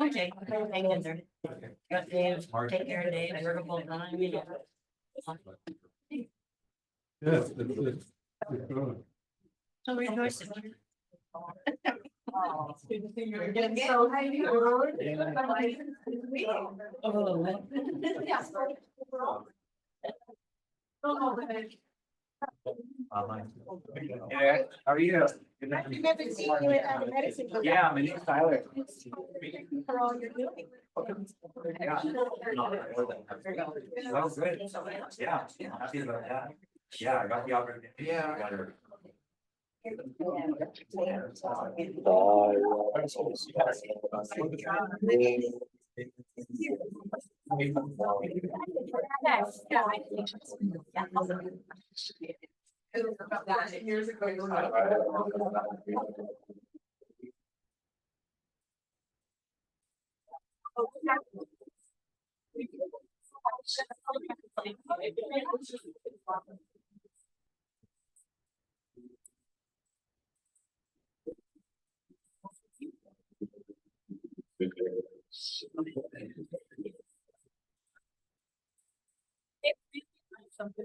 Okay, hang in there. Got Dave, take care of Dave, we're gonna time. Yes. So rejoicing. Yeah, how are you? Remember seeing you in medicine. Yeah, my name's Tyler. For all you're doing. Yeah. Well, good. Yeah, happy about that. Yeah, I got the opportunity. Yeah. Got her. Years ago.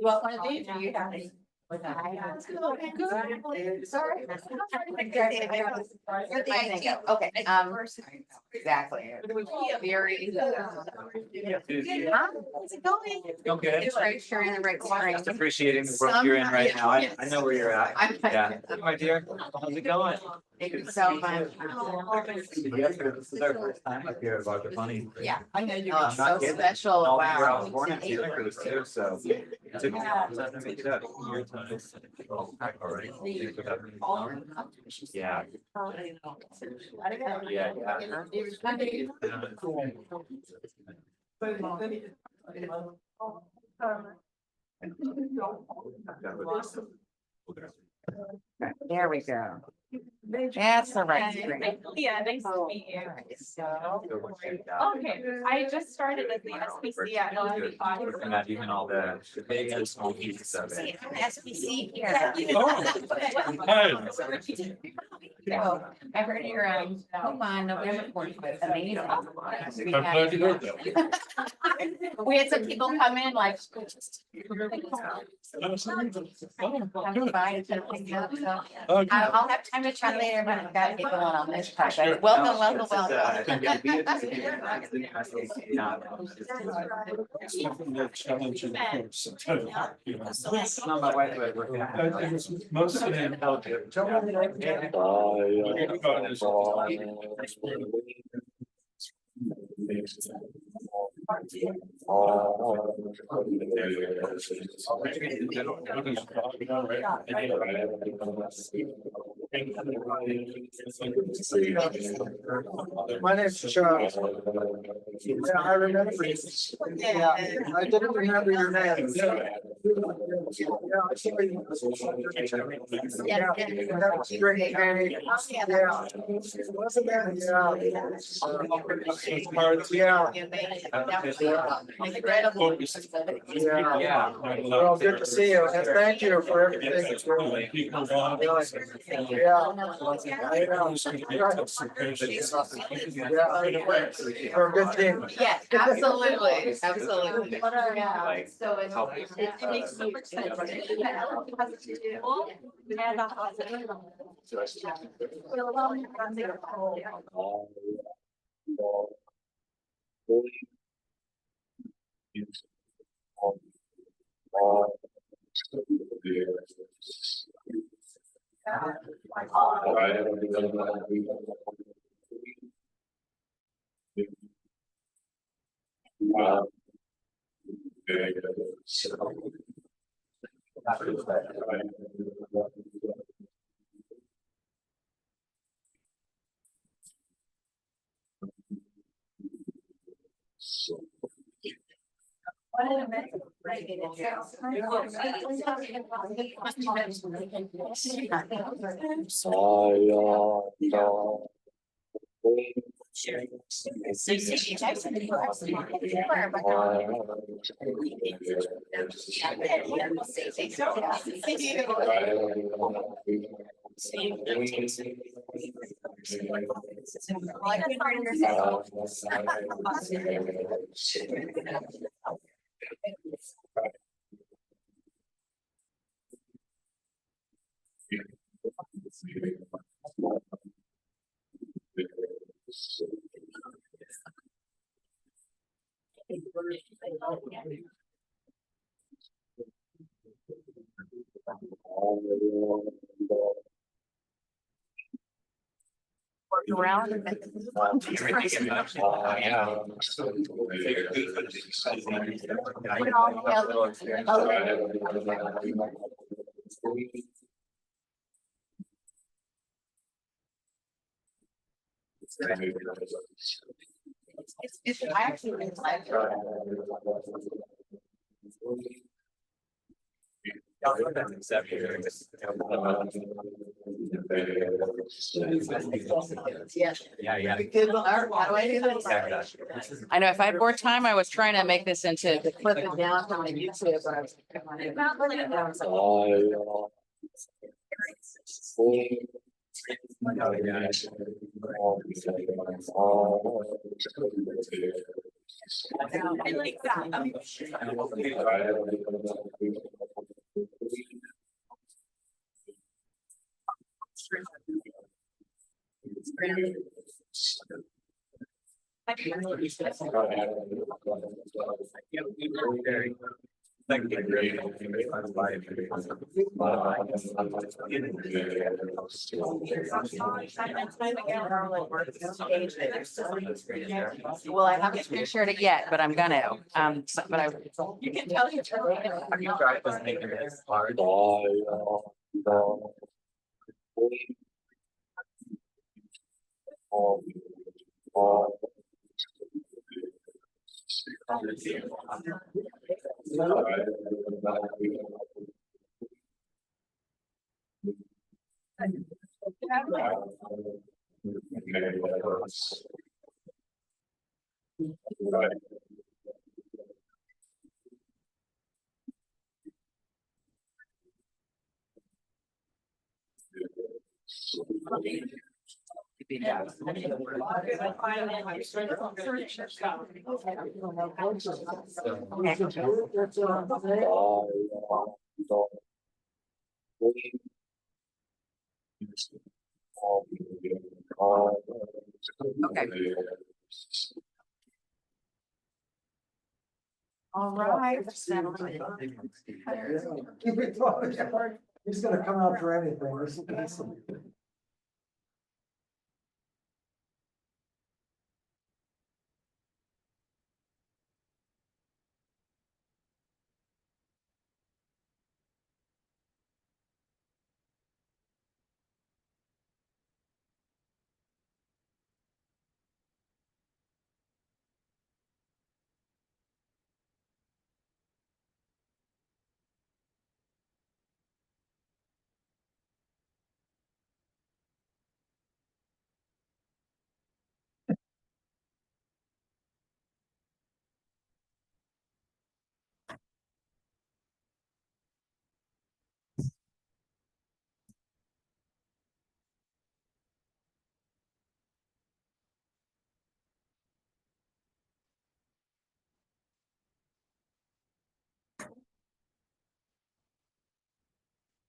Well, I do. Do you have any? Good. Sorry. Okay, exactly. Very. How's it going? Okay. It's right, you're in the right spring. Just appreciating the work you're in right now. I know where you're at. Yeah. My dear, how's it going? Thank you so much. This is our first time up here at Vajrapani. Yeah. I know you. Oh, so special. Where I Wow. was born in Santa Cruz too, so. It took me a long time to make it up. Your time. Already. Yeah. Yeah, There we go. That's the right screen. Yeah, nice to meet you. Okay, I just started at the SBC at Looking at even all the big and small pieces of See, it. I'm SBC here. So, I heard your, come on, November 4th was amazing. We I'm glad you heard had- that. We had some people come in like. I'm fine, so pick up, so. I'll have time to chat later, but I've got to get going on this project. Welcome, welcome, welcome. Something that challenging course. You know. It's not my wife, but we're gonna. It was mostly in My name's Charles. Yeah, I remember you. Yeah, I didn't remember your name. Yeah, that was great. Yeah. Wasn't that? Yeah. Yeah. Well, good to see you, and thank you for everything. For a good team. Yes, absolutely, absolutely. So it makes so much sense. And a positive. Around. I actually really like it. Yeah. Good, how do I do this? I know if I had more time, I was trying to make this into the clip it down from the YouTube, but I was. I like that. Well, I haven't screen shared it yet, but I'm gonna, but I. You can tell you're trying. Have you tried this making this hard? Okay. All right. Keep it going. He's gonna come out for anything. This is awesome.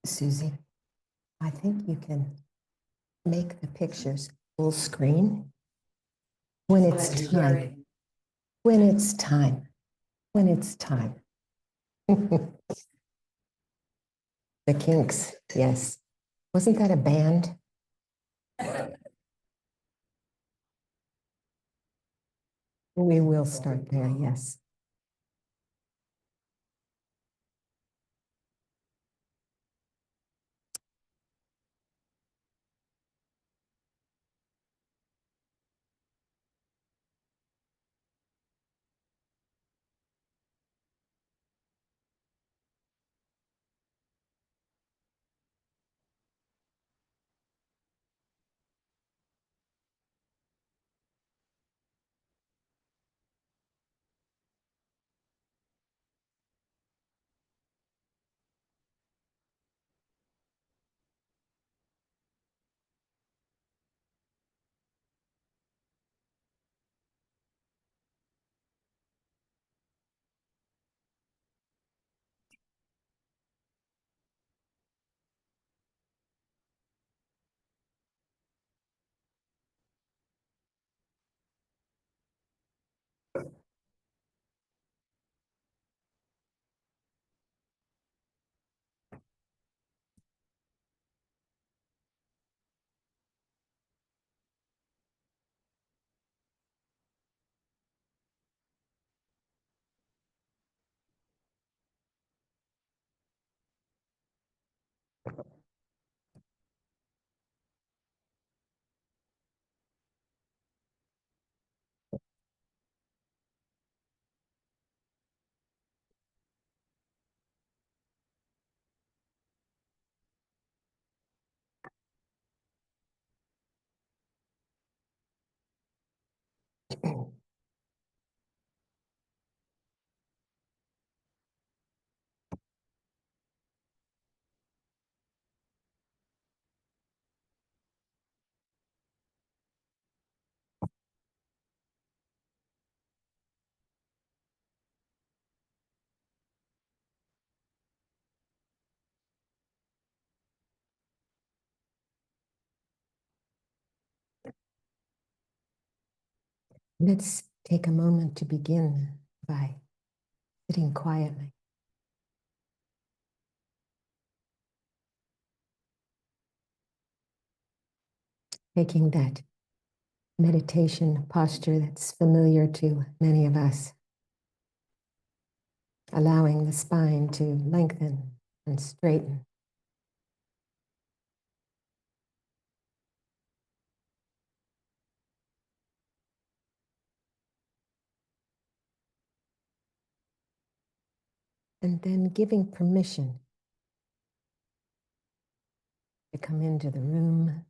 Susie, I think you can make the pictures full screen when it's time. When it's time. When it's time. The Kinks, yes. Wasn't that a band? We will start there, yes. Let's take a moment to begin by sitting quietly. Taking that meditation posture that's familiar to many of us, allowing the spine to lengthen and straighten. And then giving permission to come into the room,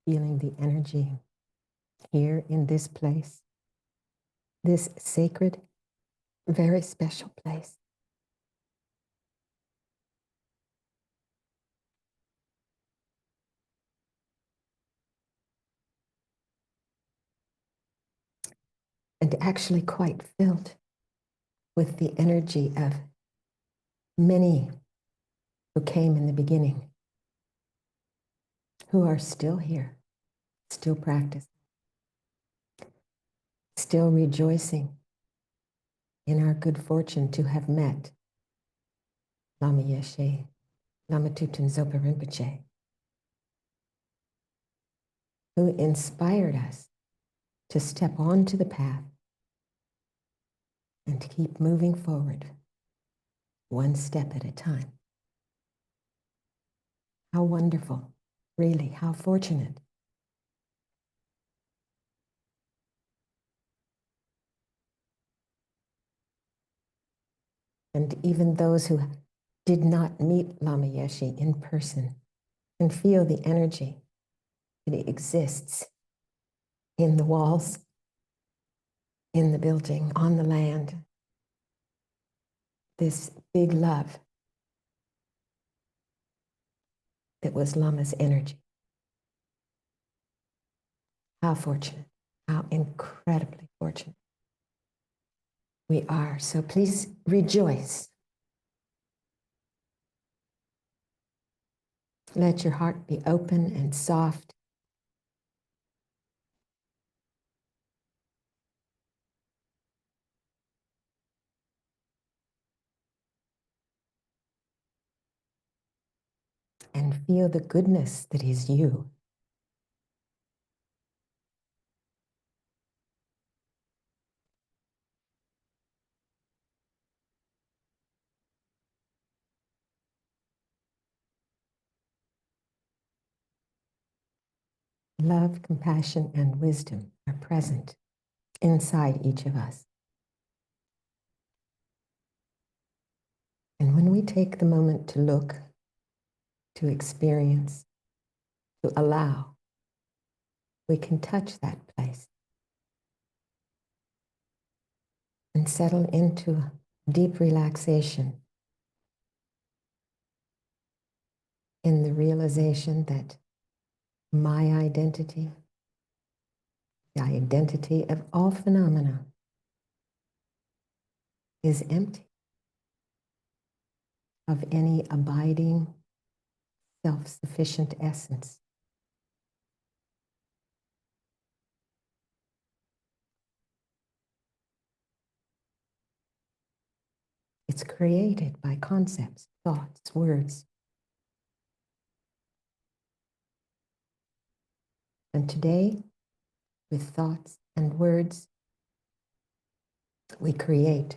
feeling the energy here in this place, this sacred, very special place. And actually quite filled with the energy of many who came in the beginning, who are still here, still practicing, still rejoicing in our good fortune to have met Lama Yeshe, Lama Tuten Zopa Rinpoche, who inspired us to step onto the path and to keep moving forward, one step at a time. How wonderful, really, how fortunate. And even those who did not meet Lama Yeshe in person can feel the energy that exists in the walls, in the building, on the land. This big love that was Lama's energy. How fortunate, how incredibly fortunate we are. So please rejoice. Let your heart be open and soft. And feel the goodness that is you. Love, compassion, and wisdom are present inside each of us. And when we take the moment to look, to experience, to allow, we can touch that place and settle into deep relaxation in the realization that my identity, the identity of all phenomena, is empty of any abiding, self-sufficient essence. It's created by concepts, thoughts, words. And today, with thoughts and words, we create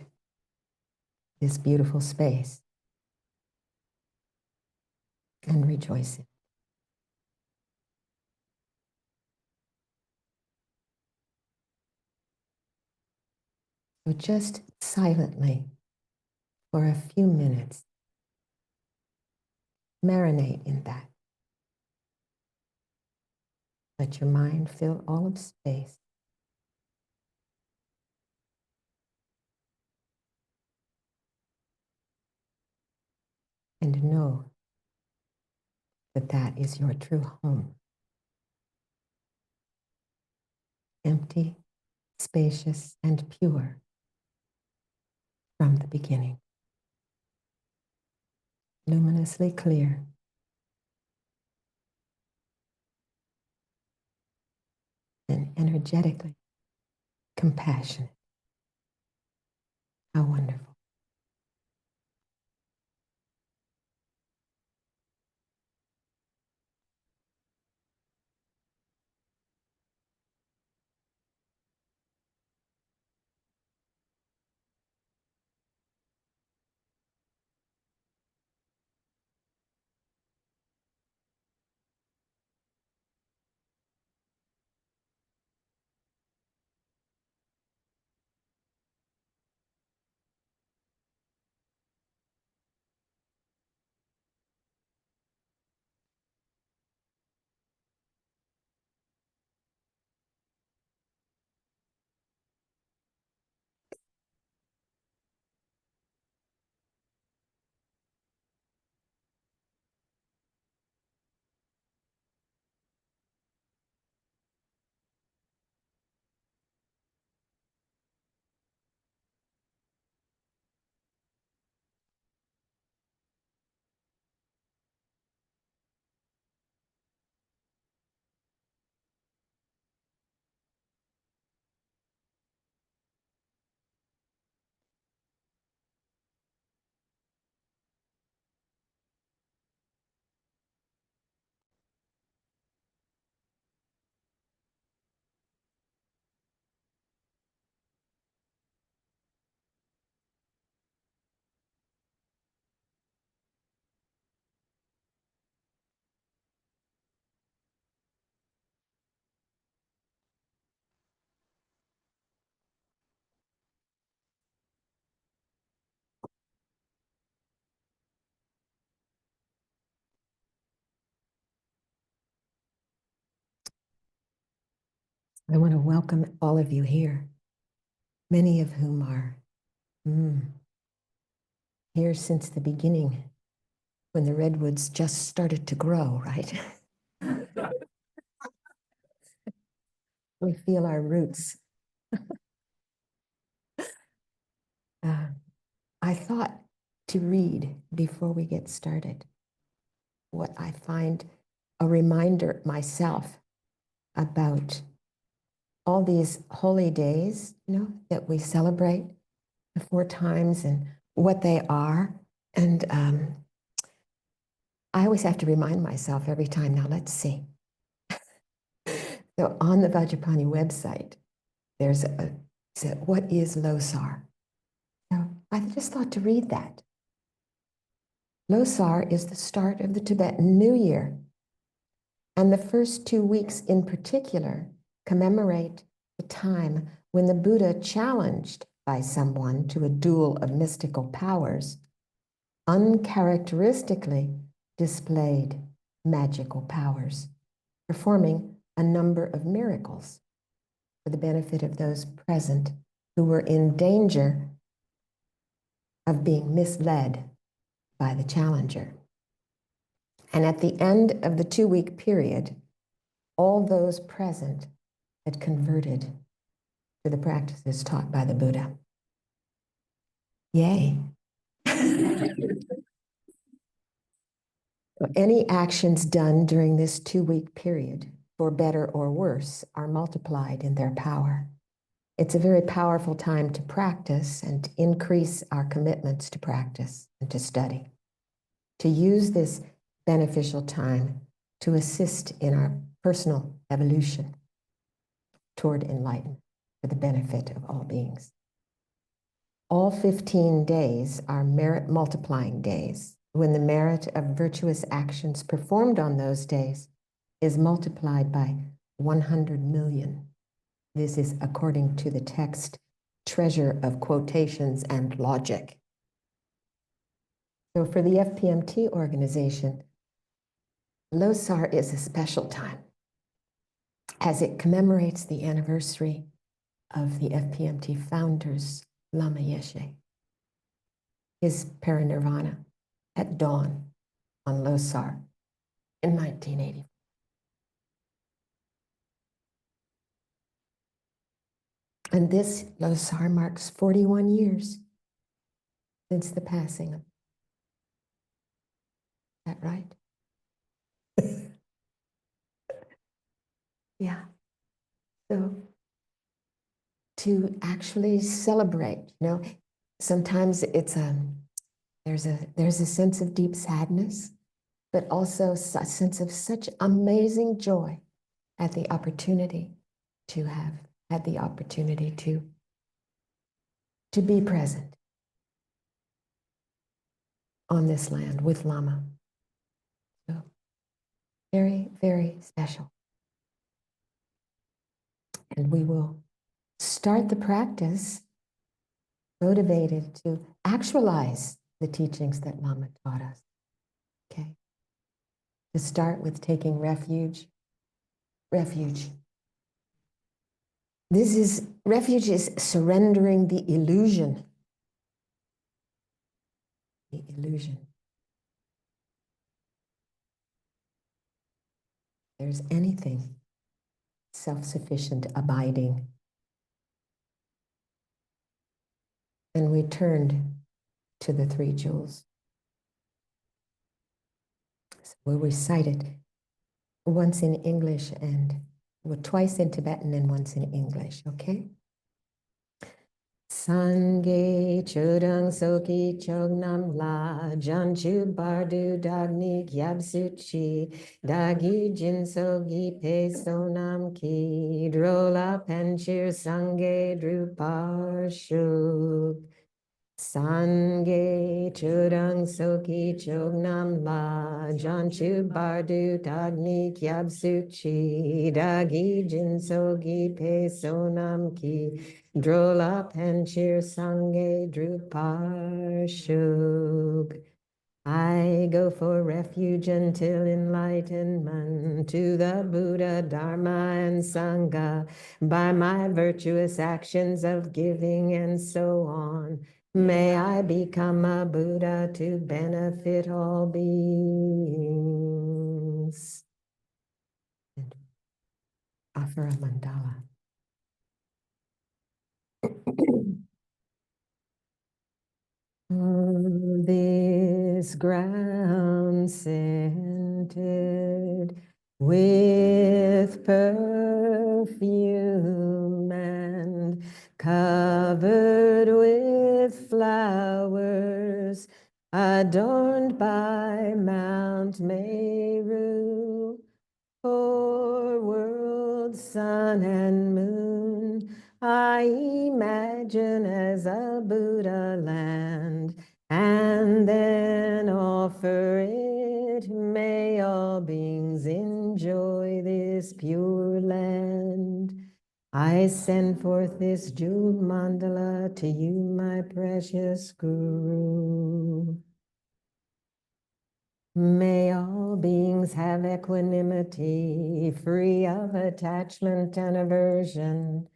this beautiful space and rejoice in it. So just silently, for a few minutes, marinate in that. Let your mind fill all of space. And know that that is your true home. Empty, spacious, and pure from the beginning. Luminously clear. And energetically compassionate. How wonderful. I want to welcome all of you here, many of whom are here since the beginning, when the redwoods just started to grow, right? We feel our roots. I thought to read before we get started what I find a reminder myself about all these holy days, that we celebrate the 4 times and what they are. And I always have to remind myself every time. Now, let's see. So on the Vajrapani website, there's what is Losar? So I just thought to read that. Losar is the start of the Tibetan New Year. And the first 2 weeks in particular commemorate the time when the Buddha, challenged by someone to a duel of mystical powers, uncharacteristically displayed magical powers, performing a number of miracles for the benefit of those present who were in danger of being misled by the challenger. And at the end of the 2-week period, all those present had converted to the practices taught by the Buddha. Yay. Any actions done during this 2-week period, for better or worse, are multiplied in their power. It's a very powerful time to practice and to increase our commitments to practice and to study, to use this beneficial time to assist in our personal evolution toward enlightenment for the benefit of all beings. All 15 days are merit multiplying days, when the merit of virtuous actions performed on those days is multiplied by 100 million. This is according to the text, Treasure of Quotations and Logic. So for the FPMT organization, Losar is a special time, as it commemorates the anniversary of the FPMT founders, Lama Yeshe, his parinirvana at dawn on Losar in 1980. And this Losar marks 41 years since the passing of. Is that right? Yeah. So to actually celebrate, you know. Sometimes it's there's a sense of deep sadness, but also a sense of such amazing joy at the opportunity to have had the opportunity to be present on this land with Lama. So very, very special. And we will start the practice motivated to actualize the teachings that Lama taught us. Okay. To start with taking refuge. Refuge. Refuge is surrendering the illusion. The illusion. There's anything self-sufficient, abiding. And we turned to the three jewels. So we'll recite it once in English and twice in Tibetan and once in English, okay? Sange chodang soki chognam la janchu bardu dagni gyabsuchi dagi jinsogi pe sonam ki drola panchir sange drupar shuk. Sange chodang soki chognam la janchu bardu dagni kyabsuchi dagi jinsogi pe sonam ki drola panchir sange drupar shuk. I go for refuge until enlightenment to the Buddha, Dharma, and Sangha by my virtuous actions of giving and so on. May I become a Buddha to benefit all beings. And offer a mandala. On this ground scented with perfume and covered with flowers, adorned by Mount Meru, four worlds, sun and moon, I imagine as a Buddha land, and then offer it. May all beings enjoy this pure land. I send forth this jeweled mandala to you, my precious Guru. May all beings have equanimity, free of attachment and aversion.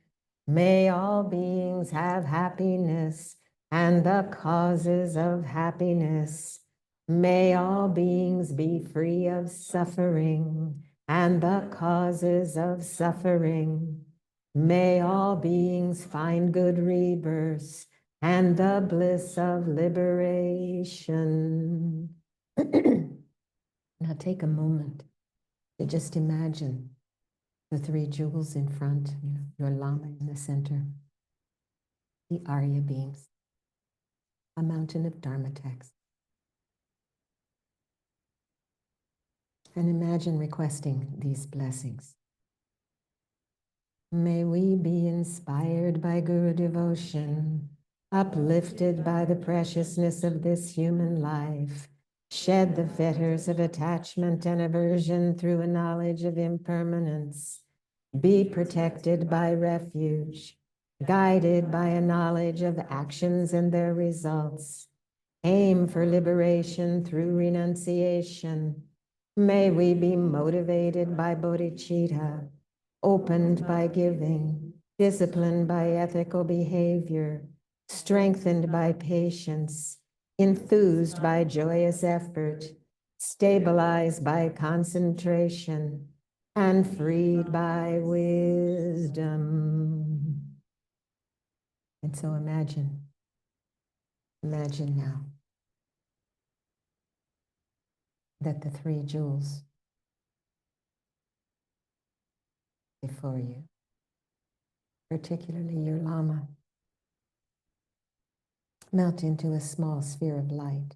May all beings have happiness and the causes of happiness. May all beings be free of suffering and the causes of suffering. May all beings find good rebirths and the bliss of liberation. Now take a moment to just imagine the three jewels in front, your Lama in the center, the Arya beings, a mountain of Dharma texts. And imagine requesting these blessings. May we be inspired by Guru devotion, uplifted by the preciousness of this human life, shed the fetters of attachment and aversion through a knowledge of impermanence, be protected by refuge, guided by a knowledge of actions and their results, aim for liberation through renunciation. May we be motivated by bodhicitta, opened by giving, disciplined by ethical behavior, strengthened by patience, enthused by joyous effort, stabilized by concentration, and freed by wisdom. And so imagine now that the three jewels before you particularly your Lama, melt into a small sphere of light.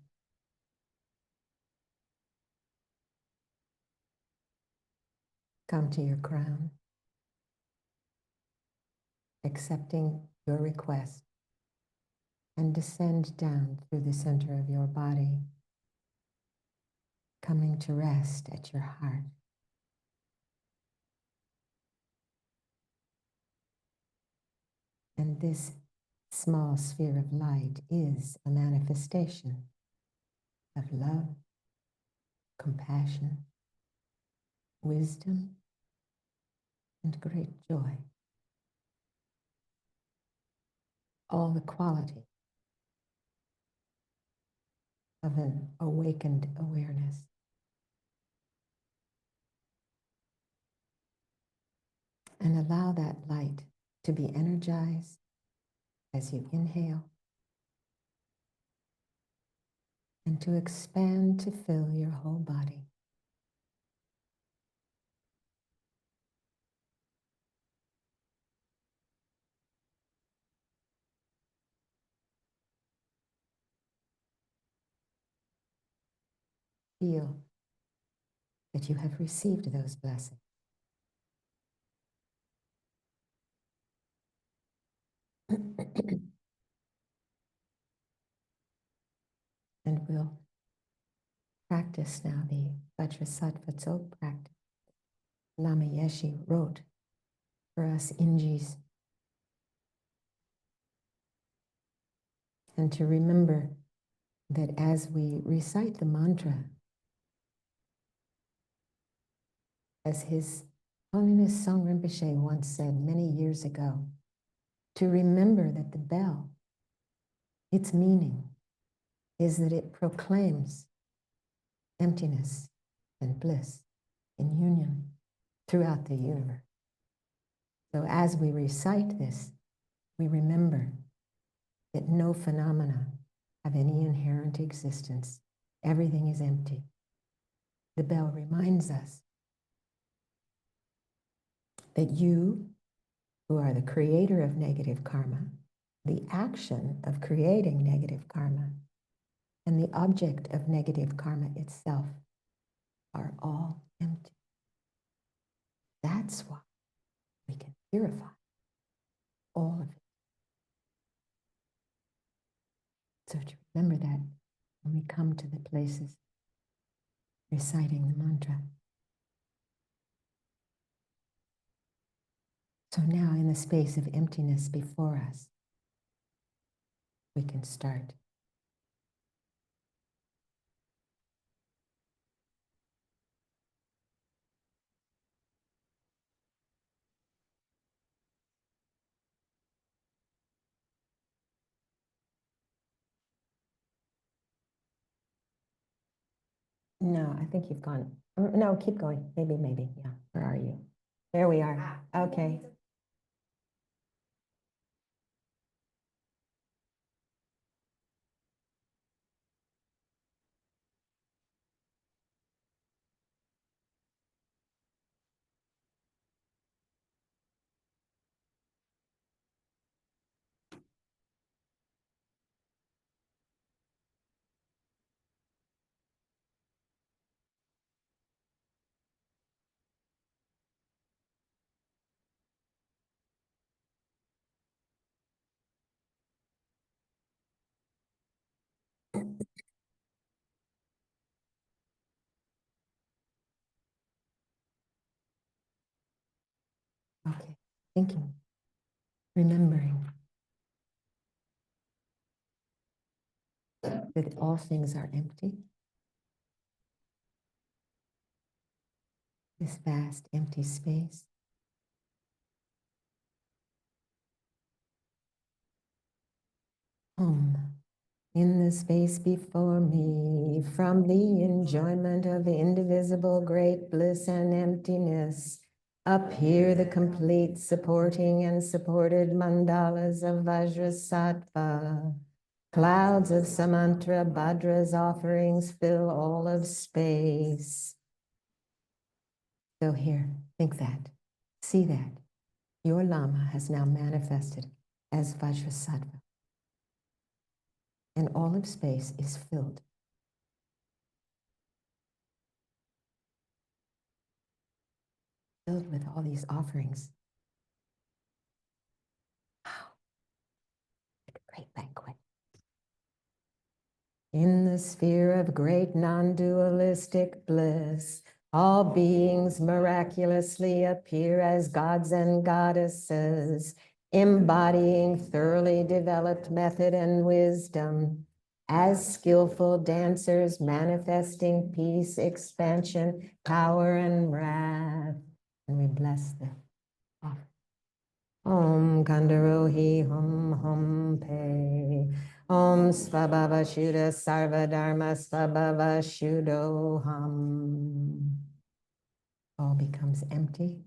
Come to your crown, accepting your request, and descend down through the center of your body, coming to rest at your heart. And this small sphere of light is a manifestation of love, compassion, wisdom, and great joy. All the quality of an awakened awareness. And allow that light to be energized as you inhale and to expand to fill your whole body. Feel that you have received those blessings. And we'll practice now the Vajrasattva Tsog practice. Lama Yeshe wrote for us Injis. And to remember that as we recite the mantra, as His Holiness Song Rinpoche once said many years ago, to remember that the bell, its meaning is that it proclaims emptiness and bliss in union throughout the universe. So as we recite this, we remember that no phenomena have any inherent existence. Everything is empty. The bell reminds us that you, who are the creator of negative karma, the action of creating negative karma, and the object of negative karma itself are all empty. That's why we can purify all of it. So to remember that when we come to the places reciting the mantra. So now in the space of emptiness before us, we can start. No, I think you've gone. No, keep going. Maybe. Yeah. Where are you? There we are. Okay. Okay. Thinking, remembering that all things are empty. This vast empty space. Home. In the space before me, from the enjoyment of the indivisible great bliss and emptiness, appear the complete supporting and supported mandalas of Vajrasattva. Clouds of Samantra Bhadra's offerings fill all of space. So here, think that, see that. Your Lama has now manifested as Vajrasattva, and all of space is filled with all these offerings. Wow, like a great banquet. In the sphere of great non-dualistic bliss, all beings miraculously appear as gods and goddesses, embodying thoroughly developed method and wisdom, as skillful dancers manifesting peace, expansion, power, and wrath. And we bless the offering. Om Kandarohi Hum Hum Pe. Om Svabhava Shuddha Sarva Dharma Svabhava Shuddho Hum. All becomes empty.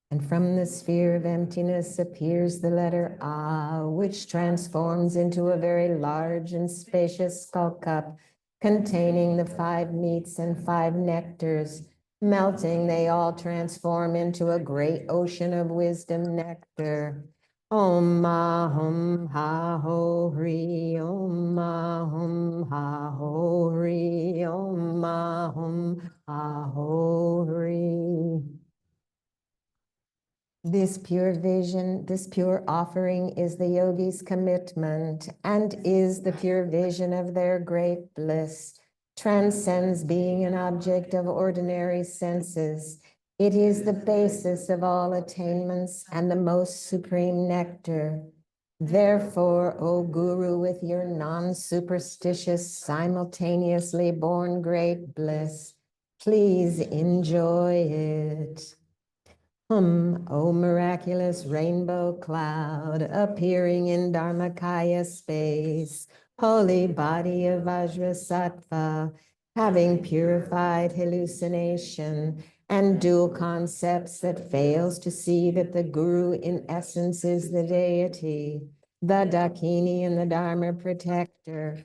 And from the sphere of emptiness appears the letter A, which transforms into a very large and spacious skull cup containing the 5 meats and 5 nectars. Melting, they all transform into a great ocean of wisdom nectar. Om Ma Hum Ha Ho Ri, Om Ma Hum Ha Ho Ri, Om Ma Hum Ha Ho Ri. This pure vision, this pure offering is the yogi's commitment and is the pure vision of their great bliss, transcends being an object of ordinary senses. It is the basis of all attainments and the most supreme nectar. Therefore, O Guru, with your non-superstitious, simultaneously born great bliss, please enjoy it. O miraculous rainbow cloud appearing in Dharmakaya space, holy body of Vajrasattva, having purified hallucination and dual concepts that fails to see that the Guru in essence is the deity, the Dakini and the Dharma protector.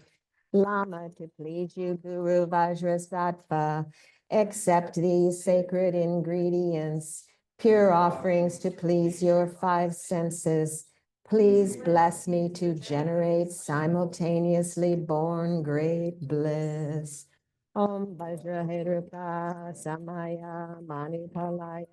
Lama, to please you, Guru Vajrasattva, accept these sacred ingredients, pure offerings to please your 5 senses. Please bless me to generate simultaneously born great bliss. Om Vajra Heruka Samaya Manipalaya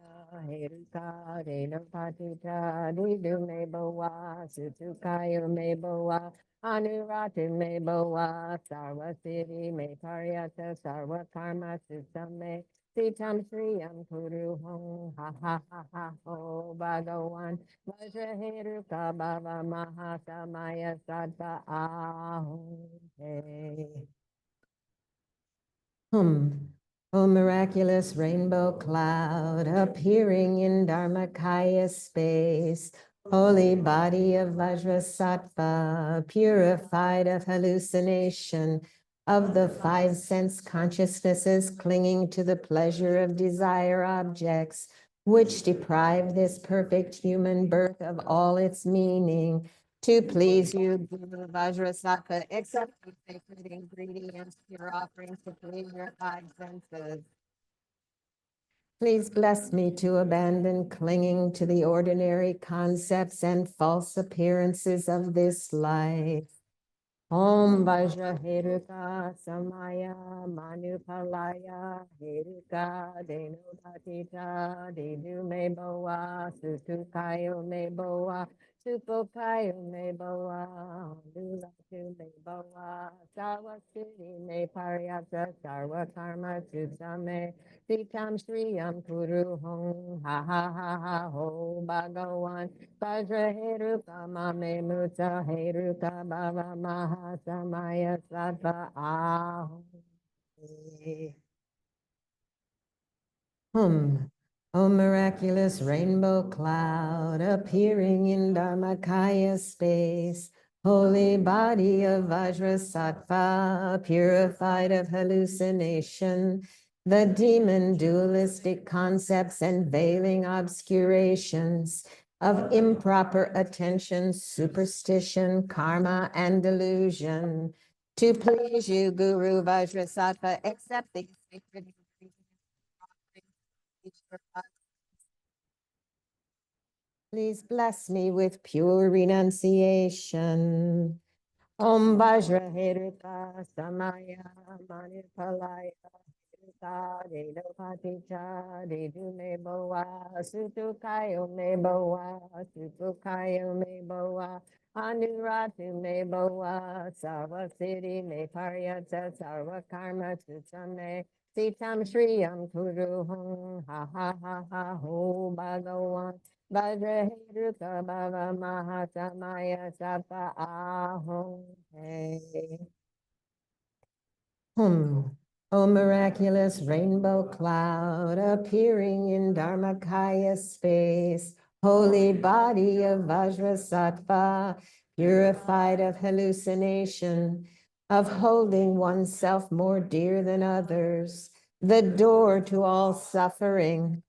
Heruka Renapatita Didu Meboa Sutukaya Meboa Anurati Meboa Sarva Siddhi Me Paryata Sarva Karma Susame Sitam Sriyam Kuru Hong Ha Ha Ha Ha Ho Bhagawan Vajra Heruka Bhava Mahasamaya Sattva Ahom. O miraculous rainbow cloud appearing in Dharmakaya space, holy body of Vajrasattva, purified of hallucination, of the 5 sense consciousnesses clinging to the pleasure of desire objects, which deprive this perfect human birth of all its meaning. To please you, Guru Vajrasattva, accept the sacred ingredients, pure offerings to please your 5 senses. Please bless me to abandon clinging to the ordinary concepts and false appearances of this life. Om Vajra Heruka Samaya Manupalaya Heruka Denupatita Dedu Meboa Sutukayo Meboa Supokayo Meboa Lulatu Meboa Sarva Siddhi Me Paryata Sarva Karma Susame Sitam Sriyam Kuru Hong Ha Ha Ha Ha Ho Bhagawan Vajra Heruka Mame Muta Heruka Bhava Mahasamaya Sattva Ahom. O miraculous rainbow cloud appearing in Dharmakaya space, holy body of Vajrasattva, purified of hallucination, the demon dualistic concepts and veiling obscurations of improper attention, superstition, karma, and delusion. To please you, Guru Vajrasattva, accept these sacred Please bless me with pure renunciation. Om Vajra Heruka Samaya Manipalaya Heruka Dedopaticha Dedume Boa Sutukayo Me Boa Sutukayo Me Boa Anuratu Me Boa Sarva Siddhi Me Paryata Sarva Karma Tutame Sitam Shriyam Kuruhum Ha Ha Ha Ha Ho Bhagawan Vajraheruka Bhava Mahasamaya Sapa Ahom Hey. O miraculous rainbow cloud appearing in Dharmakaya space, holy body of Vajrasattva, purified of hallucination, of holding oneself more dear than others, the door to all suffering,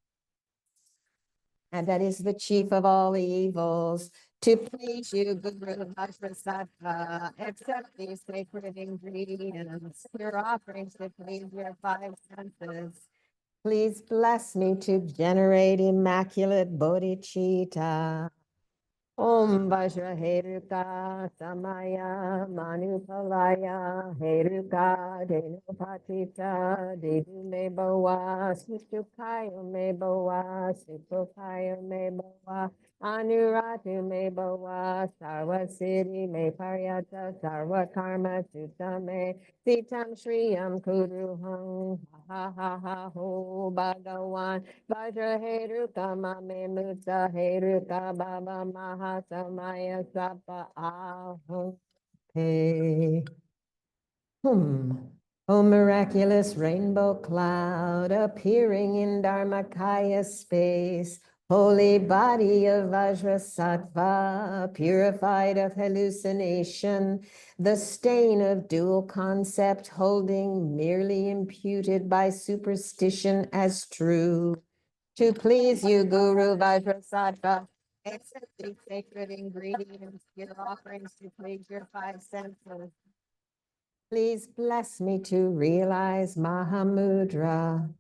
and that is the chief of all evils. To please you, Guru Vajrasattva, accept these sacred ingredients, your offerings to please your five senses. Please bless me to generate immaculate bodhicitta. Om Vajra Heruka Samaya Manupalaya Heruka Denupatita Dedume Boa Sutukayo Me Boa Sutukayo Me Boa Anuratu Me Boa Sarva Siddhi Me Paryata Sarva Karma Sutame Sitam Shriyam Kuruham Ha Ha Ha Ho Bhagawan Vajra Heruka Mame Mutsa Heruka Baba Mahasamaya Sapa Ahom Hey. O miraculous rainbow cloud appearing in Dharmakaya space, holy body of Vajrasattva, purified of hallucination, the stain of dual concept holding merely imputed by superstition as true. To please you, Guru Vajrasattva, accept these sacred ingredients, your offerings to please your five senses. Please bless me to realize Mahamudra.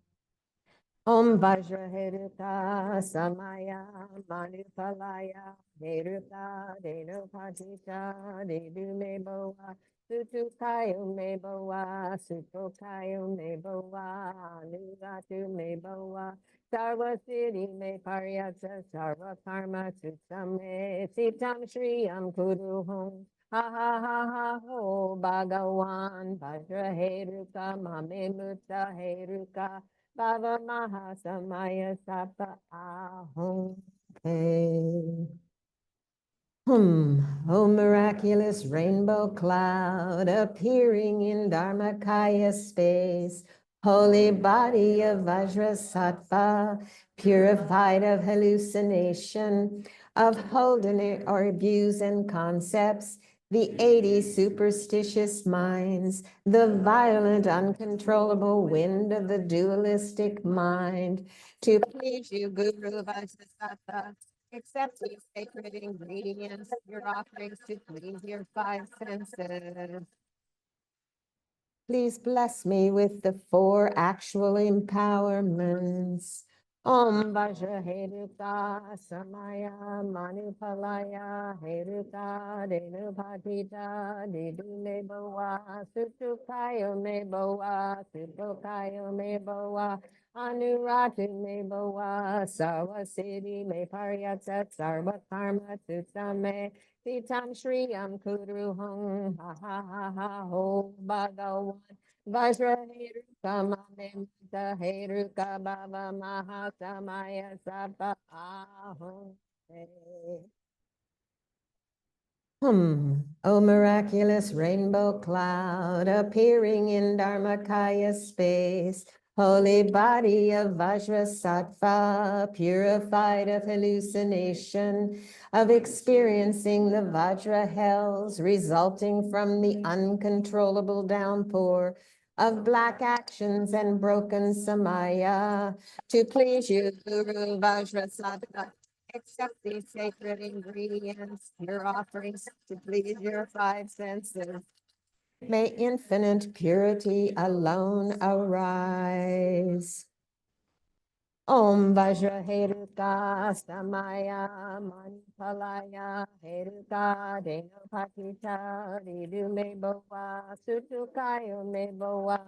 Om Vajra Heruka Samaya Manupalaya Heruka Denupatita Dedume Boa Sutukayo Me Boa Sutukayo Me Boa Nugatu Me Boa Sarva Siddhi Me Paryata Sarva Karma Sutame Sitam Shriyam Kuruhum Ha ha ha ha ho Bhagawan Vajra Heruka Mame Mutta Heruka Baba Mahasamaya Sapa Ahom Hey. O miraculous rainbow cloud appearing in Dharmakaya space, holy body of Vajrasattva, purified of hallucination, of holding or abuse and concepts, the 80 superstitious minds, the violent, uncontrollable wind of the dualistic mind. To please you, Guru Vajrasattva, accept these sacred ingredients, your offerings to please your five senses. Please bless me with the four actual empowerments. Om Vajra Heruka Samaya Manupalaya Heruka Denupatita Dedume Boa Sutukayo Me Boa Sutukayo Me Boa Anuratu Me Boa Sarva Siddhi Me Paryata Sarva Karma Tutame Sitam Shriyam Kuruham Ha Ha Ha Ha Ho Bhagawan Vajra Heruka Mame Mutta Heruka Baba Mahasamaya Sapa Ahom Hey. O miraculous rainbow cloud appearing in Dharmakaya space, holy body of Vajrasattva, purified of hallucination, of experiencing the Vajra hells resulting from the uncontrollable downpour of black actions and broken samaya. To please you, Guru Vajrasattva, accept these sacred ingredients, your offerings to please your five senses. May infinite purity alone arise. Om Vajra Heruka Samaya Manipalaya Heruka Denopatita Ridu Me Boa Sutukayo Me Boa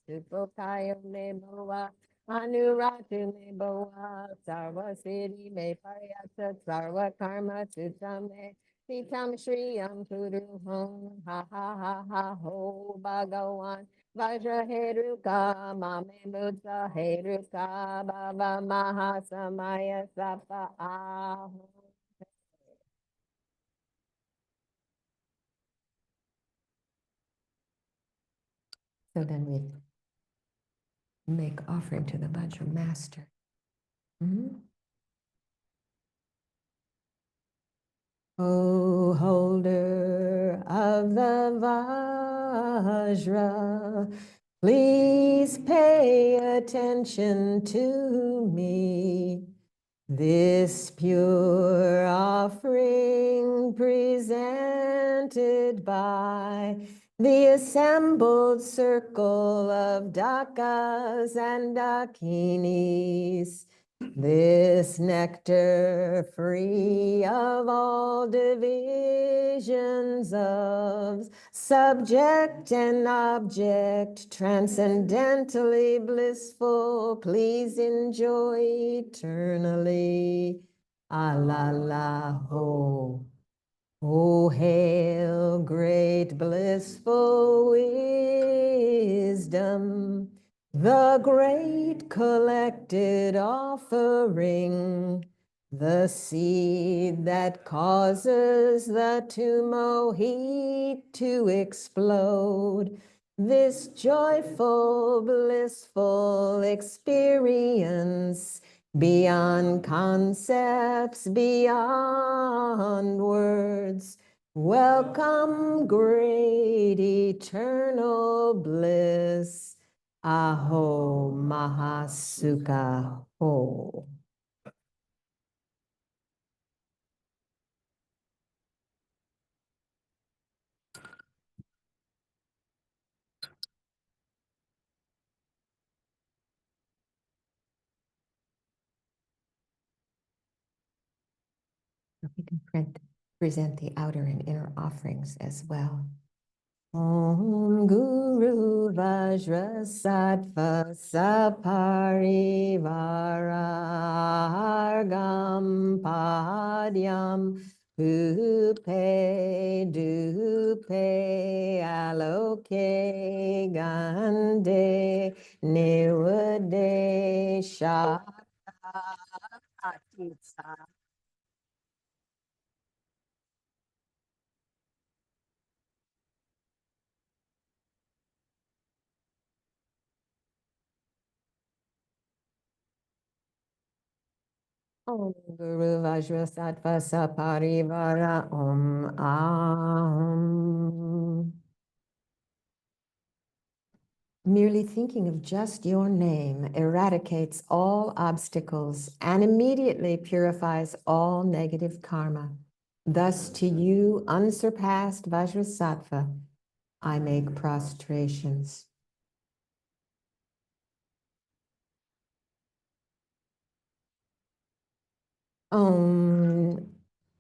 Supokayo Me Boa Anuratu Me Boa Sarva Siddhi Me Pariyasa Sarva Karma Tutame Sitam Shriyam Kudu Hum Ha Ha Ha Ha Ho Bhagawan Vajra Heruka Mame Buddha Heruka Baba Mahasamaya Sapa Aho. So then we make offering to the Vajra Master. O holder of the Vajra, please pay attention to me. This pure offering presented by the assembled circle of Dakas and Dakinis. This nectar free of all divisions of subject and object, transcendently blissful, please enjoy eternally. Allah ho. O hail, great blissful wisdom, the great collected offering, the seed that causes the tumo heat to explode. This joyful, blissful experience beyond concepts, beyond words. Welcome, great eternal bliss. Aho Mahasukha Ho. We can present the outer and inner offerings as well. Om Guru Vajrasattva Saparivarargam Padyam Upe Dupe Aloke Gande Nivade Shakatitsa. Om Guru Vajrasattva Saparivara Om Aham. Merely thinking of just your name eradicates all obstacles and immediately purifies all negative karma. Thus to you, unsurpassed Vajrasattva, I make prostrations.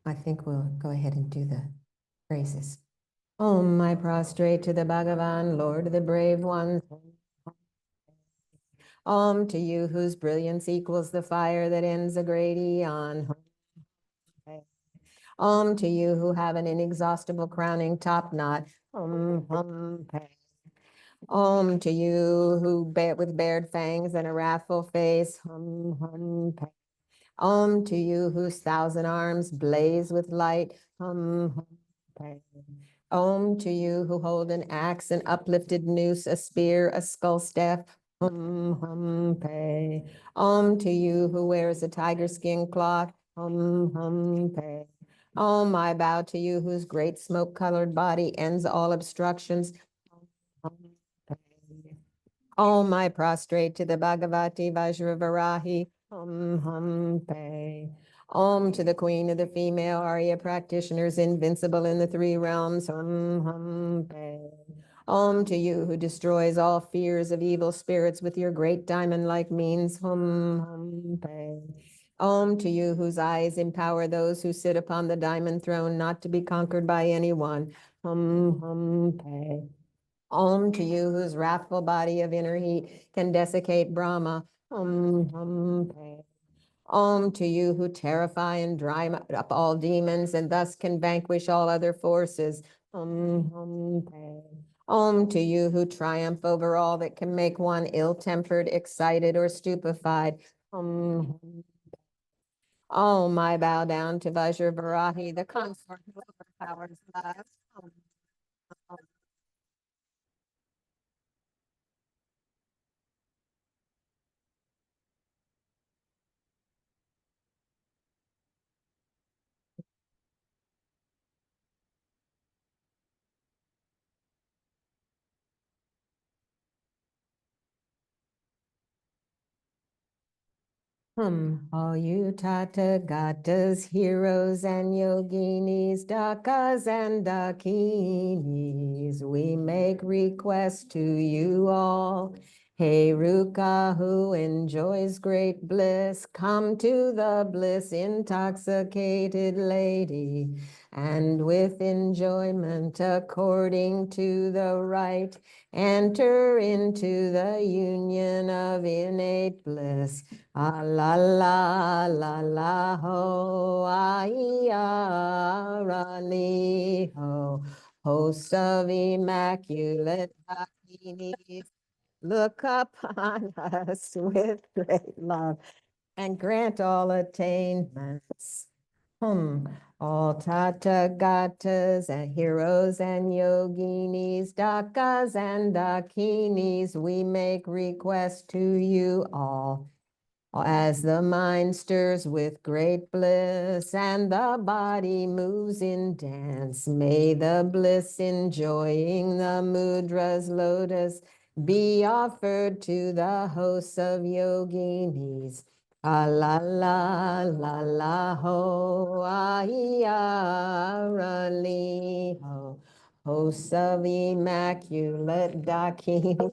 I think we'll go ahead and do the phrases. Om, I prostrate to the Bhagavan, Lord of the brave ones. Om, to you whose brilliance equals the fire that ends a great eon. Om, to you who have an inexhaustible crowning top knot. Om, hum, pe. Om, to you who with bared fangs and a wrathful face. Hum, hum, pe. Om, to you whose 1,000 arms blaze with light. Hum, hum, pe. Om, to you who hold an axe, an uplifted noose, a spear, a skull staff. Hum, hum, pe. Om, to you who wears a tiger skin cloth. Hum, hum, pe. Om, I bow to you whose great smoke-colored body ends all obstructions. Hum, pe. Om, I prostrate to the Bhagavati Vajravarahi. Hum, hum, pe. Om, to the queen of the female Arya practitioners, invincible in the 3 realms. Hum, hum, pe. Om to you who destroys all fears of evil spirits with your great diamond-like means. Hum pe. Om to you whose eyes empower those who sit upon the diamond throne not to be conquered by anyone. Hum pe. Om to you whose wrathful body of inner heat can desiccate Brahma. Pe. Om to you who terrify and dry up all demons and thus can vanquish all other forces. Pe. Om to you who triumph over all that can make one ill-tempered, excited, or stupefied. Om. Om, I bow down to Vajrapani, the consort who overpowers love. Om. All you Tathagatas, heroes and yoginis, dakas and dakinis, we make request to you all. Hey Ruka, who enjoys great bliss, come to the bliss intoxicated lady, and with enjoyment according to the right, enter into the union of innate bliss. Ah la la la la ho, ah ya ra li ho, host of immaculate Bhakinis, look upon us with great love and grant all attainments. All Tathagatas and heroes and yoginis, dakas and dakinis, we make request to you all. As the mind stirs with great bliss and the body moves in dance, may the bliss enjoying the mudra's lotus be offered to the hosts of yoginis. Ah la la la la ho, ah ya ra li ho, hosts of immaculate dakinis.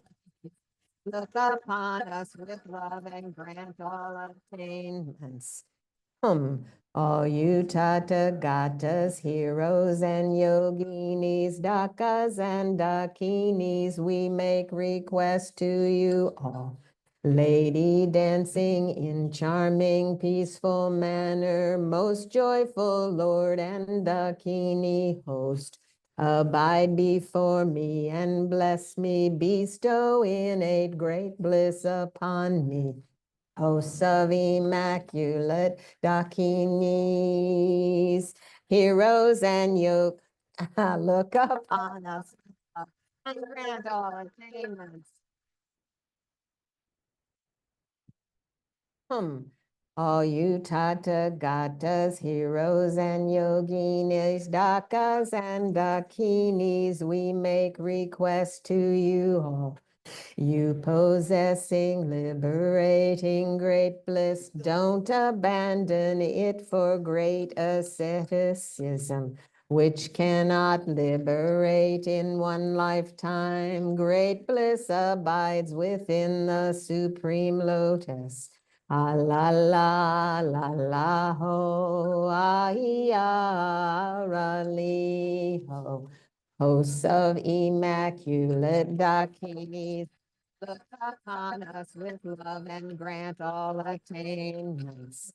Look upon us with love and grant all attainments. All you Tathagatas, heroes and yoginis, dakas and dakinis, we make request to you all. Lady dancing in charming, peaceful manner, most joyful Lord and dakini host. Abide before me and bless me, bestow innate great bliss upon me. Hosts of immaculate dakinis, heroes and yoke, look upon us and grant all attainments. All you Tathagatas, heroes and yoginis, dakas and dakinis, we make request to you all. You possessing, liberating great bliss, don't abandon it for great asceticism, which cannot liberate in one lifetime. Great bliss abides within the supreme lotus. Ah la la la la ho, ah ya ra li ho. Hosts of immaculate dakinis, look upon us with love and grant all attainments.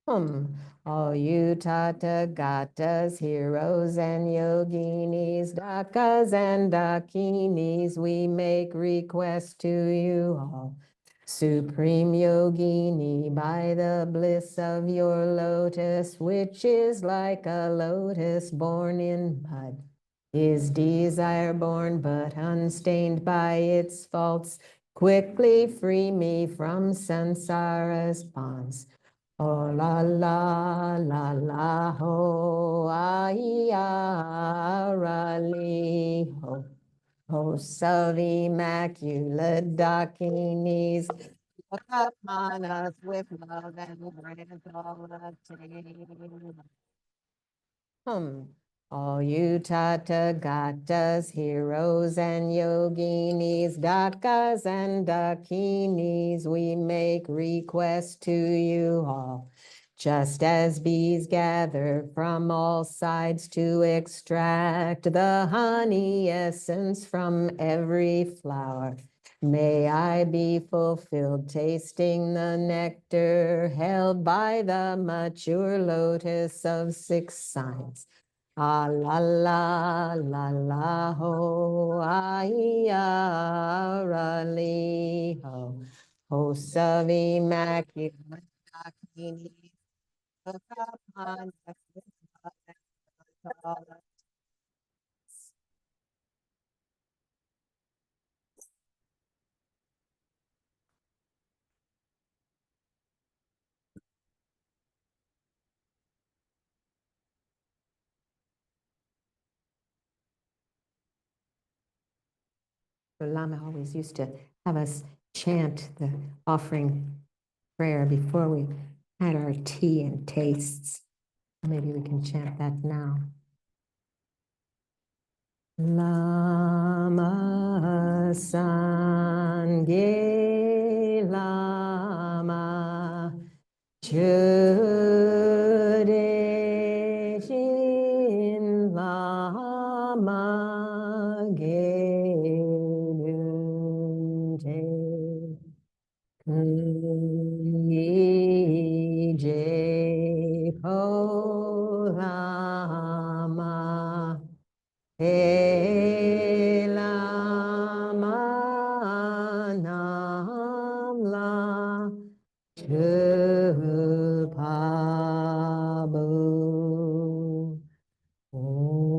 All you Tathagatas, heroes and yoginis, dakas and dakinis, we make request to you all. Supreme Yogini, by the bliss of your lotus, which is like a lotus born in mud, is desire born but unstained by its faults, quickly free me from samsara's bonds. Oh la la la la ho, ah ya ra li ho. Hosts of immaculate dakinis, look upon us with love and grant all attainment. All you Tathagatas, heroes and yoginis, dakas and dakinis, we make request to you all. Just as bees gather from all sides to extract the honey essence from every flower, may I be fulfilled, tasting the nectar held by the mature lotus of 6 signs. Ah la la la la ho, ai ra li ho, ho savi makini. The Lama always used to have us chant the offering prayer before we had our tea and tastes. Maybe we can chant that now. Lama Sangye Lama Chudeshin Lama Gedunte Kunyi Po Lama Lama Namla Chupabu Om.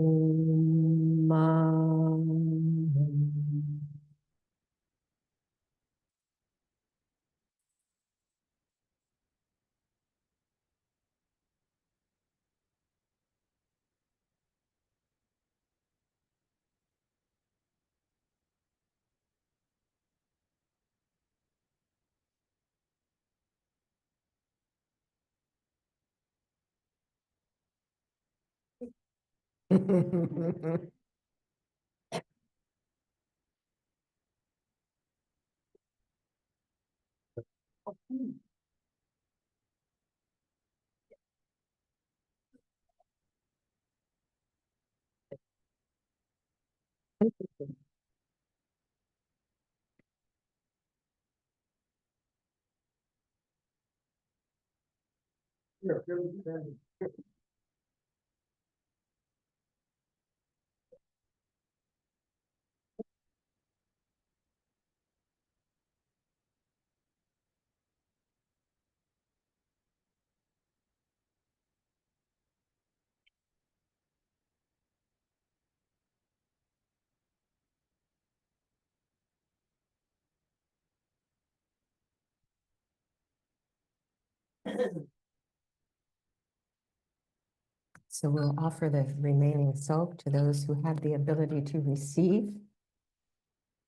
So we'll offer the remaining soap to those who have the ability to receive.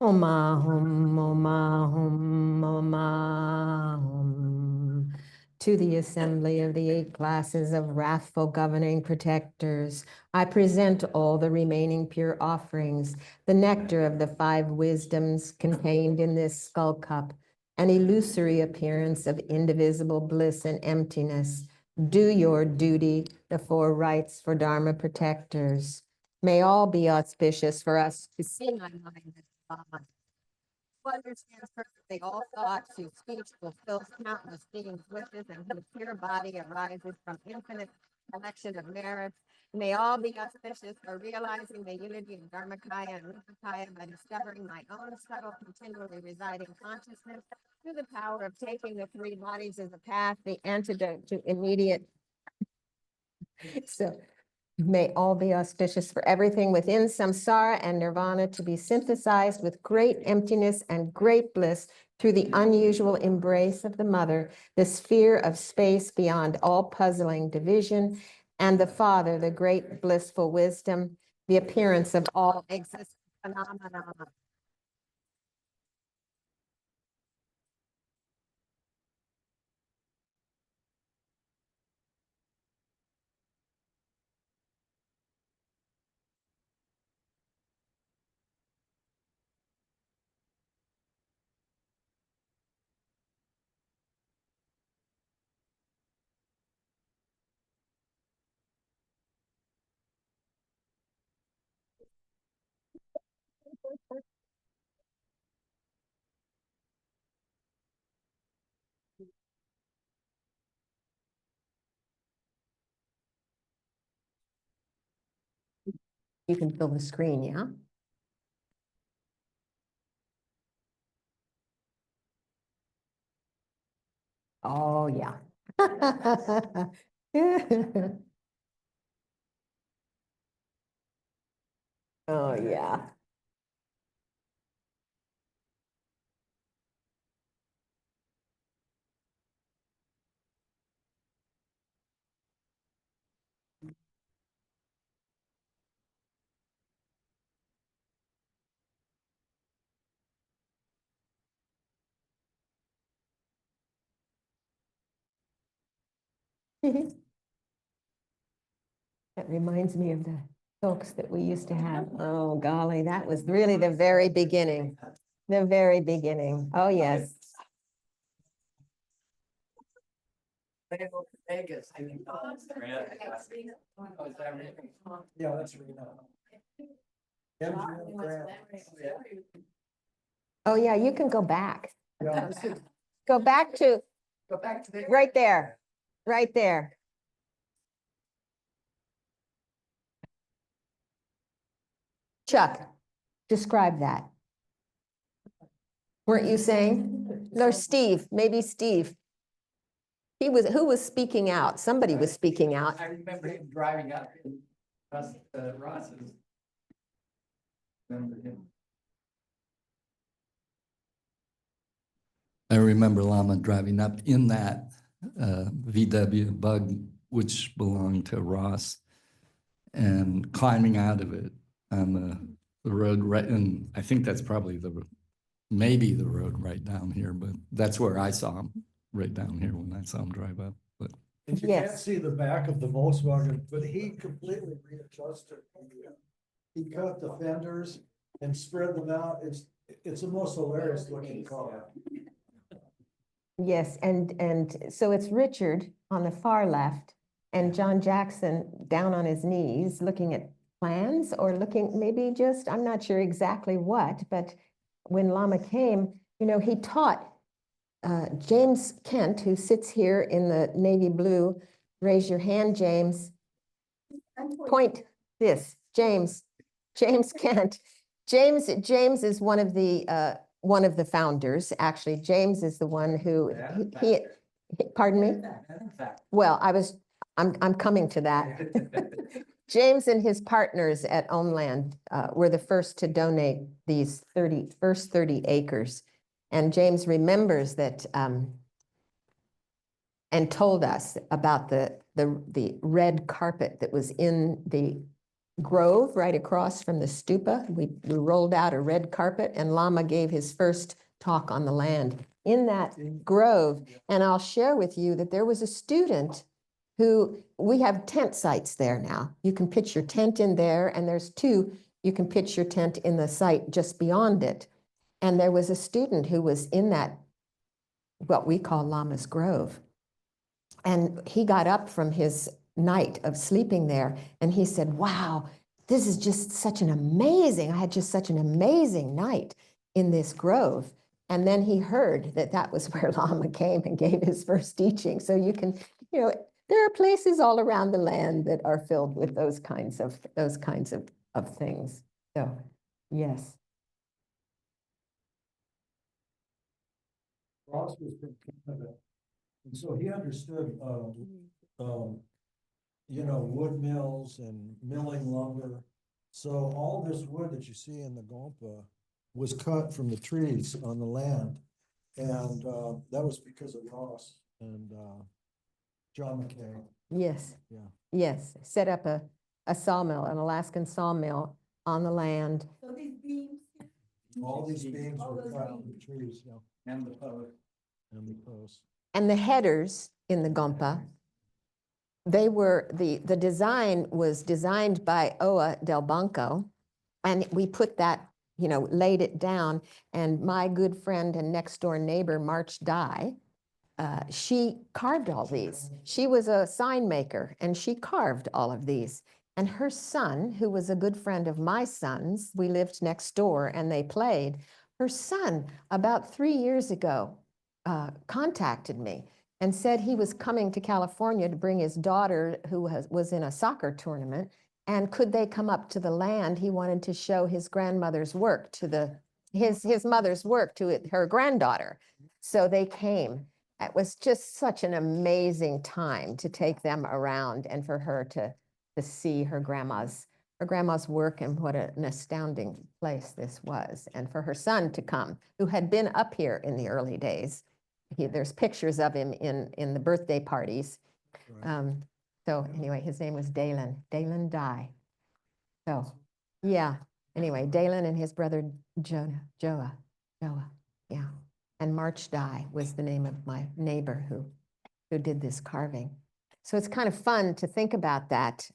Om Ahum, Om Ahum, Om Ahum. To the assembly of the 8 classes of wrathful governing protectors, I present all the remaining pure offerings, the nectar of the 5 wisdoms contained in this skull cup, an illusory appearance of indivisible bliss and emptiness. Do your duty, the 4 rights for Dharma protectors. May all be auspicious for us to see my mind as God, who understands perfectly all thoughts, whose speech fulfills countless beings' wishes, and whose pure body arises from infinite collection of merits. May all be auspicious for realizing the unity of Dharmakaya and Rupakaya by discovering my own subtle, continually residing consciousness through the power of taking the 3 bodies as a path, the antidote to immediate. So may all be auspicious for everything within samsara and nirvana to be synthesized with great emptiness and great bliss through the unusual embrace of the mother, the sphere of space beyond all puzzling division, and the father, the great blissful wisdom, the appearance of all existing phenomena. You can fill the screen, yeah? Oh, yeah. Oh, yeah. That reminds me of the folks that we used to have. Oh, golly, that was really the very beginning. The very beginning. Oh, yes. Vegas. Yeah, that's Oh, yeah, you can go back. Yeah. Go back to Go back to the. right there, right there. Chuck, describe that. Weren't you saying? No, Steve, maybe Steve. Who was speaking out? Somebody was speaking out. I remember him driving up in Ross's. Remember him. I remember Lama driving up in that VW bug, which belonged to Ross, and climbing out of it on the road right, and I think that's probably maybe the road right down here, but that's where I saw him, right down here when I saw him drive up. But And you Yes. can't see the back of the Volkswagen, but he completely readjusted. He cut the fenders and spread them out. It's the most hilarious looking car. Yes, and so it's Richard on the far left and John Jackson down on his knees looking at plans or looking maybe just, I'm not sure exactly what, but when Lama came, he taught James Kent, who sits here in the navy blue. Raise your hand, James. Point this, James Kent. James is one of the founders. Actually, James is the one who he pardon me? Well, I'm coming to that. James and his partners at Ownland were the first to donate these first 30 acres. And James remembers that and told us about the red carpet that was in the grove right across from the stupa. We rolled out a red carpet and Lama gave his first talk on the land in that grove. And I'll share with you that there was a student who, we have tent sites there now. You can pitch your tent in there, and there's two, you can pitch your tent in the site just beyond it. And there was a student who was in that, what we call Lama's Grove. And he got up from his night of sleeping there and he said, wow, this is just I had just such an amazing night in this grove. And then he heard that that was where Lama came and gave his first teaching. So you can, there are places all around the land that are filled with those kinds of things. So, yes. Ross was from Canada. And so he understood, wood mills and milling lumber. So all this wood that you see in the Gompa was cut from the trees on the land. And that was because of Ross and John McKay. Yes. Yeah. Yes. Set up a sawmill, an Alaskan sawmill on the land. So these beams. All these beams were cut from the trees, and the post. And the post. And the headers in the Gompa, they were, the design was designed by Oa del Banco. And we put that, laid it down. And my good friend and next door neighbor, March Dye, she carved all these. She was a sign maker and she carved all of these. And her son, who was a good friend of my son's, we lived next door and they played. Her son, about 3 years ago, contacted me and said he was coming to California to bring his daughter, who was in a soccer tournament, and could they come up to the land? He wanted to show his grandmother's work to his mother's work to her granddaughter. So they came. It was just such an amazing time to take them around and for her to see her grandma's work and what an astounding place this was. And for her son to come, who had been up here in the early days. There's pictures of him in the birthday parties. Right. So anyway, his name was Dalen Dye. So, yeah, anyway, Dalen and his brother Joa, yeah. And March Dye was the name of my neighbor who did this carving. So it's kind of fun to think about that.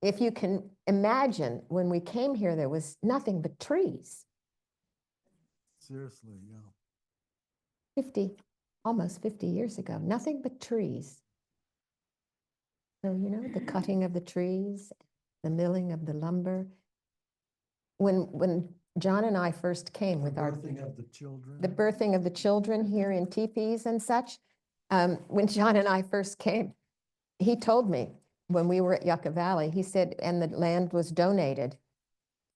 If you can imagine, when we came here, there was nothing but trees. Seriously, yeah. Almost 50 years ago, nothing but trees. So, you know, the cutting of the trees, the milling of the lumber. When John and I first came with The our birthing of the children. the birthing of the children here in teepees and such, when John and I first came, he told me when we were at Yucca Valley, he said, and the land was donated,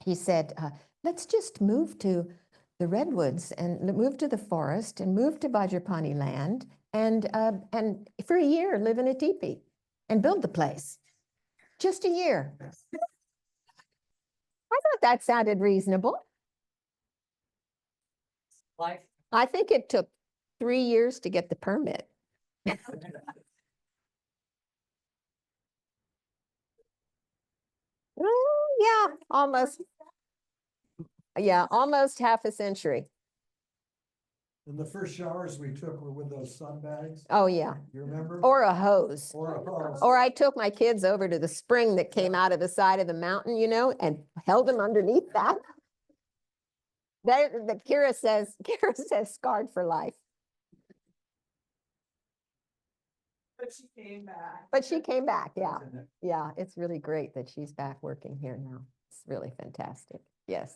he said, let's just move to the redwoods and move to the forest and move to Vajrapani land and for a year live in a teepee and build the place. Just a year. I thought that sounded reasonable. Life. I think it took 3 years to get the permit. Oh, yeah, almost. Yeah, almost half a century. And the first showers we took were with those sun bags. Oh, yeah. You remember? Or a hose. Or a hose. Or I took my kids over to the spring that came out of the side of the mountain, you know, and held them underneath that. Kira says scarred for life. But she came back. But she came back, yeah. Yeah, it's really great that she's back working here now. It's really fantastic. Yes,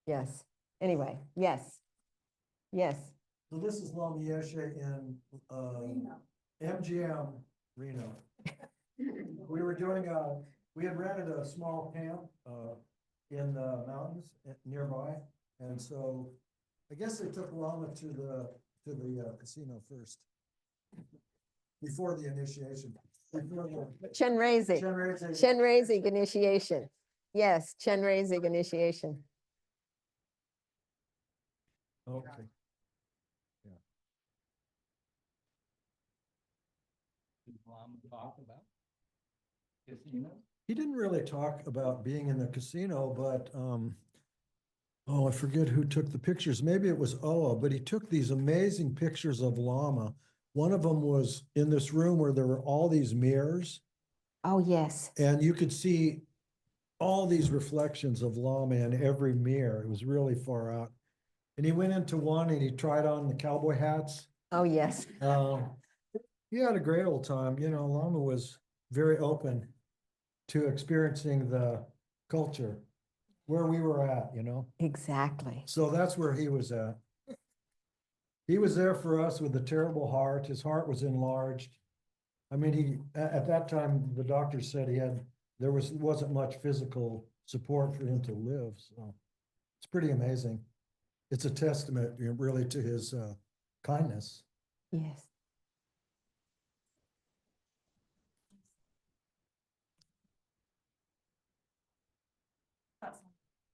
yes. Anyway, yes, yes. So this is Lama Yeshe in MGM Reno. We were doing we had rented a small camp in the mountains nearby. And so I guess they took Lama to the casino first. Before the initiation. Chenrezig. Chenrezig initiation. Yes, Chenrezig initiation. Okay. He didn't really talk about being in the casino, but I forget who took the pictures. Maybe it was Oa, but he took these amazing pictures of Lama. One of them was in this room where there were all these mirrors. Oh, yes. And you could see all these reflections of Lama in every mirror. It was really far out. And he went into one and he tried on the cowboy hats. Oh, yes. He had a great old time. You know, Lama was very open to experiencing the culture where we were at, you know. Exactly. So that's where he was at. He was there for us with a terrible heart. His heart was enlarged. I mean, at that time, the doctor said there wasn't much physical support for him to live. So it's pretty amazing. It's a testament, really, to his kindness. Yes.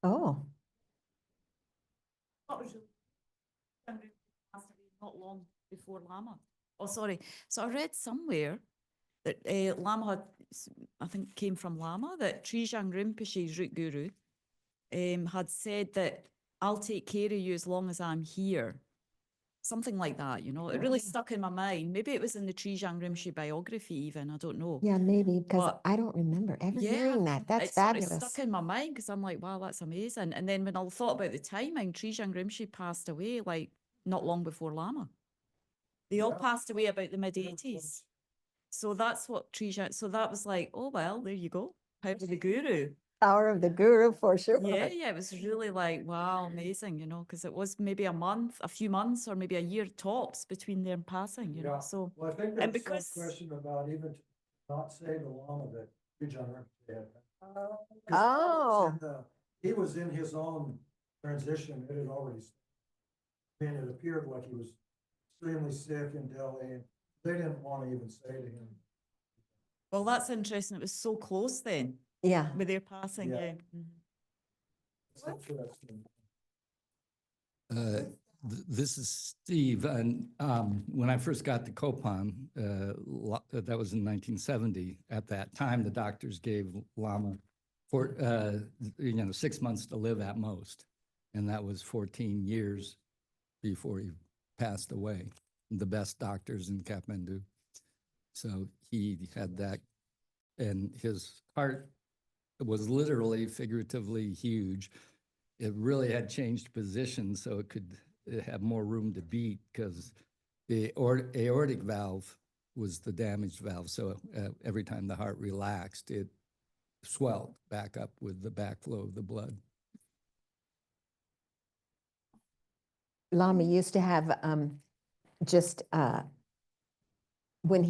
Oh. Not long before Lama. Oh, sorry. So I read somewhere that Lama had, I think came from Lama, that Trijang Rinpoche's root guru had said that I'll take care of you as long as I'm here. Something like that, you know. It really stuck in my mind. Maybe it was in the Trijang Rinpoche biography even, I don't know. Yeah, maybe, because I don't remember ever hearing that. That's fabulous. It stuck in my mind because I'm like, wow, that's amazing. And then when I thought about the timing, Trijang Rinpoche passed away like not long before Lama. They all passed away about the mid-80s. So that's what Trisha, so that was like, oh, well, there you go. Power of the guru. Power of the guru for sure. Yeah, yeah, it was really like, wow, amazing, because it was maybe a month, a few months, or maybe a year tops between them passing, Yeah. so. Well, I think and there's some because- question about even to not say the Lama that Vajrapani did. Oh. He was in his own transition, it had already, I mean, it appeared like he was extremely sick in Delhi, and they didn't want to even say to him. Well, that's interesting. It was so close then Yeah. with their passing, Yeah. yeah. Mhm. It's interesting. This is Steve, and when I first got to Copan, that was in 1970. At that time, the doctors gave Lama 6 months to live at most, and that was 14 years before he passed away. The best doctors in Kathmandu. So he had that, and his heart was literally, figuratively huge. It really had changed position so it could have more room to beat, because the aortic valve was the damaged valve. So every time the heart relaxed, it swelled back up with the backflow of the blood. Lama used to have just when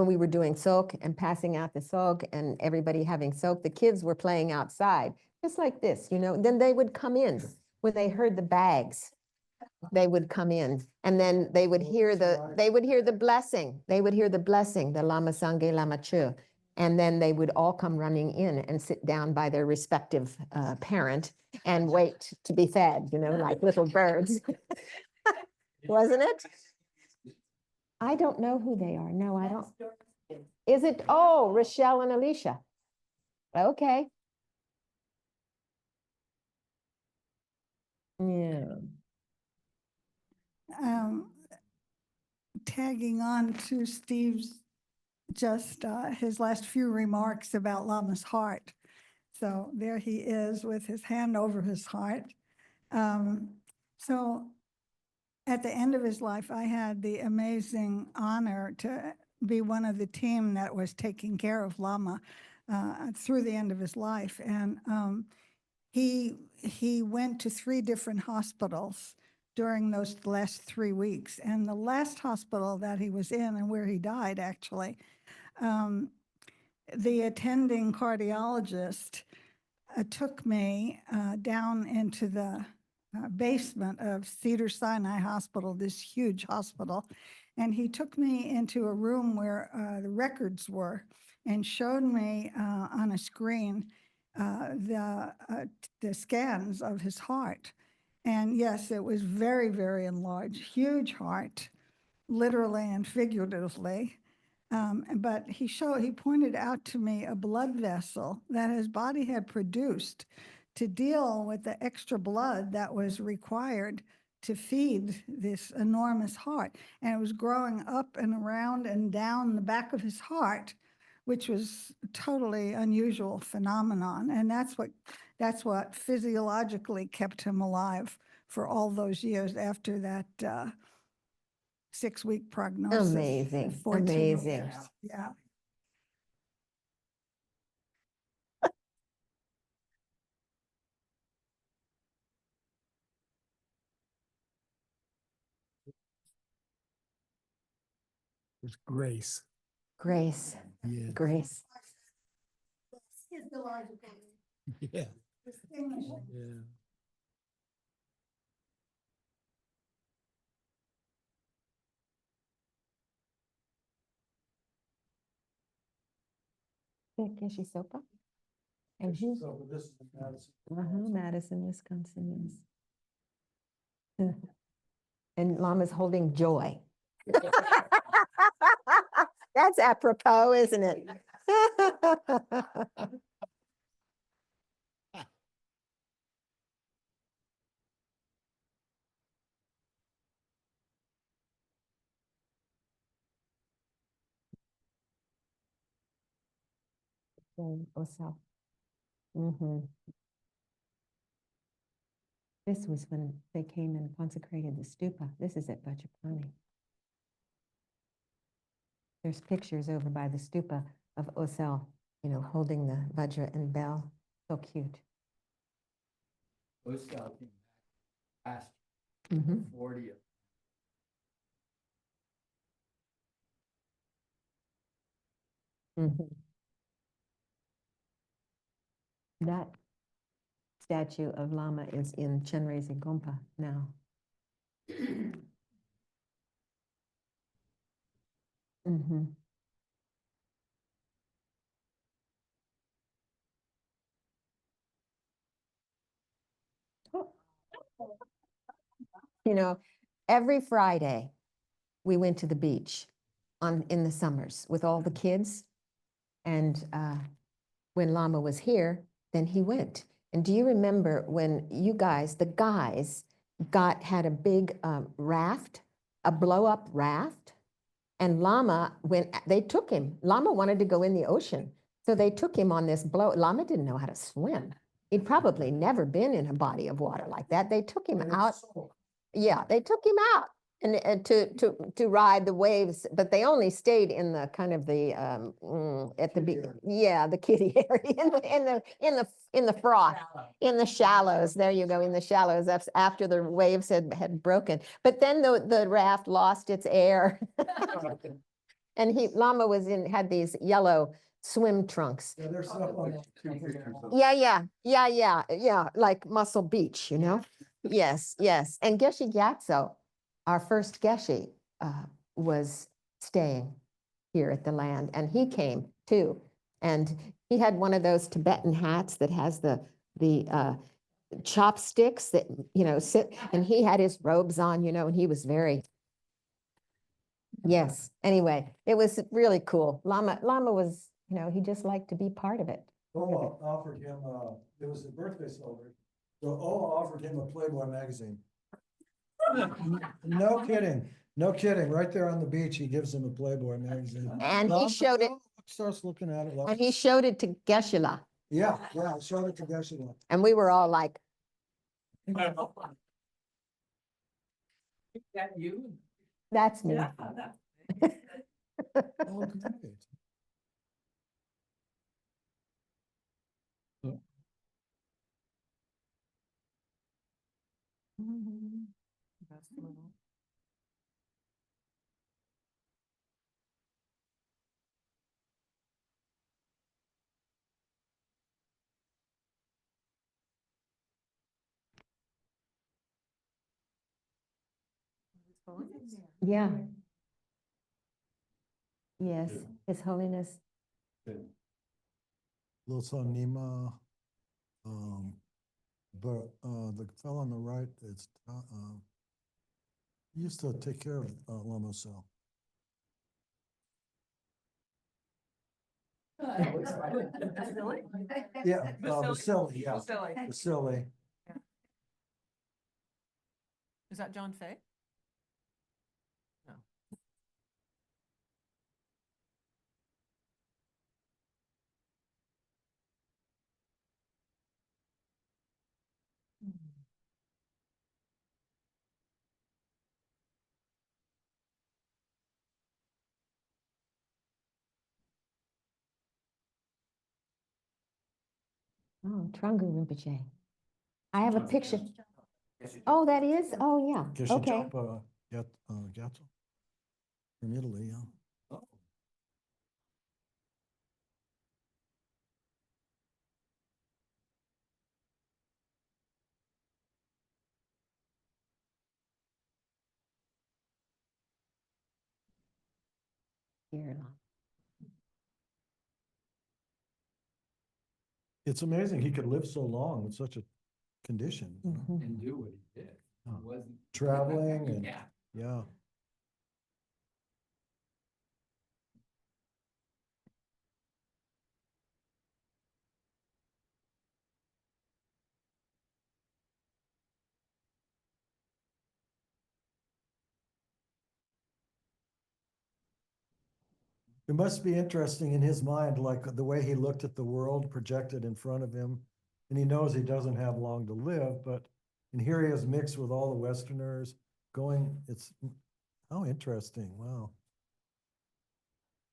we were doing soak and passing out the soak and everybody having soak, the kids were playing outside, just like this, then they would come in when they heard the bags. They would come in, and then they would hear the blessing. They would hear the blessing, the Lama Sangye Lama Chu. And then they would all come running in and sit down by their respective parent and wait to be fed, like little birds. Wasn't it? I don't know who they are. No, I don't. Is it? Oh, Rochelle and Alicia. Okay. Yeah. Tagging on to Steve's his last few remarks about Lama's heart. So there he is with his hand over his heart. So at the end of his life, I had the amazing honor to be one of the team that was taking care of Lama through the end of his life. And he went to 3 different hospitals during those last 3 weeks. And the last hospital that he was in, and where he died actually, the attending cardiologist took me down into the basement of Cedars-Sinai Hospital, this huge hospital. And he took me into a room where the records were and showed me on a screen the scans of his heart. And yes, it was very, very enlarged, huge heart, literally and figuratively. But he pointed out to me a blood vessel that his body had produced to deal with the extra blood that was required to feed this enormous heart. And it was growing up and around and down the back of his heart, which was a totally unusual phenomenon. And that's what physiologically kept him alive for all those years after that 6-week prognosis. Amazing, 14 amazing. years. Yeah. It's grace. Grace, Yeah. grace. Yeah. Distinguishing. Yeah. Keshi Sopa. And who? So this is Madison. Madison, Wisconsin, yes. And Lama's holding joy. That's apropos, isn't it? Osel. This was when they came and consecrated the stupa. This is at Vajrapani. There's pictures over by the stupa of Osel, you know, holding the Vajra and bell. So cute. Mhm. 40. Mhm. That statue of Lama is in Chenrezig Gompa now. Mhm. You know, every Friday, we went to the beach in the summers with all the kids. And when Lama was here, then he went. And do you remember when you guys, the guys, had a big raft, a blow-up raft? And Lama, they took him, Lama wanted to go in the ocean. So they took him on this Lama didn't know how to swim. He'd probably never been in a body of water like that. They took him out. Yeah, they took him out and to ride the waves, but they only stayed in the kind of the at the yeah, the kiddie area in the froth, in the shallows. There you go, in the shallows. That's after the waves had broken. But then the raft lost its air, and Lama had these yellow swim trunks. Yeah, there's stuff on Yeah, like Muscle Beach, you know? Yes, yes. And Geshe Gyatso, our first Geshe, was staying here at the land, and he came too. And he had one of those Tibetan hats that has the chopsticks that, you know, sit, and he had his robes on, you know, and he was very, yes. Anyway, it was really cool. Lama was, you know, he just liked to be part of it. Ola offered him, it was a birthday celebration. So Ola offered him a Playboy magazine. No kidding, no kidding. Right there on the beach, he gives him a Playboy magazine. And he showed it, Starts looking at it like. and he showed it to Geshe-la. Yeah, I showed it to Geshe-la. And we were all like, That you? that's me. Oh, great. Yeah. Yes, His Holiness. Losar Nima, but the fellow on the right, it's he used to take care of Lama Cell. Yeah, Vasily, yeah, Vasily. Is that John Fay? No. Oh, Trungpa Rinpoche. I have a picture. Oh, that is? Oh, yeah. Geshe Okay. Japa Gatto from Italy, yeah. Here. It's amazing he could live so long with such a condition. Mhm. And do what he did. It wasn't. Traveling and, Yeah. yeah. It must be interesting in his mind, like the way he looked at the world projected in front of him. And he knows he doesn't have long to live, but, and here he is mixed with all the Westerners going, it's, how interesting, wow.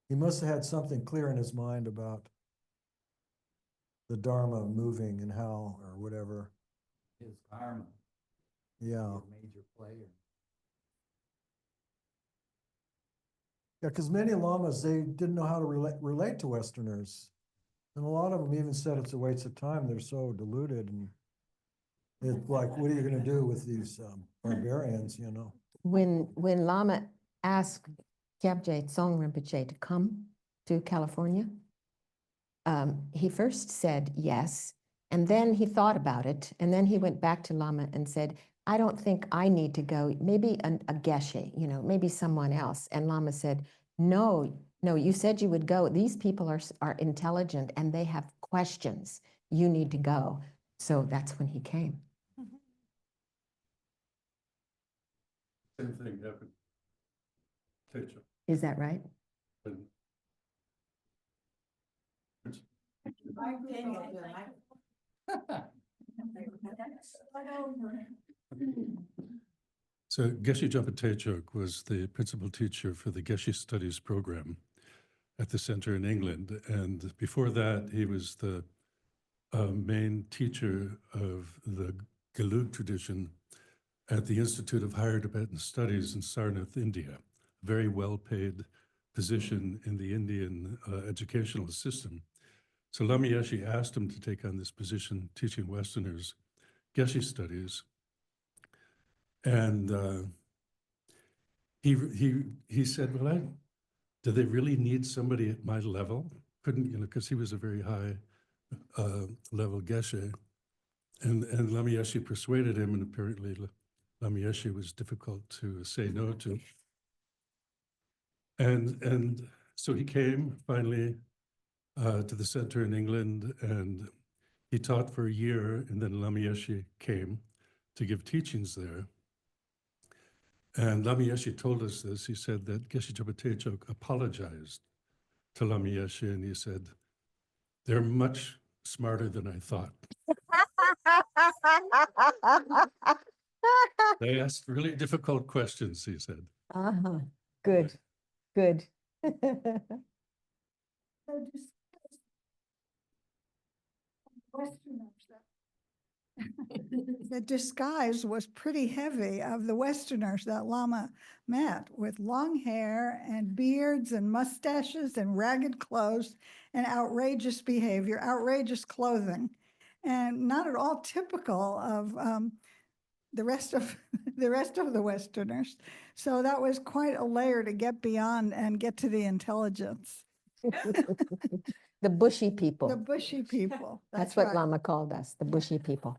He must have had something clear in his mind about the Dharma moving and how, or whatever. His karma, Yeah. a major player. Yeah, because many lamas, they didn't know how to relate to Westerners. And a lot of them even said it's a waste of time. They're so deluded, and it's like, what are you gonna do with these barbarians, you know? When Lama asked Gyabje Tsong Rinpoche to come to California, he first said yes, and then he thought about it, and then he went back to Lama and said, I don't think I need to go, maybe a geshe, you know, maybe someone else. And Lama said, no, you said you would go. These people are intelligent and they have questions. You need to go. So that's when he came. Same thing happened. Teacher. Is that right? And so Geshe Jumpa Tejok was the principal teacher for the Geshe Studies program at the center in England. And before that, he was the main teacher of the Gelug tradition at the Institute of Higher Tibetan Studies in Sarnath, India. Very well-paid position in the Indian educational system. So Lama Yeshe asked him to take on this position, teaching Westerners Geshe studies. And he said, well, do they really need somebody at my level? Couldn't, you know, because he was a very high level Geshe. And Lama Yeshe persuaded him, and apparently Lama Yeshe was difficult to say no to. And so he came finally to the center in England, and he taught for a year, and then Lama Yeshe came to give teachings there. And Lama Yeshe told us this. He said that Geshe Jumpa Tejok apologized to Lama Yeshe, and he said, they're much smarter than I thought. They asked really difficult questions, he said. Uh-huh. Good, good. The disguise was pretty heavy of the Westerners that Lama met, with long hair and beards and mustaches and ragged clothes and outrageous behavior, outrageous clothing, and not at all typical of the rest of the Westerners. So that was quite a layer to get beyond and get to the intelligence. The bushy people. The bushy people. That's what right. Lama called us, the bushy people.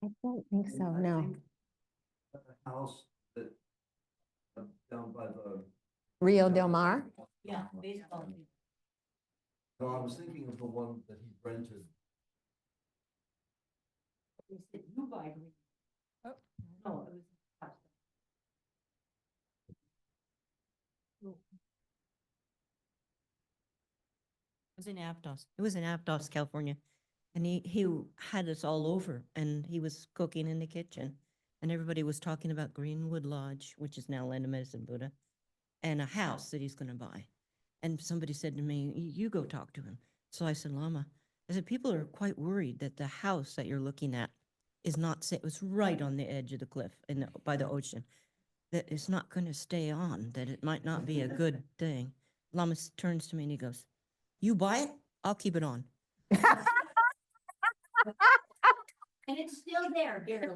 I don't think so, no. House that down by the. Rio Del Mar? Yeah, baseball. No, I was thinking of the one that he rented. He said, you buy green. Oh. No, it was. It was in Aptos. It was in Aptos, California. And he had us all over, and he was cooking in the kitchen. And everybody was talking about Greenwood Lodge, which is now Land of Medicine Buddha, and a house that he's going to buy. And somebody said to me, you go talk to him. So I said, Lama, I said, people are quite worried that the house that you're looking at is not safe. It's right on the edge of the cliff by the ocean, that it's not going to stay on, that it might not be a good thing. Lama turns to me and he goes, you buy it, I'll keep it on. And it's still there, barely.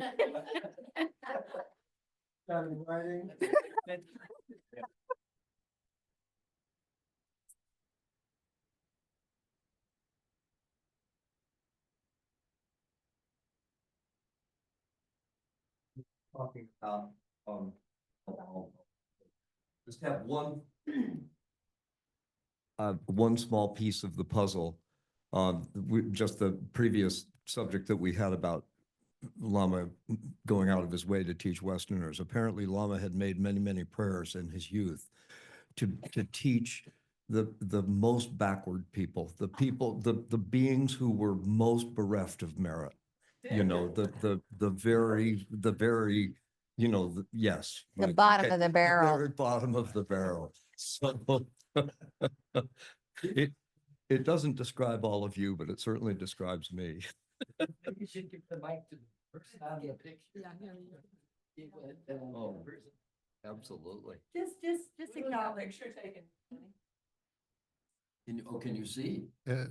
Talking about, just have one small piece of the puzzle. Just the previous subject that we had about Lama going out of his way to teach Westerners. Apparently Lama had made many, many prayers in his youth to teach the most backward people, the beings who were most bereft of merit. You know, the very, yes. The right. bottom of the barrel. Very bottom of the barrel. So it doesn't describe all of you, but it certainly describes me. You should give the mic to the person on the picture. Oh, absolutely. Just acknowledge. Can you see? Yeah,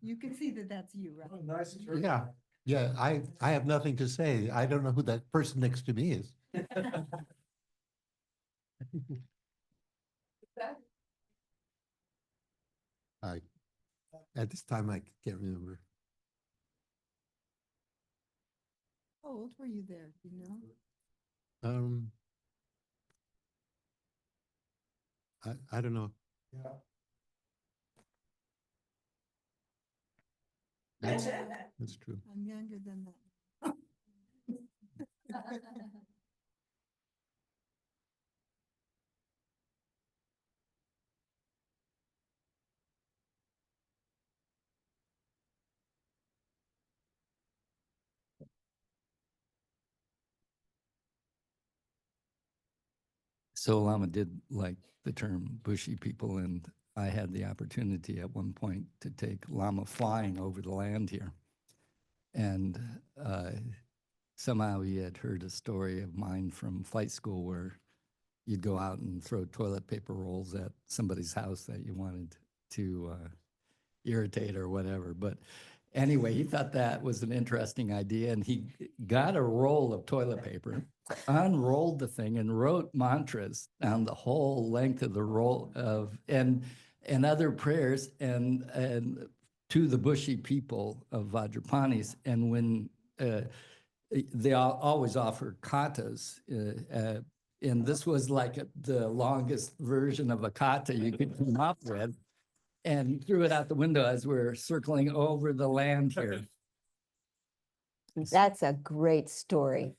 You can see that that's you, right? Oh, nice. yeah, yeah, I have nothing to say. I don't know who that person next to me is. At this time, I can't remember. How old were you there, do you know? I don't know. Yeah. That's true. I'm younger than that. So Lama did like the term bushy people, and I had the opportunity at one point to take Lama flying over the land here. And somehow he had heard a story of mine from flight school where you'd go out and throw toilet paper rolls at somebody's house that you wanted to irritate or whatever. But anyway, he thought that was an interesting idea, and he got a roll of toilet paper, unrolled the thing, and wrote mantras down the whole length of the roll and other prayers and to the bushy people of Vajrapanis. And when they always offer katas, and this was like the longest version of a kata you could come up with, and threw it out the window as we're circling over the land here. That's a great story.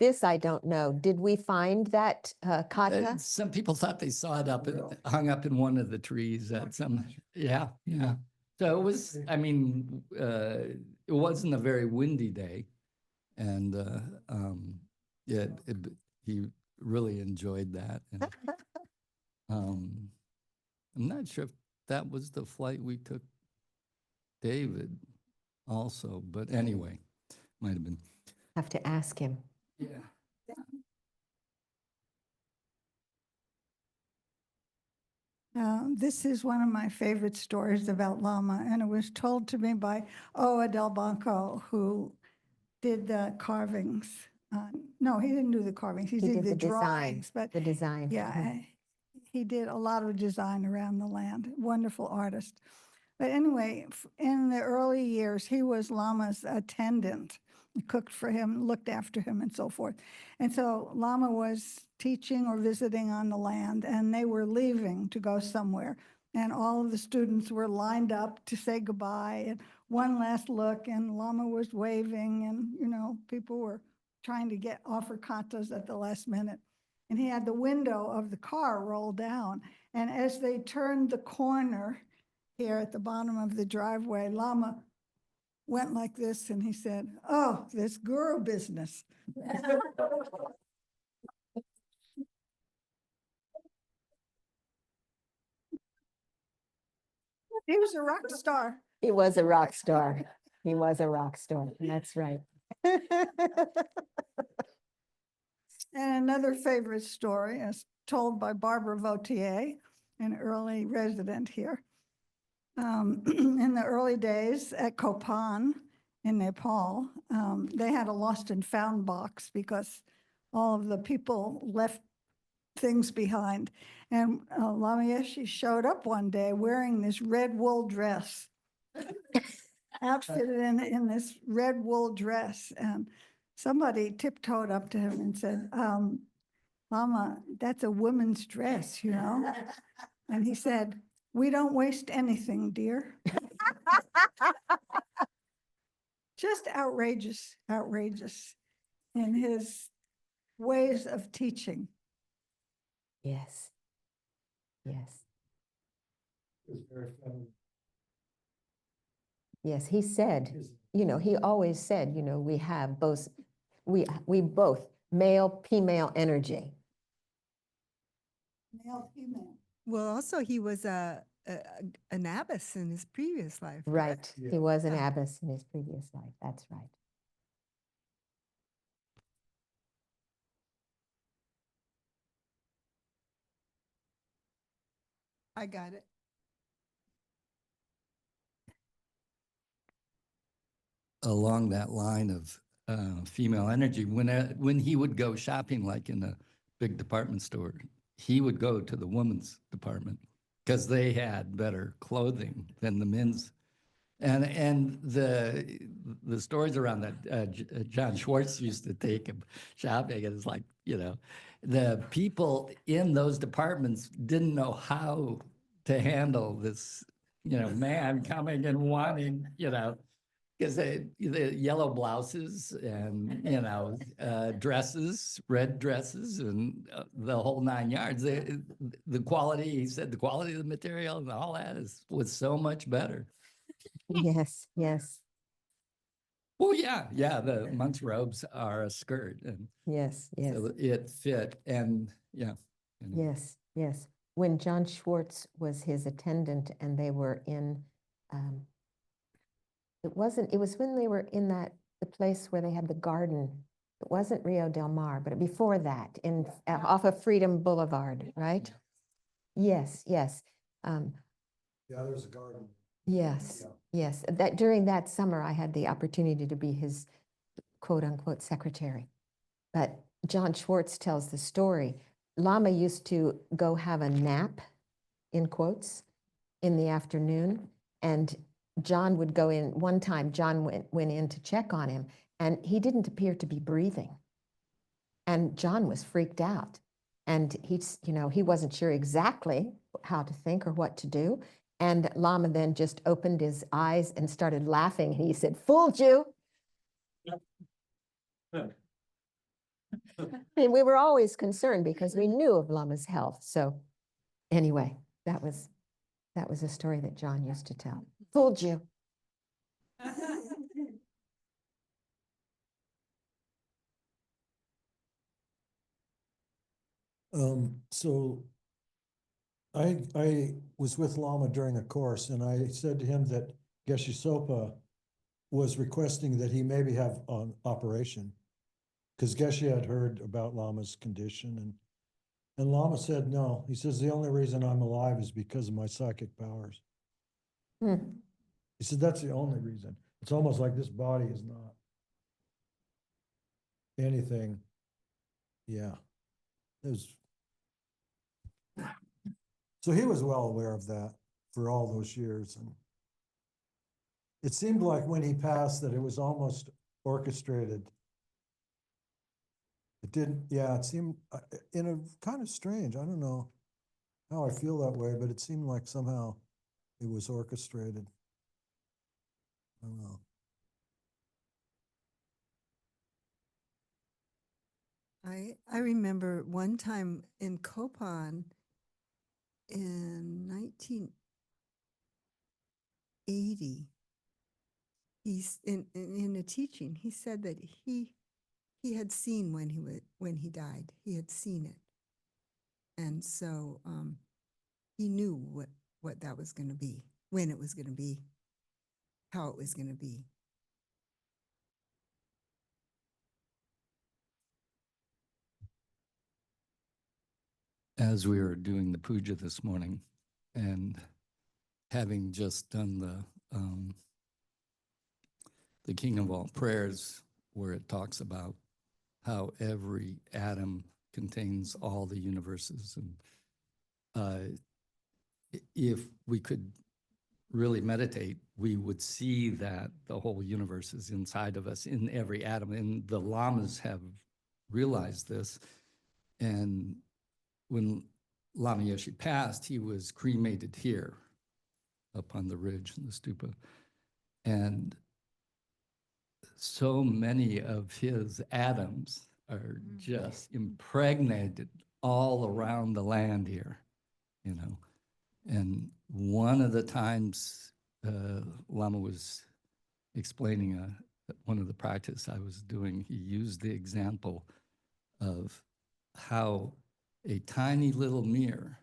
This I don't know. Did we find that kata? Some people thought they saw it hung up in one of the trees at some, yeah. So it was, I mean, it wasn't a very windy day. And yeah, he really enjoyed that. And, I'm not sure if that was the flight we took David also, but anyway, might have been. Have to ask him. Yeah. This is one of my favorite stories about Lama, and it was told to me by Oa del Banco, who did the carvings. No, he didn't do the carvings. He did the design, drawings, but the design. yeah, he did a lot of design around the land. Wonderful artist. But anyway, in the early years, he was Lama's attendant. He cooked for him, looked after him, and so forth. And so Lama was teaching or visiting on the land, and they were leaving to go somewhere. And all of the students were lined up to say goodbye and one last look, and Lama was waving, and people were trying to offer katas at the last minute. And he had the window of the car rolled down. And as they turned the corner here at the bottom of the driveway, Lama went like this and he said, "Oh, this guru business." He was a rock star. He was a rock star. He was a rock star. That's right. And another favorite story is told by Barbara Vautier, an early resident here. In the early days at Kopan in Nepal, they had a lost and found box because all of the people left things behind. And Lama Yeshe showed up one day wearing this red wool dress, outfitted in this red wool dress. And somebody tiptoed up to him and said, "Lama, that's a woman's dress, you know?" And he said, "We don't waste anything, dear." just outrageous, outrageous in his ways of teaching. Yes. Yes. It was very feminine. Yes, he said, His- he always said, we have both, we both male, female energy. Male, female. Well, also he was an abbess in his previous life. Right. Yeah. He was an Yeah. abbess in his previous life. That's right. I got it. Along that line of female energy, when he would go shopping, like in a big department store, he would go to the women's department because they had better clothing than the men's. And the stories around that, John Schwartz used to take him shopping, and it's like, the people in those departments didn't know how to handle this, man coming and wanting, because the yellow blouses and, dresses, red dresses, and the whole 9 yards. The quality, he said, the quality of the material and all that was so much better. Yes, yes, Well, yeah, the monk's robes are a skirt, and yes, yes, so it fit, and yeah. yes, yes. When John Schwartz was his attendant and they were in, it was when they were in the place where they had the garden. It wasn't Rio Del Mar, but before that, off of Freedom Boulevard, right? Yes, yes. Yeah, there's a garden. Yes, Yeah. yes. During that summer, I had the opportunity to be his quote unquote secretary. But John Schwartz tells the story. Lama used to go have a nap, in quotes, in the afternoon. And John would go in. One time, John went in to check on him, and he didn't appear to be breathing. And John was freaked out. And he wasn't sure exactly how to think or what to do. And Lama then just opened his eyes and started laughing. He said, "Fooled you." And we were always concerned because we knew of Lama's health. So anyway, that was a story that John used to tell. Fooled you. So I was with Lama during a course, and I said to him that Geshe Sopa was requesting that he maybe have an operation, because Geshe had heard about Lama's condition, and Lama said no. He says, the only reason I'm alive is because of my psychic powers. Hmm. He said, that's the only reason. It's almost like this body is not anything. Yeah. So he was well aware of that for all those years. And it seemed like when he passed that it was almost orchestrated. It didn't, yeah, it seemed in a kind of strange, I don't know how I feel that way, but it seemed like somehow it was orchestrated. I don't know. I remember one time in Copan in 1980, he's in a teaching, he said that he had seen when he died, he had seen it. And so he knew what that was going to be, when it was going to be, how it was going to be. As we were doing the puja this morning and having just done the King of All Prayers, where it talks about how every atom contains all the universes, and if we could really meditate, we would see that the whole universe is inside of us in every atom. And the lamas have realized this. And when Lama Yeshe passed, he was cremated here up on the ridge in the stupa. And so many of his atoms are just impregnated all around the land here, you know. And one of the times Lama was explaining one of the practice I was doing, he used the example of how a tiny little mirror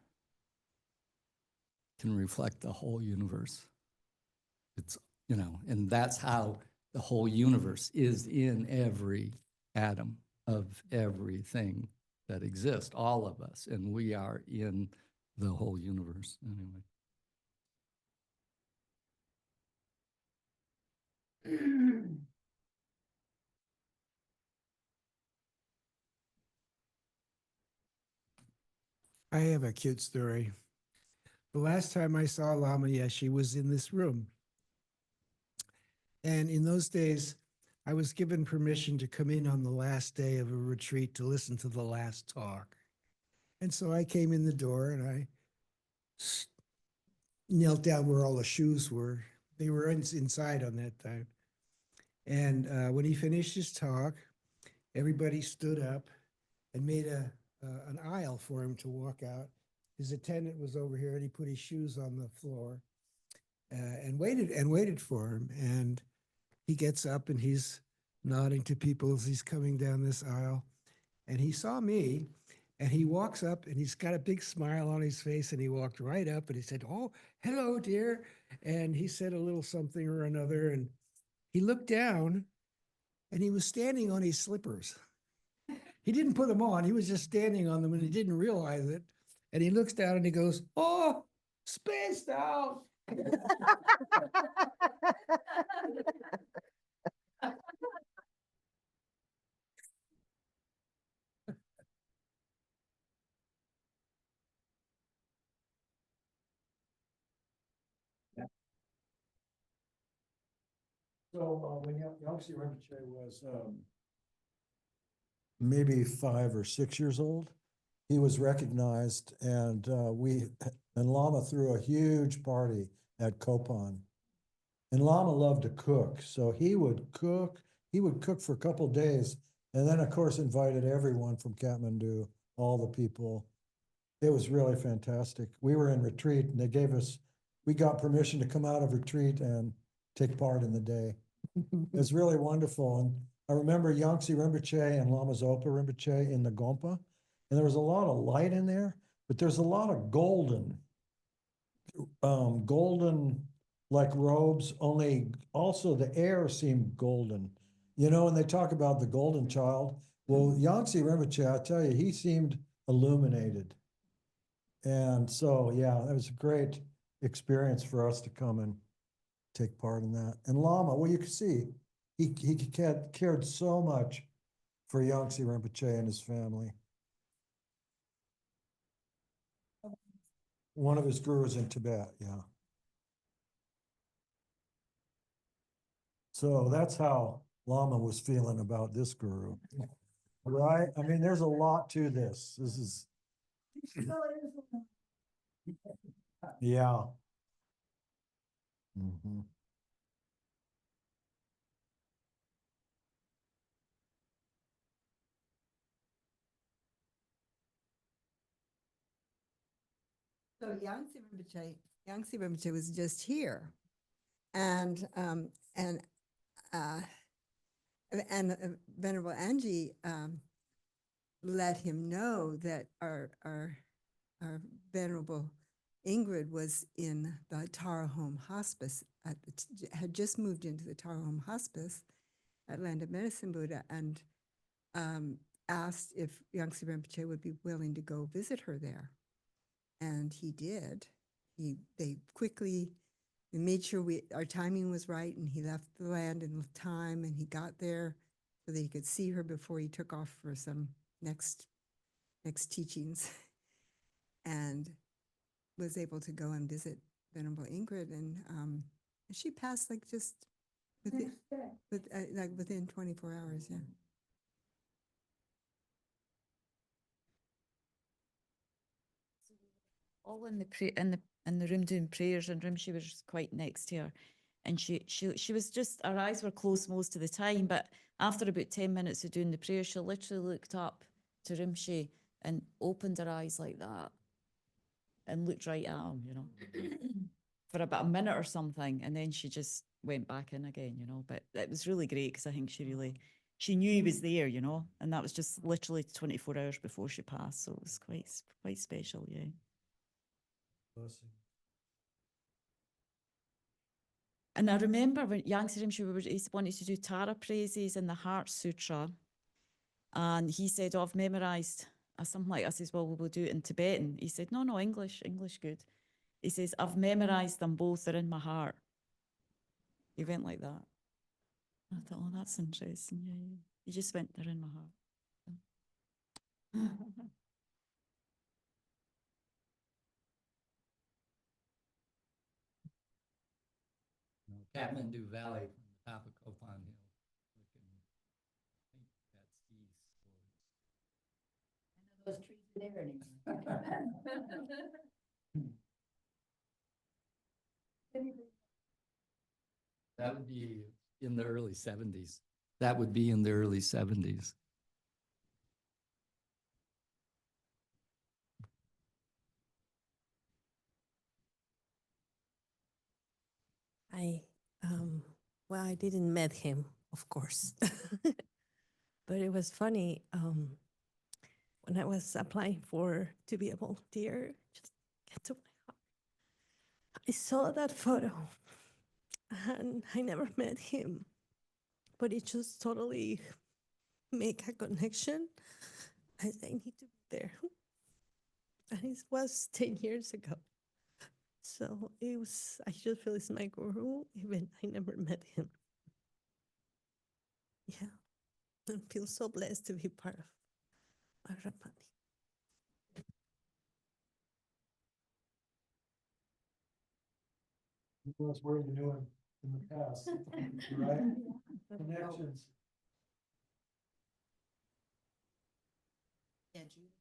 can reflect the whole universe. It's, you know, and that's how the whole universe is in every atom of everything that exists, all of us, and we are in the whole universe anyway. I have a cute story. The last time I saw Lama Yeshe was in this room. And in those days, I was given permission to come in on the last day of a retreat to listen to the last talk. And so I came in the door and I knelt down where all the shoes were. They were inside on that time. And when he finished his talk, everybody stood up and made an aisle for him to walk out. His attendant was over here and he put his shoes on the floor and waited for him. And he gets up and he's nodding to people as he's coming down this aisle. And he saw me and he walks up and he's got a big smile on his face and he walked right up and he said, "Oh, hello, dear." And he said a little something or another. And he looked down and he was standing on his slippers. He didn't put them on. He was just standing on them and he didn't realize it. And he looks down and he goes, "Oh, spaced out." So when Yangtze Rinpoche was maybe 5 or 6 years old, he was recognized, and Lama threw a huge party at Kopan. And Lama loved to cook, so he would cook for a couple of days, and then of course invited everyone from Kathmandu, all the people. It was really fantastic. We were in retreat and we got permission to come out of retreat and take part in the day. It was really wonderful. And I remember Yangtze Rinpoche and Lama Zopa Rinpoche in the Gompa, and there was a lot of light in there, but there's a lot of golden like robes, only also the air seemed golden. You know, and they talk about the golden child. Well, Yangtze Rinpoche, I tell you, he seemed illuminated. And so, yeah, it was a great experience for us to come and take part in that. And Lama, well, you can see, he cared so much for Yangtze Rinpoche and his family. One of his gurus in Tibet, yeah. So that's how Lama was feeling about this guru. Right? I mean, there's a lot to this. This is, yeah. Mhm. So Yangtze Rinpoche was just here, and Venerable Angie let him know that our Venerable Ingrid was in the Tara Home Hospice, had just moved into the Tara Home Hospice at Land of Medicine Buddha, and asked if Yangtze Rinpoche would be willing to go visit her there. And he did. They quickly made sure our timing was right, and he left the land in time, and he got there so that he could see her before he took off for some next teachings, and was able to go and visit Venerable Ingrid, and she passed like just within 24 hours. Yeah. All in the room doing prayers, and Rimshi was quite next to her. And she was just, her eyes were closed most of the time, but after about 10 minutes of doing the prayer, she literally looked up to Rimshi and opened her eyes like that and looked right at him, you know, for about a minute or something. And then she just went back in again, you know, but it was really great because I think she knew he was there, you know, and that was just literally 24 hours before she passed. So it was quite special, yeah. Blessing. And I remember when Yangtze Rimshi he wanted to do Tara praises in the Heart Sutra. And he said, oh, I've memorized something like, I says, well, we'll do it in Tibetan. He said, no, English good. He says, I've memorized them both, they're in my heart. He went like that. I thought, oh, that's interesting. Yeah. He just went, they're in my heart. Kathmandu Valley from the top of Kopan Hill. I think that's east. Those trees are there anymore. That would be in the early 70s. That would be in the early 70s. Well, I didn't met him, of course, but it was funny. When I was applying to be a volunteer, just get to my heart. I saw that photo, and I never met him, but it just totally make a connection. I need to be there, and it was 10 years ago. So I just feel it's my guru, even I never met him. Yeah, I feel so blessed to be part of Vajrapani. That's where you knew him in the past, right? Connections. Yeah, Judy.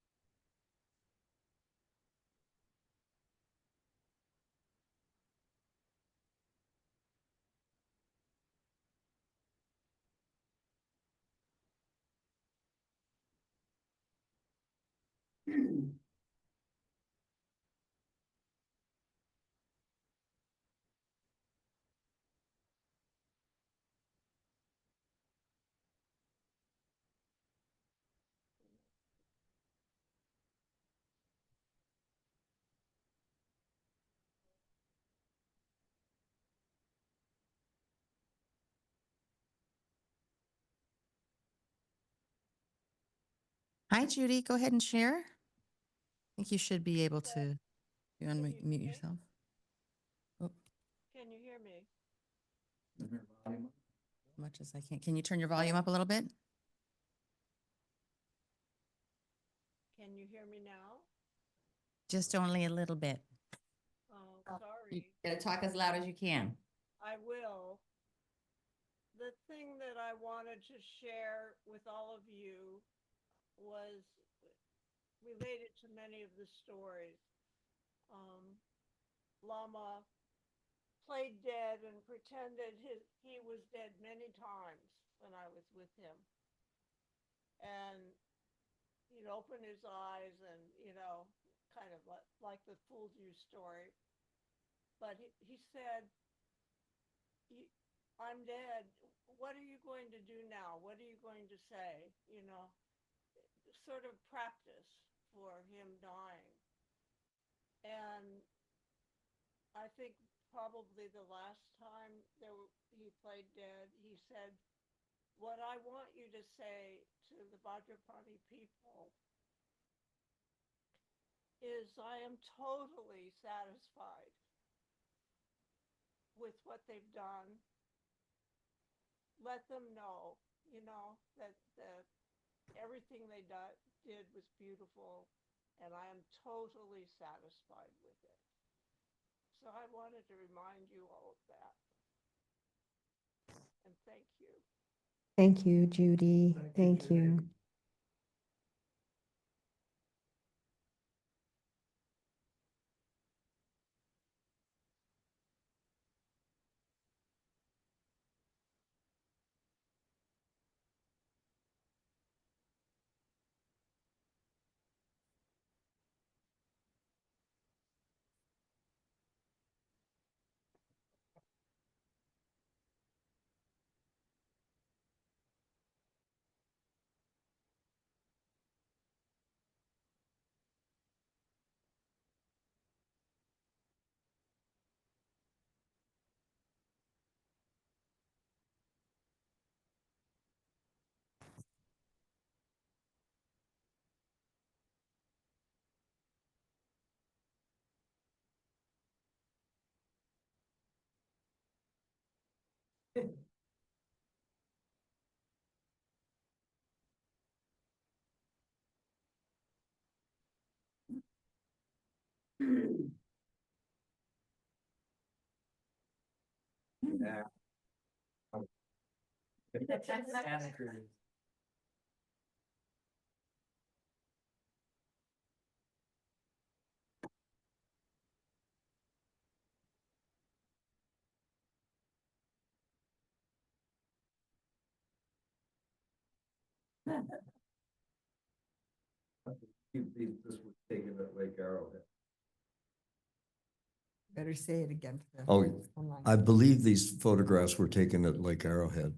Hi, Judy. Go ahead and share. I think you should be able to unmute yourself. Oh, Can you hear me? as much as I can. Can you turn your volume up a little bit? Can you hear me now? Just only a little bit. Oh, You sorry. gotta talk as loud as you can. I will. The thing that I wanted to share with all of you was related to many of the stories. Lama played dead and pretended he was dead many times when I was with him. And he'd open his eyes and, kind of like the fooled you story. But he said, I'm dead. What are you going to do now? What are you going to say? Sort of practice for him dying. And I think probably the last time he played dead, he said, what I want you to say to the Vajrapani people is I am totally satisfied with what they've done. Let them know, that everything they did was beautiful, and I am totally satisfied with it. So I wanted to remind you all of that. And thank you. Thank you, Judy. Thank you. This was taken at Lake Arrowhead. Better say it again. for the Oh, online. I believe these photographs were taken at Lake Arrowhead,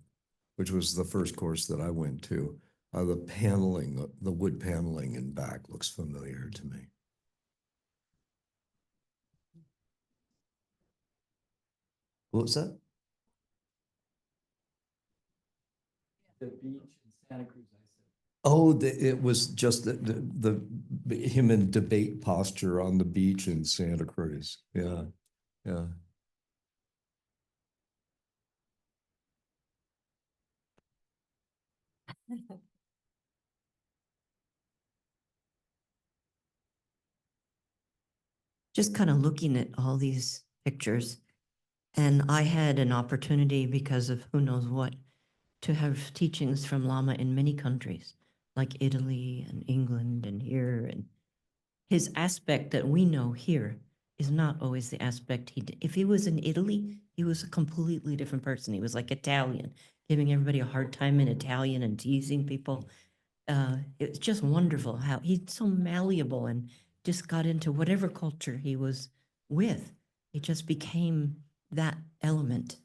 which was the first course that I went to. The paneling, the wood paneling in back looks familiar to me. What was that? The beach in Santa Cruz, I said. Oh, it was just him in debate posture on the beach in Santa Cruz. Yeah, yeah. Just kind of looking at all these pictures. And I had an opportunity because of who knows what to have teachings from Lama in many countries, like Italy and England and here. And his aspect that we know here is not always the aspect he did. If he was in Italy, he was a completely different person. He was like Italian, giving everybody a hard time in Italian and teasing people. It's just wonderful how he's so malleable and just got into whatever culture he was with. He just became that element.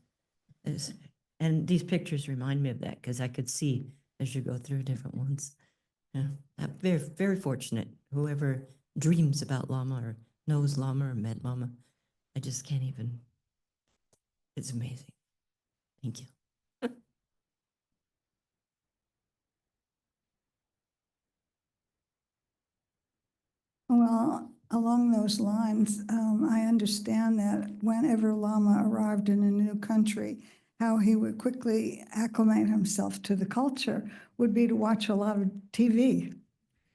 And these pictures remind me of that because I could see as you go through different ones. Yeah, I'm very, very fortunate. Whoever dreams about Lama or knows Lama or met Lama, I just can't even. It's amazing. Thank you. Well, along those lines, I understand that whenever Lama arrived in a new country, how he would quickly acclimate himself to the culture would be to watch a lot of TV.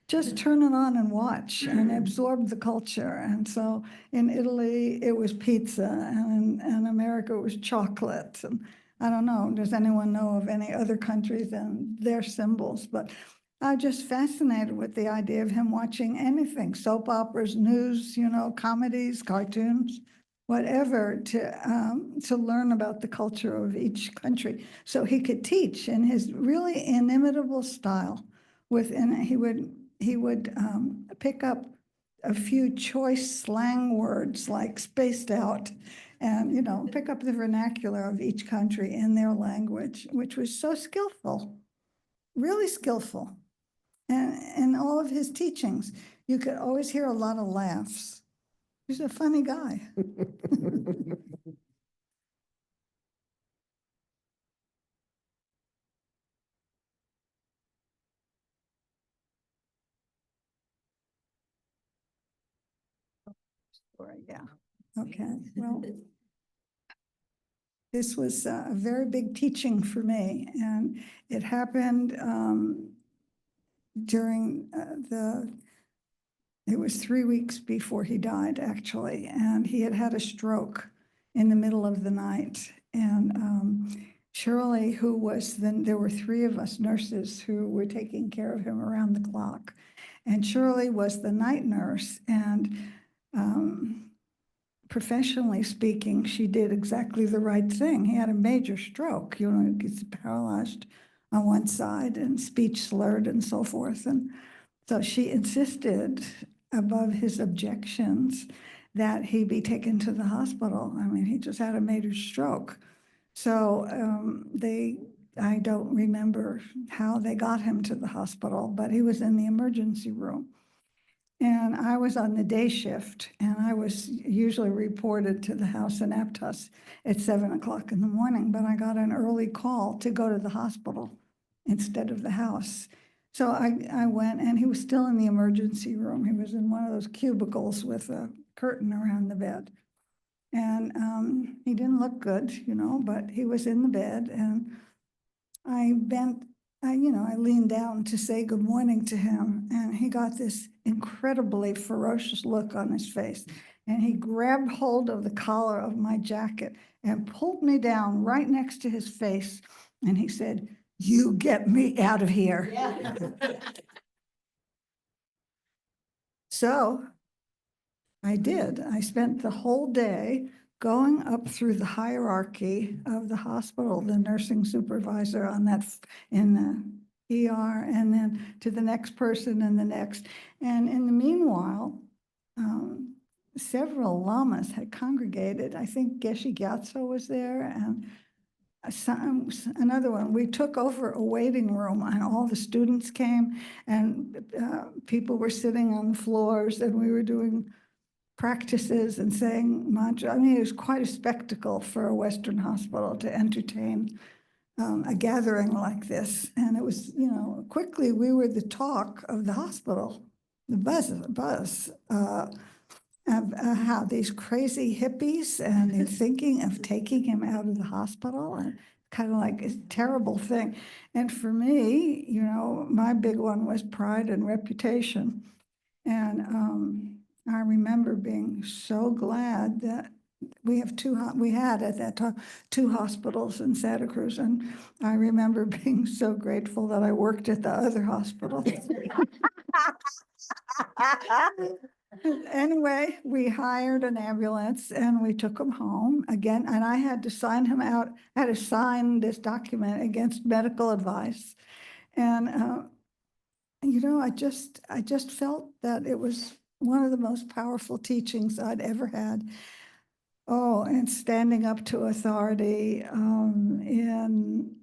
Just turn it on and watch and absorb the culture. And so in Italy, it was pizza, and in America, it was chocolate. And I don't know, does anyone know of any other countries and their symbols? But I'm just fascinated with the idea of him watching anything, soap operas, news, comedies, cartoons, whatever, to learn about the culture of each country. So he could teach in his really inimitable style. He would pick up a few choice slang words like spaced out and, pick up the vernacular of each country in their language, which was so skillful, really skillful. And in all of his teachings, you could always hear a lot of laughs. He's a funny guy. Yeah. Okay. Well, this was a very big teaching for me, and it happened during it was 3 weeks before he died, actually, and he had had a stroke in the middle of the night. And Shirley, there were 3 of us nurses who were taking care of him around the clock. And Shirley was the night nurse, and professionally speaking, she did exactly the right thing. He had a major stroke, he's paralyzed on one side and speech slurred and so forth. And so she insisted, above his objections, that he be taken to the hospital. I mean, he just had a major stroke. So I don't remember how they got him to the hospital, but he was in the emergency room. And I was on the day shift, and I was usually reported to the house in Aptos at 7 o'clock in the morning, but I got an early call to go to the hospital instead of the house. So I went, and he was still in the emergency room. He was in one of those cubicles with a curtain around the bed. And he didn't look good, you know, but he was in the bed, and I leaned down to say good morning to him, and he got this incredibly ferocious look on his face. And he grabbed hold of the collar of my jacket and pulled me down right next to his face. And he said, "You get me out of here." So I did. I spent the whole day going up through the hierarchy of the hospital, the nursing supervisor on that in the ER, and then to the next person and the next. And in the meanwhile, several lamas had congregated. I think Geshe Gyatso was there, and another one. We took over a waiting room, and all the students came, and people were sitting on the floors, and we were doing practices and saying mantra. I mean, it was quite a spectacle for a Western hospital to entertain a gathering like this. And it was, you know, quickly we were the talk of the hospital, the buzz. How these crazy hippies, and they're thinking of taking him out of the hospital, and kind of like a terrible thing. And for me, you know, my big one was pride and reputation. And I remember being so glad that we had at that time 2 hospitals in Santa Cruz. And I remember being so grateful that I worked at the other hospital. Anyway, we hired an ambulance and we took him home again. And I had to sign him out, I had to sign this document against medical advice. And, you know, I just felt that it was one of the most powerful teachings I'd ever had. Oh, and standing up to authority in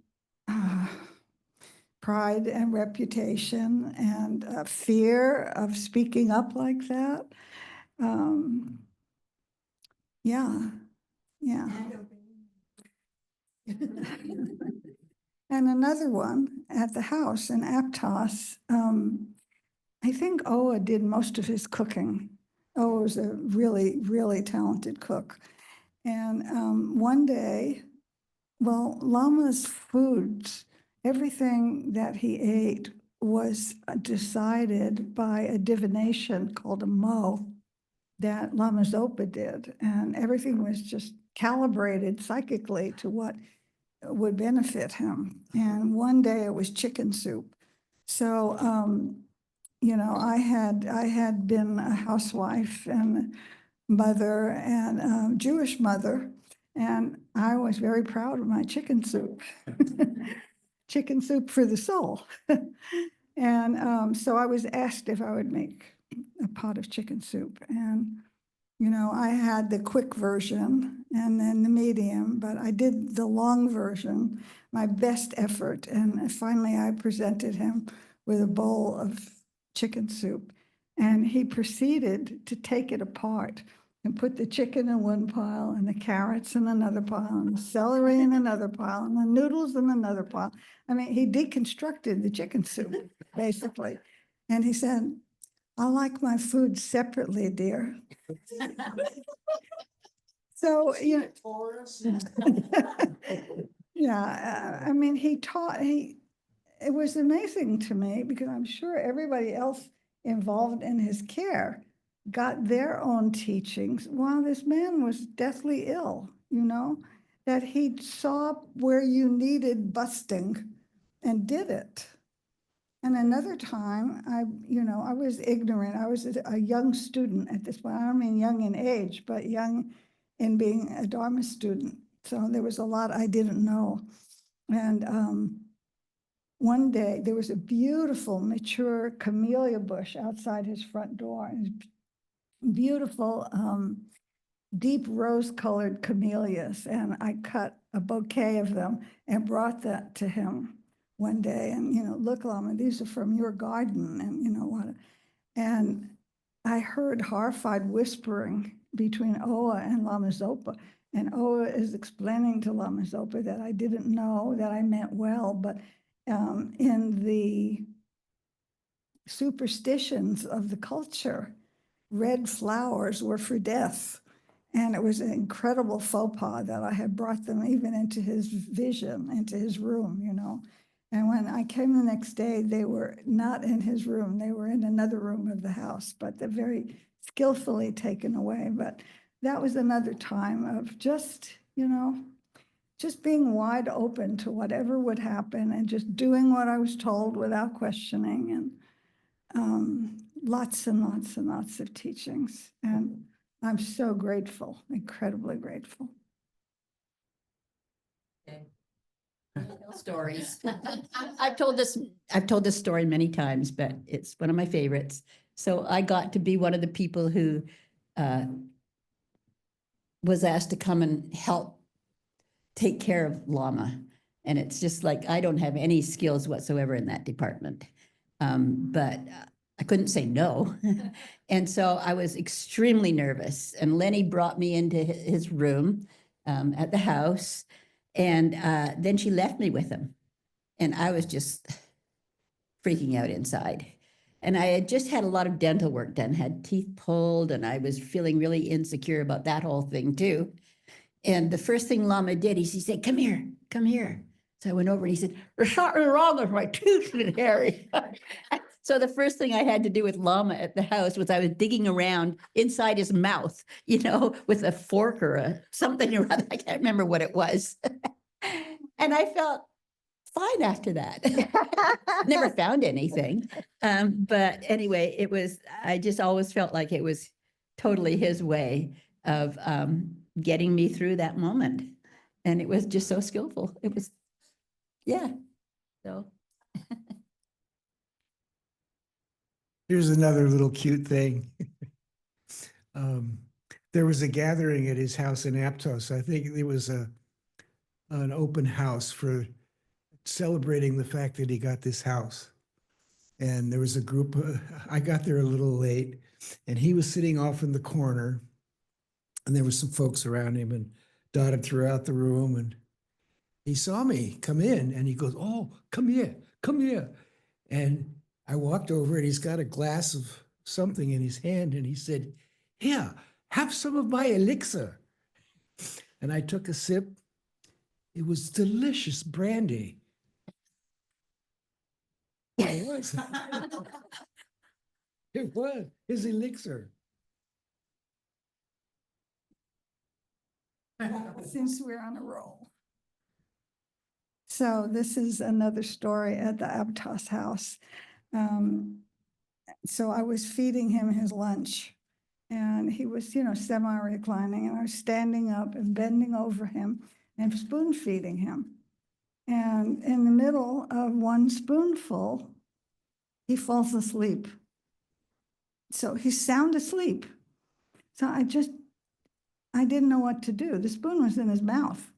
pride and reputation, and fear of speaking up like that. Yeah. And another one at the house in Aptos, I think Oa did most of his cooking. Oa was a really, really talented cook. And one day, well, Lama's foods, everything that he ate was decided by a divination called a mo that Lama Zopa did. And everything was just calibrated psychically to what would benefit him. And one day it was chicken soup. So, you know, I had been a housewife and mother and a Jewish mother, and I was very proud of my chicken soup. Chicken soup for the soul. And so I was asked if I would make a pot of chicken soup. And, you know, I had the quick version and then the medium, but I did the long version, my best effort. And finally I presented him with a bowl of chicken soup. And he proceeded to take it apart and put the chicken in one pile and the carrots in another pile and the celery in another pile and the noodles in another pile. I mean, he deconstructed the chicken soup, basically. And he said, "I like my food separately, dear." So, you know, yeah, I mean, it was amazing to me because I'm sure everybody else involved in his care got their own teachings while this man was deathly ill, you know, that he saw where you needed busting and did it. And another time, I was ignorant. I was a young student at this point. I don't mean young in age, but young in being a Dharma student. So there was a lot I didn't know. And one day there was a beautiful mature camellia bush outside his front door. Beautiful, deep rose-colored camellias. And I cut a bouquet of them and brought that to him one day. And, you know, "Look, Lama, these are from your garden," and you know what. And I heard horrified whispering between Oa and Lama Zopa. And Oa is explaining to Lama Zopa that I didn't know, that I meant well, but in the superstitions of the culture, red flowers were for death. And it was an incredible faux pas that I had brought them even into his vision, into his room, you know. And when I came the next day, they were not in his room. They were in another room of the house, but they're very skillfully taken away. But that was another time of just, you know, just being wide open to whatever would happen and just doing what I was told without questioning, and lots and lots and lots of teachings. And I'm so grateful, incredibly grateful. Stories. I've told this story many times, but it's one of my favorites. So I got to be one of the people who was asked to come and help take care of Lama. And it's just like, I don't have any skills whatsoever in that department. But I couldn't say no. And so I was extremely nervous. And Lenny brought me into his room at the house. And then she left me with him. And I was just freaking out inside. And I had just had a lot of dental work done, had teeth pulled, and I was feeling really insecure about that whole thing too. And the first thing Lama did, he said, come here, come here. So I went over and he said, there's something wrong with my tooth, Harry. So the first thing I had to do with Lama at the house was I was digging around inside his mouth, you know, with a fork or something or other. I can't remember what it was. And I felt fine after that. Never found anything. But anyway, I just always felt like it was totally his way of getting me through that moment. And it was just so skillful. It was, yeah. So. Here's another little cute thing. There was a gathering at his house in Aptos. I think it was an open house for celebrating the fact that he got this house. And there was a group, I got there a little late, and he was sitting off in the corner, and there were some folks around him and dotted throughout the room. And he saw me come in, and he goes, oh, come here, come here. And I walked over, and he's got a glass of something in his hand, and he said, here, have some of my elixir. And I took a sip. It was delicious brandy. It was. It was his elixir. Since we're on a roll. So this is another story at the Aptos house. So I was feeding him his lunch, and he was, you know, semi-reclining, and I was standing up and bending over him and spoon feeding him. And in the middle of one spoonful, he falls asleep. So he's sound asleep. So I didn't know what to do. The spoon was in his mouth.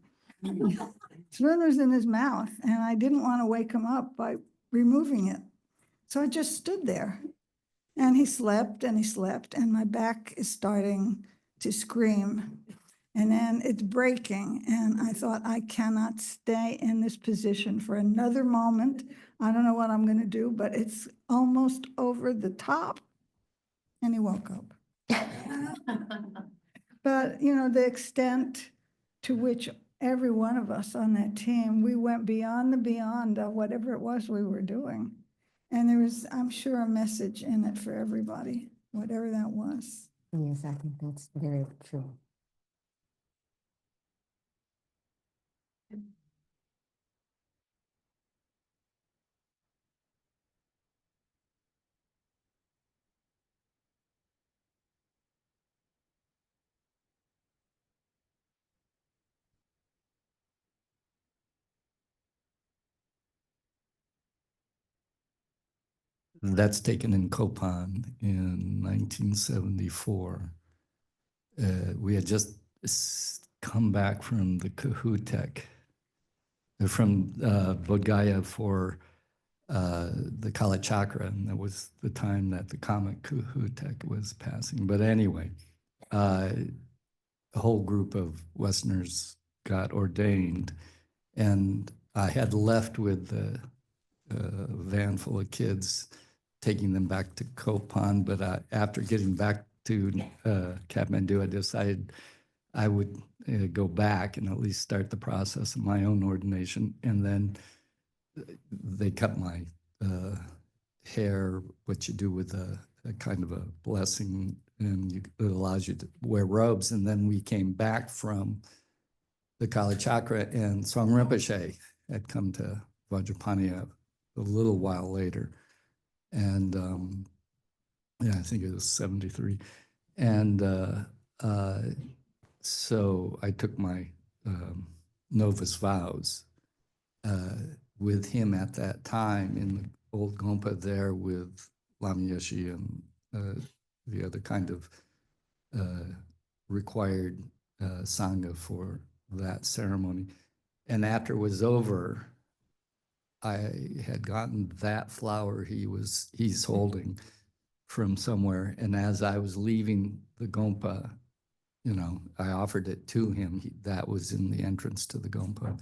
Spoon was in his mouth, and I didn't want to wake him up by removing it. So I just stood there, and he slept, and my back is starting to scream. And then it's breaking, and I thought, I cannot stay in this position for another moment. I don't know what I'm going to do, but it's almost over the top. And he woke up. But, you know, the extent to which every one of us on that team, we went beyond the beyond of whatever it was we were doing. And there was, I'm sure, a message in it for everybody, whatever that was. Yes, I think that's very true. That's taken in Copan in 1974. We had just come back from the Cahutek, from Bodh Gaya for the Kala Chakra, and that was the time that the comet Cahutek was passing. But anyway, a whole group of Westerners got ordained, and I had left with a van full of kids, taking them back to Copan. But after getting back to Kathmandu, I decided I would go back and at least start the process of my own ordination. And then they cut my hair, what you do with a kind of a blessing, and it allows you to wear robes. And then we came back from the Kali Chakra, and Swang Rinpoche had come to Vajrapani a little while later. And yeah, I think it was 73. And so I took my novice vows with him at that time in the old Gompa there with Lama Yeshe and the other kind of required Sangha for that ceremony. And after it was over, I had gotten that flower he's holding from somewhere. And as I was leaving the Gompa, you know, I offered it to him. That was in the entrance to the Gompa.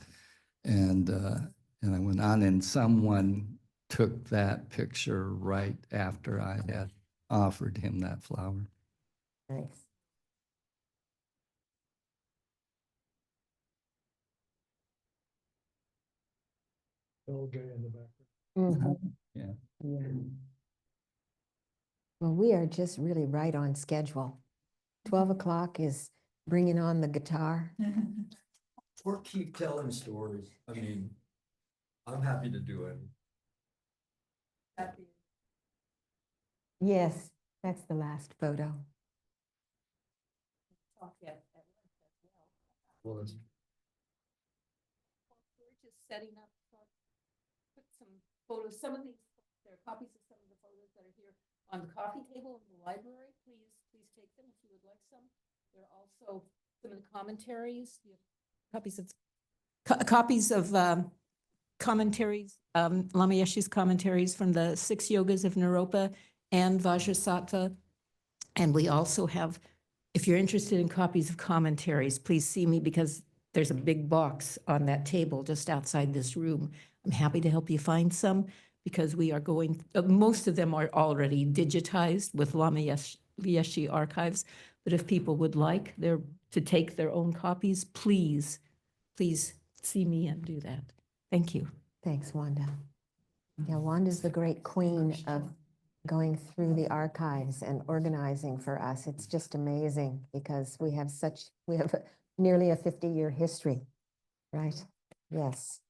And I went on, and someone took that picture right after I had offered him that flower. Nice. Old guy in the back. Mhm. Yeah. Yeah. Well, we are just really right on schedule. 12 o'clock is bringing on the guitar. Or keep telling stories. I mean, I'm happy to do it. Yes, that's the last photo. Well, it's We're just setting up, put some photos, some of these, there are copies of some of the photos that are here on the coffee table in the library. Please take them if you would like some. There are also some of the commentaries. You have copies of commentaries, Lama Yeshe's commentaries from the 6 yogas of Naropa and Vajrasattva. And we also have, if you're interested in copies of commentaries, please see me, because there's a big box on that table just outside this room. I'm happy to help you find some, because we are going, most of them are already digitized with Lama Yeshe archives. But if people would like to take their own copies, please see me and do that. Thank you. Thanks, Wanda. Yeah, Wanda's the great queen of going through the archives and organizing for us. It's just amazing, because we have nearly a 50-year history, right? Yes,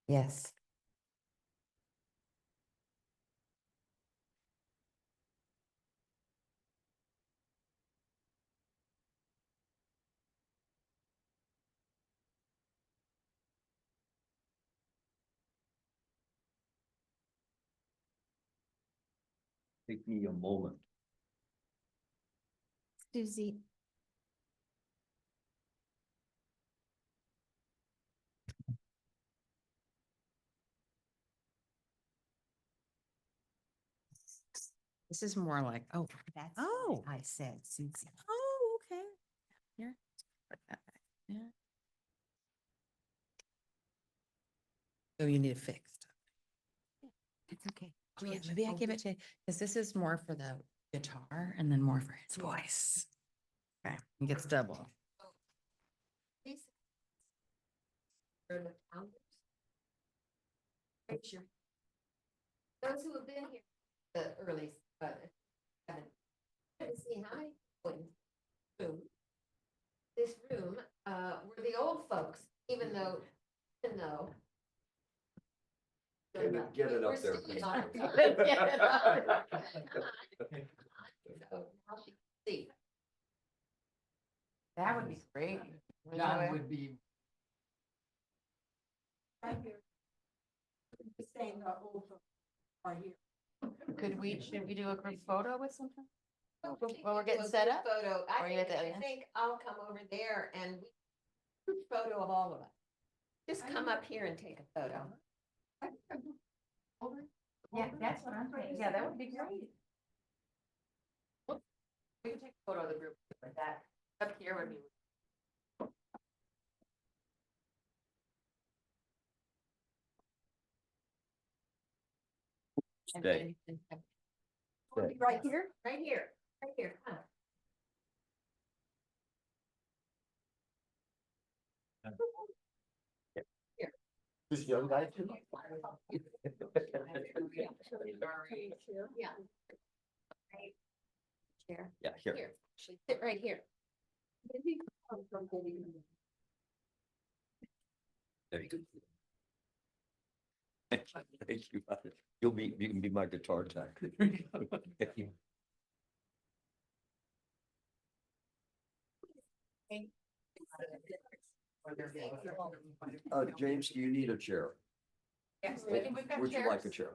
yes. take me a moment. Susie. This is more like, oh, that's Oh. what I said, Susie. Oh, okay. Here. Put that back. Yeah. Oh, you need it fixed. It's okay. Oh, yeah, maybe I give it to, because this is more for the guitar and then more for his voice. Okay, he gets double. Picture. Those who have been here, the early, haven't see how many people in this room were the old folks, even though. Get it we're up there. still on time. Get it up. So now she can see. That would be great. That would be. Right here. Saying the old folks are here. Should we do a group photo with something? Well, While we're getting set up? Photo. Or are you at the I end? think I'll come over there and group photo of all of us. Just come up here and take a photo. Yeah, that's what I'm saying. Yeah, that would be great. We can take a photo of the group like that. Up here would be. Stay. Right here? Right here, right here. Come. This young guy too? Yeah. Chair. Yeah, here. Actually, sit right here. There you go. Thank you. You can be my guitar tech. James, do you need a chair? Yes, we've got Would you like a chairs. chair?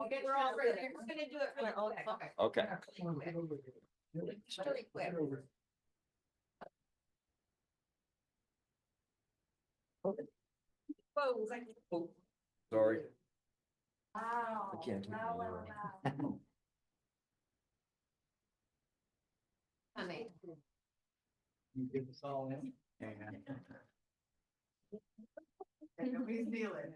Okay, we're all ready. We're gonna do it really quick. Okay. Really quick. Whoa. Sorry. Wow. I can't. Honey. You give us all in. We feel it.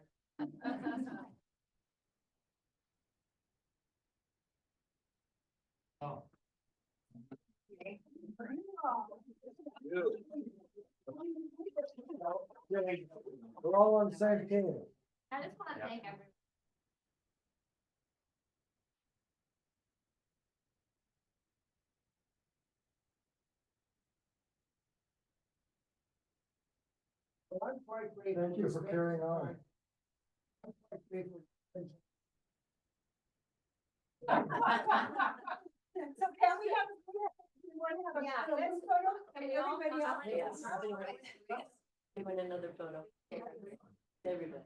We're all on the same team. I just want to thank everyone. Thank you for carrying on. So can we have, we want to have a this photo? Can everybody else? We want another photo. Everybody.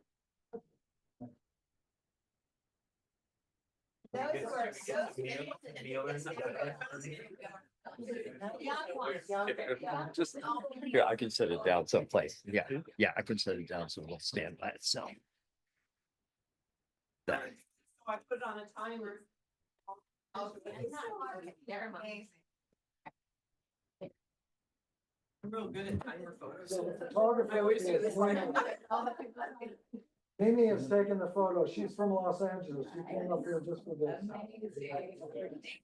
Those were so. Just, here, I can set it down someplace. Yeah, yeah, I can set it down so it'll stand by itself. That. I put on a timer. They're amazing. I'm real good at timer photos. Mimi has taken the photo. She's from Los Angeles. She came up here just for this. Thank you. Very much.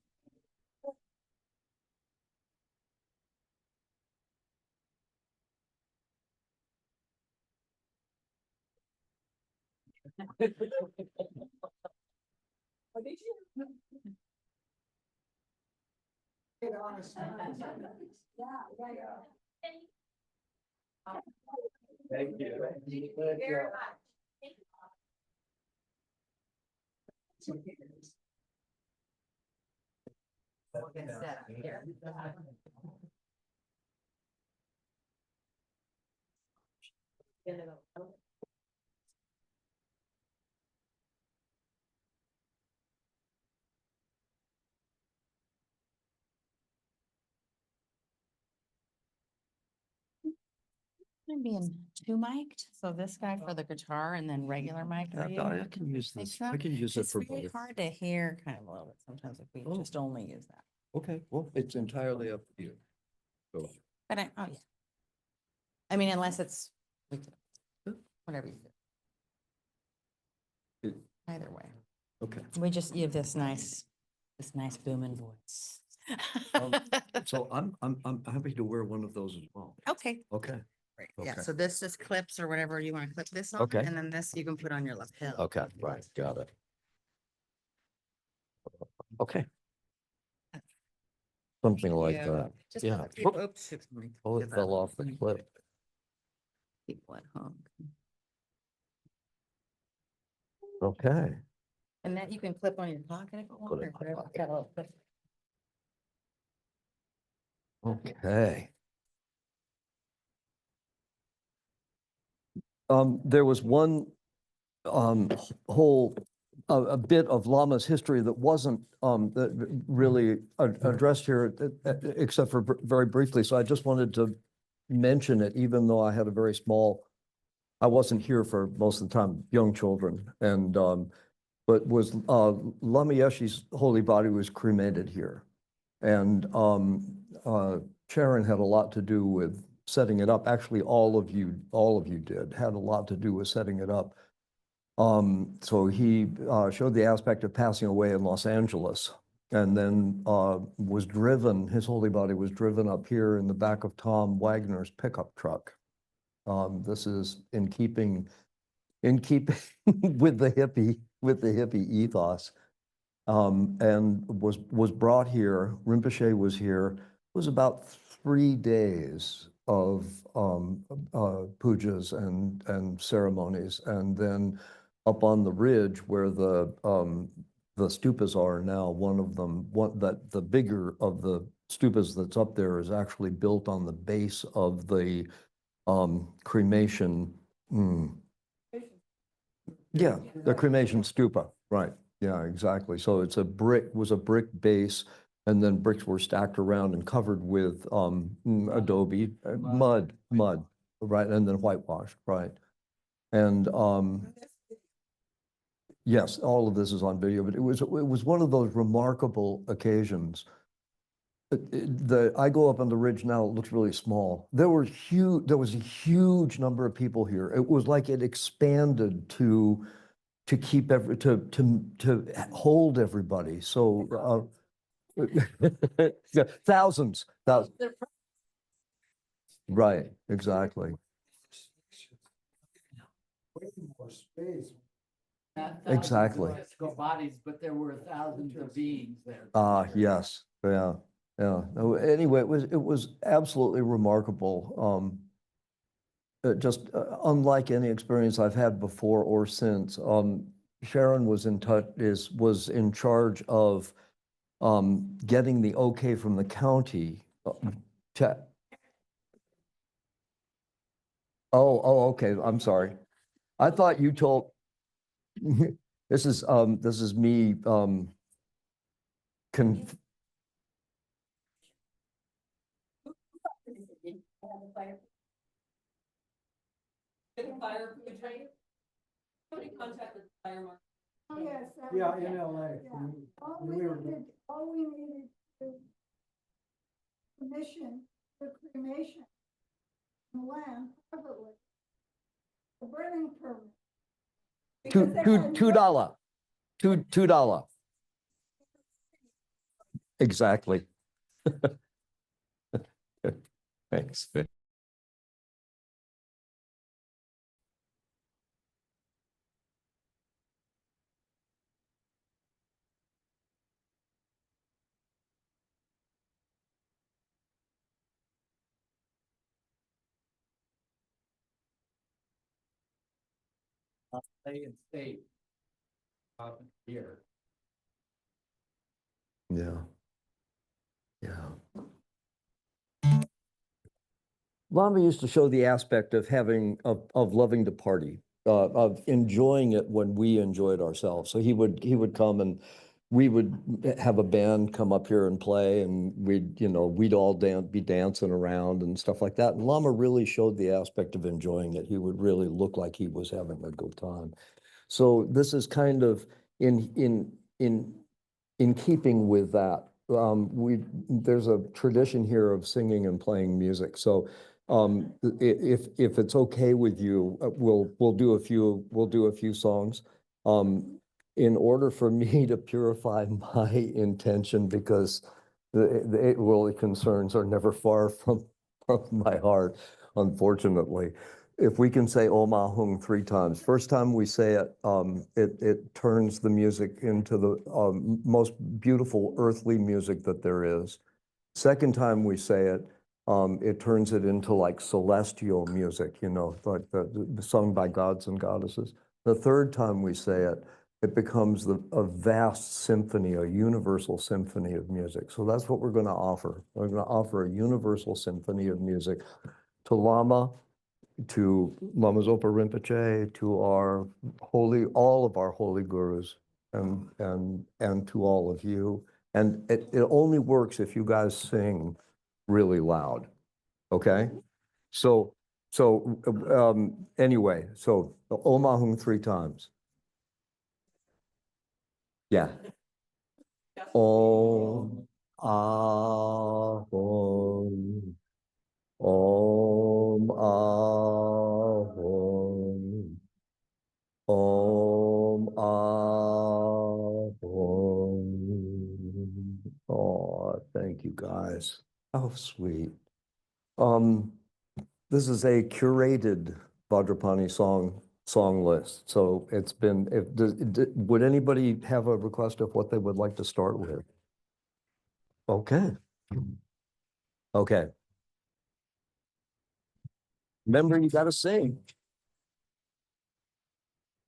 I'm being two mic'd, so this guy for the guitar and then regular mic for you. I can use Think this. so? I can use it It's for really both. hard to hear kind of a little bit sometimes if we Oh. just only use that. Okay, well, it's entirely up to you. So, But oh yeah. I mean, unless it's we can- whatever you do. It- Either way, okay. we just give this nice booming voice. So I'm happy to wear one of those as well. Okay. Okay. Right, yeah, Okay. so this just clips or whatever you want to clip this on. Okay. And then this you can put on your lapel. Okay, right, got it. Okay. Something like Yeah. that. Just Yeah. doesn't keep- Whoop. Oops. Oops, let me Oh, do it that. fell off the clip. Keep one hung. Okay. And that you can clip on your pocket if you want. Put it or in my whatever. pocket. Got a little clip. Okay. There was one whole a bit of Lama's history that wasn't that really addressed here, except for very briefly. So I just wanted to mention it, even though I had a very small. I wasn't here for most of the time, young children, and but was Lama Yeshe's holy body was cremated here, and Sharon had a lot to do with setting it up. Actually, all of you had a lot to do with setting it up. So he showed the aspect of passing away in Los Angeles, and then his holy body was driven up here in the back of Tom Wagner's pickup truck. This is in keeping with the hippie ethos. And was brought here. Rinpoche was here. It was about 3 days of pujas and ceremonies, and then up on the ridge where the stupas are now, one of them, the bigger of the stupas that's up there is actually built on the base of the cremation. Yeah, the cremation stupa, right. Yeah, exactly. So it's was a brick base, and then bricks were stacked around and covered with adobe, mud, right, and then whitewashed, right. And yes, all of this is on video, but it was one of those remarkable occasions. I go up on the ridge now, it looks really small. There was a huge number of people here. It was like it expanded to keep to hold everybody. So yeah, thousands. Right, exactly. Way more space. Exactly. Bodies, but there were thousands of beings there. Yes, yeah, yeah. No, anyway, it was absolutely remarkable. Just unlike any experience I've had before or since. Sharon was was in charge of getting the okay from the county to. Oh, okay. I'm sorry. I thought you told. This is me. Con Somebody contacted the fire marshal. Oh, yes. Yeah, in LA. All we needed to permission for cremation on the land privately. The burning permit. $2. $2. Exactly. Thanks. Stay and state. Here. Yeah. Yeah. Lama used to show the aspect of loving to party, of enjoying it when we enjoyed ourselves. So he would come and we would have a band come up here and play, and we'd all be dancing around and stuff like that. And Lama really showed the aspect of enjoying it. He would really look like he was having a good time. So this is kind of in keeping with that. There's a tradition here of singing and playing music. So if it's okay with you, we'll do a few songs. In order for me to purify my intention, because the worldly concerns are never far from my heart, unfortunately. If we can say Om Ahung 3 times. First time we say it, it turns the music into the most beautiful earthly music that there is. Second time we say it, it turns it into like celestial music, like the sung by gods and goddesses. The third time we say it, it becomes a vast symphony, a universal symphony of music. So that's what we're going to offer. We're going to offer a universal symphony of music to Lama, to Lama Zopa Rinpoche, to all of our holy gurus, and to all of you. And it only works if you guys sing really loud. Okay? So anyway, so Om Ahung 3 times. Yeah. Om Ahung. Om Ahung. Om Ahung. Oh, thank you guys. How sweet. this is a curated Vajrapani song list. So it's been, would anybody have a request of what they would like to start with? Okay. Okay. Remember, you got to sing.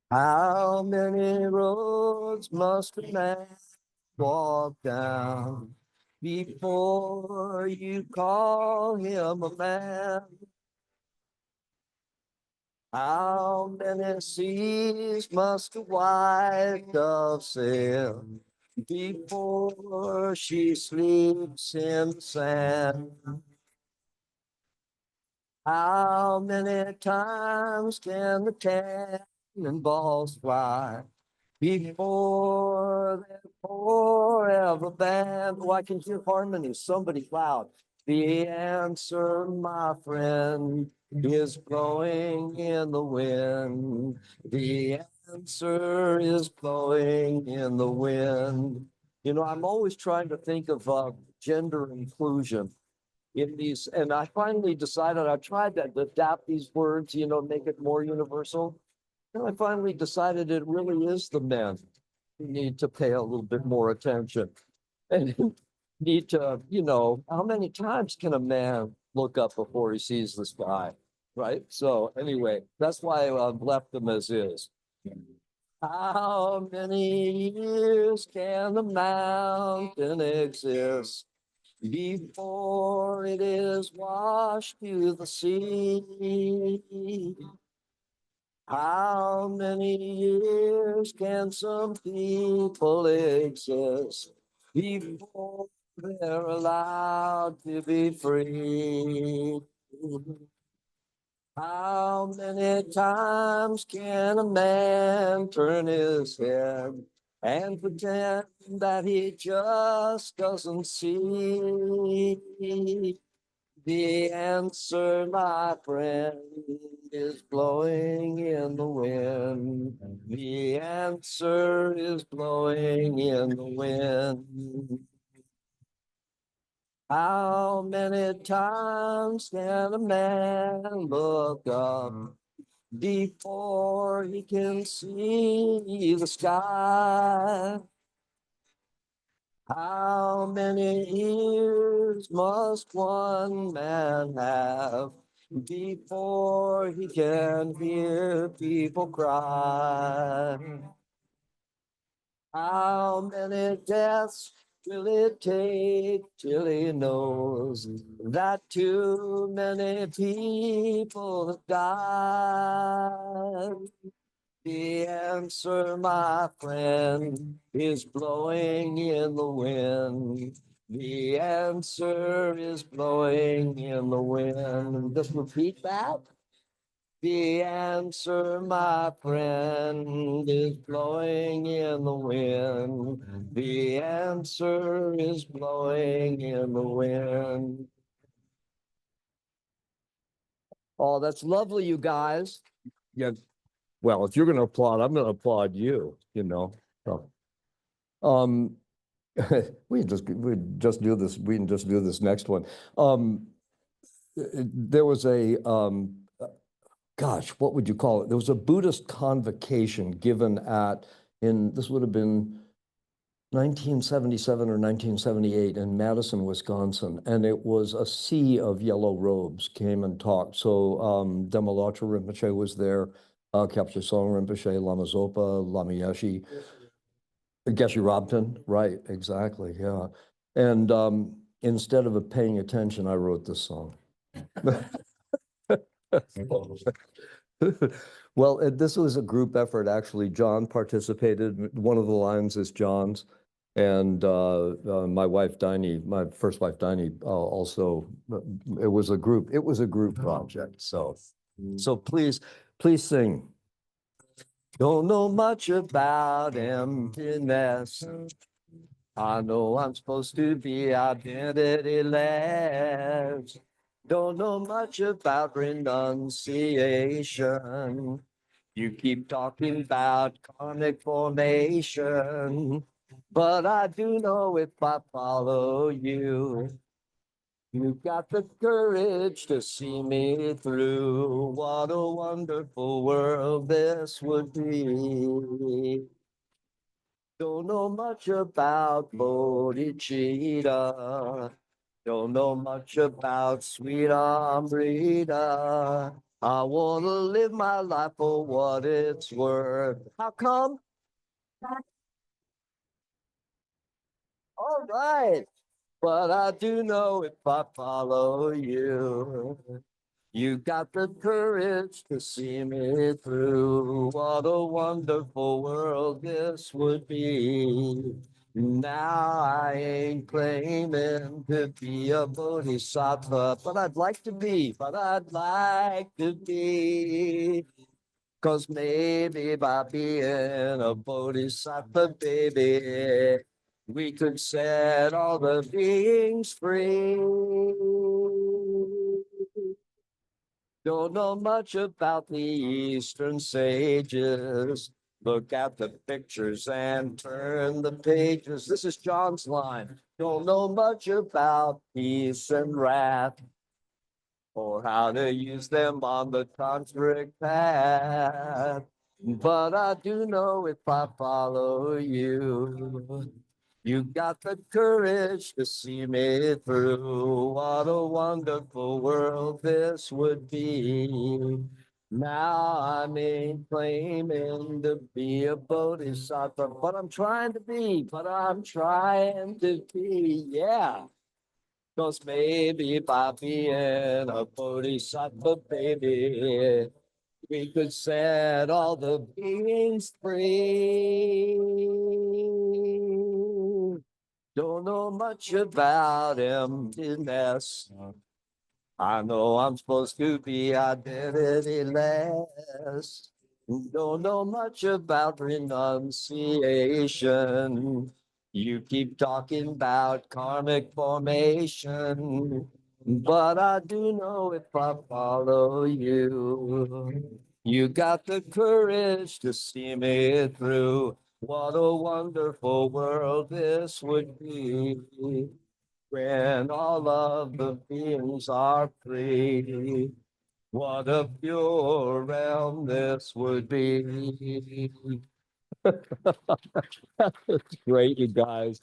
How many roads must a man walk down before you call him a man? How many seas must a white dove sail before she sleeps in the sand? How many times can the cannonballs fly before they're forever banned? Oh, I can hear harmony. Somebody loud. The answer, my friend, is blowing in the wind. The answer is blowing in the wind. You know, I'm always trying to think of gender inclusion in these, and I finally decided, I tried to adapt these words, you know, make it more universal. And I finally decided it really is the men who need to pay a little bit more attention and need to, you know, how many times can a man look up before he sees the sky, right? So anyway, that's why I've left them as is. How many years can the mountain exist before it is washed to the sea? How many years can some people exist before they're allowed to be free? How many times can a man turn his head and pretend that he just doesn't see? The answer, my friend, is blowing in the wind. The answer is blowing in the wind. How many times can a man look up before he can see the sky? How many ears must one man have before he can hear people cry? How many deaths will it take till he knows that too many people have died? The answer, my friend, is blowing in the wind. The answer is blowing in the wind. Just repeat that. The answer, my friend, is blowing in the wind. The answer is blowing in the wind. Oh, that's lovely, you guys. Yeah. Well, if you're going to applaud, I'm going to applaud you, you know. So, we can just do this. We can just do this next one. There was a gosh, what would you call it? There was a Buddhist convocation given this would have been 1977 or 1978 in Madison, Wisconsin, and it was a sea of yellow robes came and talked. So Dhammalatra Rinpoche was there, Kapche Song Rinpoche, Lama Zopa, Lama Yeshe, Geshe Rabten, right, exactly, yeah. And instead of paying attention, I wrote this song. Well, this was a group effort, actually. John participated. One of the lines is John's. And my wife, Diney, my first wife, Diney, also, it was a group project. So please sing. Don't know much about emptiness. I know I'm supposed to be identityless. Don't know much about renunciation. You keep talking about karmic formation, but I do know if I follow you, You've got the courage to see me through. What a wonderful world this would be. Don't know much about bodhicitta. Don't know much about sweet Amrita. I want to live my life for what it's worth. How come? All right. But I do know if I follow you, you got the courage to see me through. What a wonderful world this would be. Now I ain't claiming to be a bodhisattva, but I'd like to be, but I'd like to be. 'Cause maybe by being a bodhisattva, baby, we could set all the beings free. Don't know much about the Eastern sages. Look at the pictures and turn the pages. This is John's line. Don't know much about peace and wrath, or how to use them on the tantric path. But I do know if I follow you, you got the courage to see me through. What a wonderful world this would be. Now I ain't claiming to be a bodhisattva, but I'm trying to be, yeah. 'Cause maybe by being a bodhisattva, baby, we could set all the beings free. Don't know much about emptiness. I know I'm supposed to be identityless. Don't know much about renunciation. You keep talking about karmic formation, but I do know if I follow you, you got the courage to see me through. What a wonderful world this would be when all of the beings are free. What a pure realm this would be. That's great, you guys.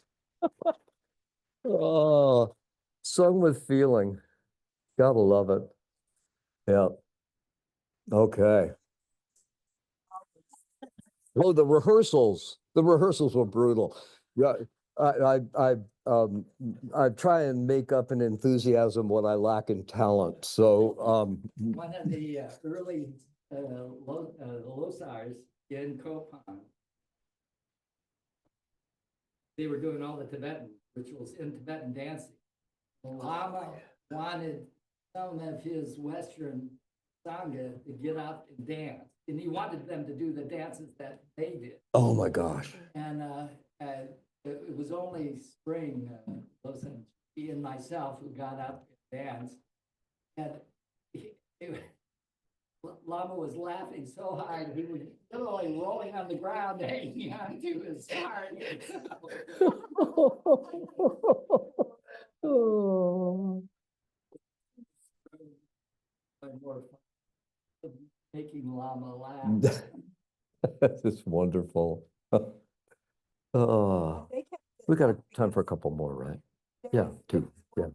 Oh, sung with feeling. Gotta love it. Yeah. Okay. Oh, the rehearsals. The rehearsals were brutal. Yeah, I try and make up in enthusiasm what I lack in talent. So One of the early Losars in Kopan, they were doing all the Tibetan rituals in Tibetan dancing. The Lama wanted some of his Western Sangha to get up and dance, and he wanted them to do the dances that they did. oh my gosh. And it was only spring, he and myself who got up and danced. And Lama was laughing so hard, he was literally rolling on the ground, hanging onto his heart. Oh. Making Lama laugh. That's wonderful. Oh, we got time for a couple more, right? Yeah, two. Yeah.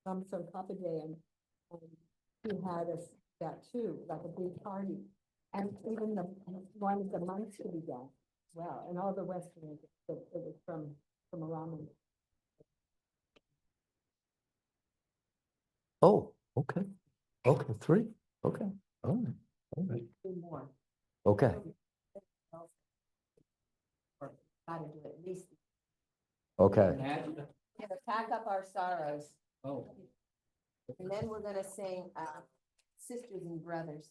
From Papa Day, and he had us that too, like a big party. And even wanted the monks to be done as well, and all the Westerners, it was from Raman. Oh, okay. Okay, three. Okay. All right. All right. Two more. Okay. Gotta do at least. Okay. We're gonna pack up our sorrows. Oh. And then we're gonna sing Sisters and Brothers.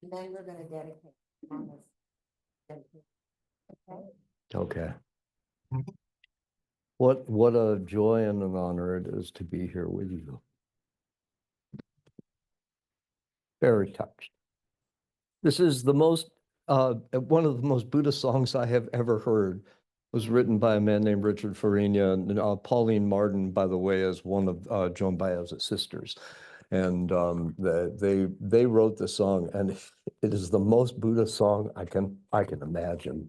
And then we're gonna dedicate. Okay? Okay. What a joy and an honor it is to be here with you. Very touched. This is the most one of the most Buddhist songs I have ever heard. was written by a man named Richard Farina, and Pauline Martin, by the way, is one of Joan Baez's sisters. And they wrote the song, and it is the most Buddha song I can imagine.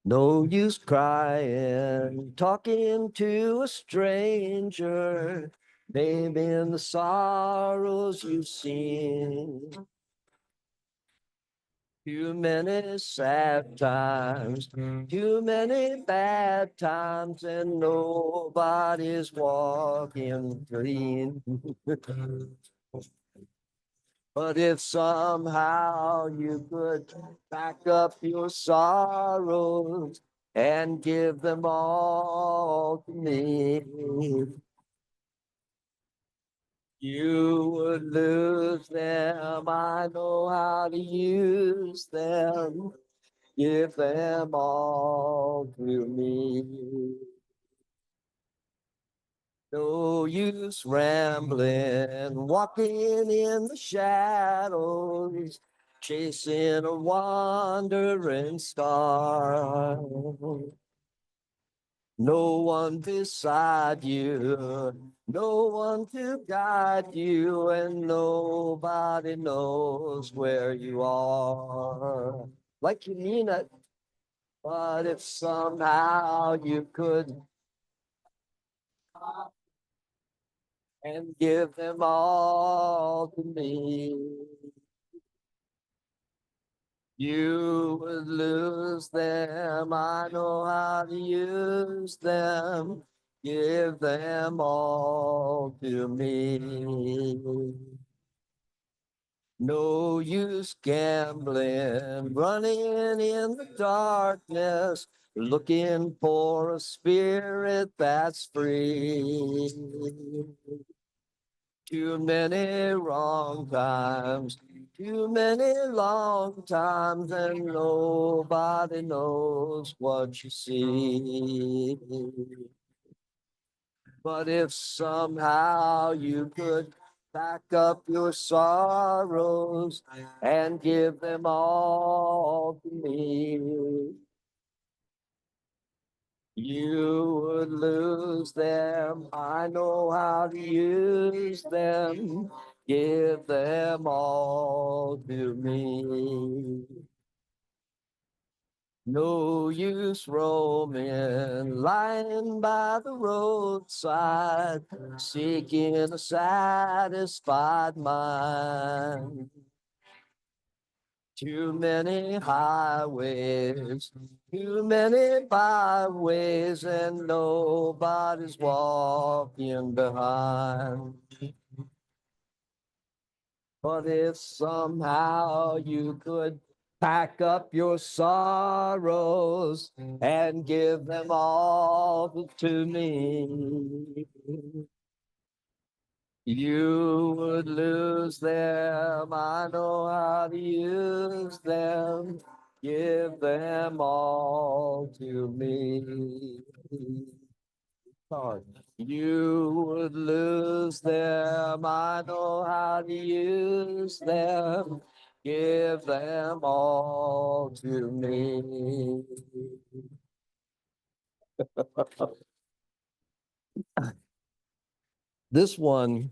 No use crying, talking to a stranger, naming the sorrows you've seen. Too many sad times, too many bad times, and nobody's walking clean. But if somehow you could back up your sorrows and give them all to me, you would lose them. I know how to use them. Give them all to me. No use rambling, walking in the shadows, chasing a wandering star. No one beside you, no one to guide you, and nobody knows where you are. Like you mean it, but if somehow you could and give them all to me, you would lose them. I know how to use them. Give them all to me. No use gambling, running in the darkness, looking for a spirit that's free. Too many wrong times, too many long times, and nobody knows what you see. But if somehow you could pack up your sorrows and give them all to me, you would lose them. I know how to use them. Give them all to me. No use roaming, lying by the roadside, seeking a satisfied mind. Too many highways, too many byways, and nobody's walking behind. But if somehow you could pack up your sorrows and give them all to me, you would lose them. I know how to use them. Give them all to me. You would lose them. I know how to use them. Give them all to me. This one,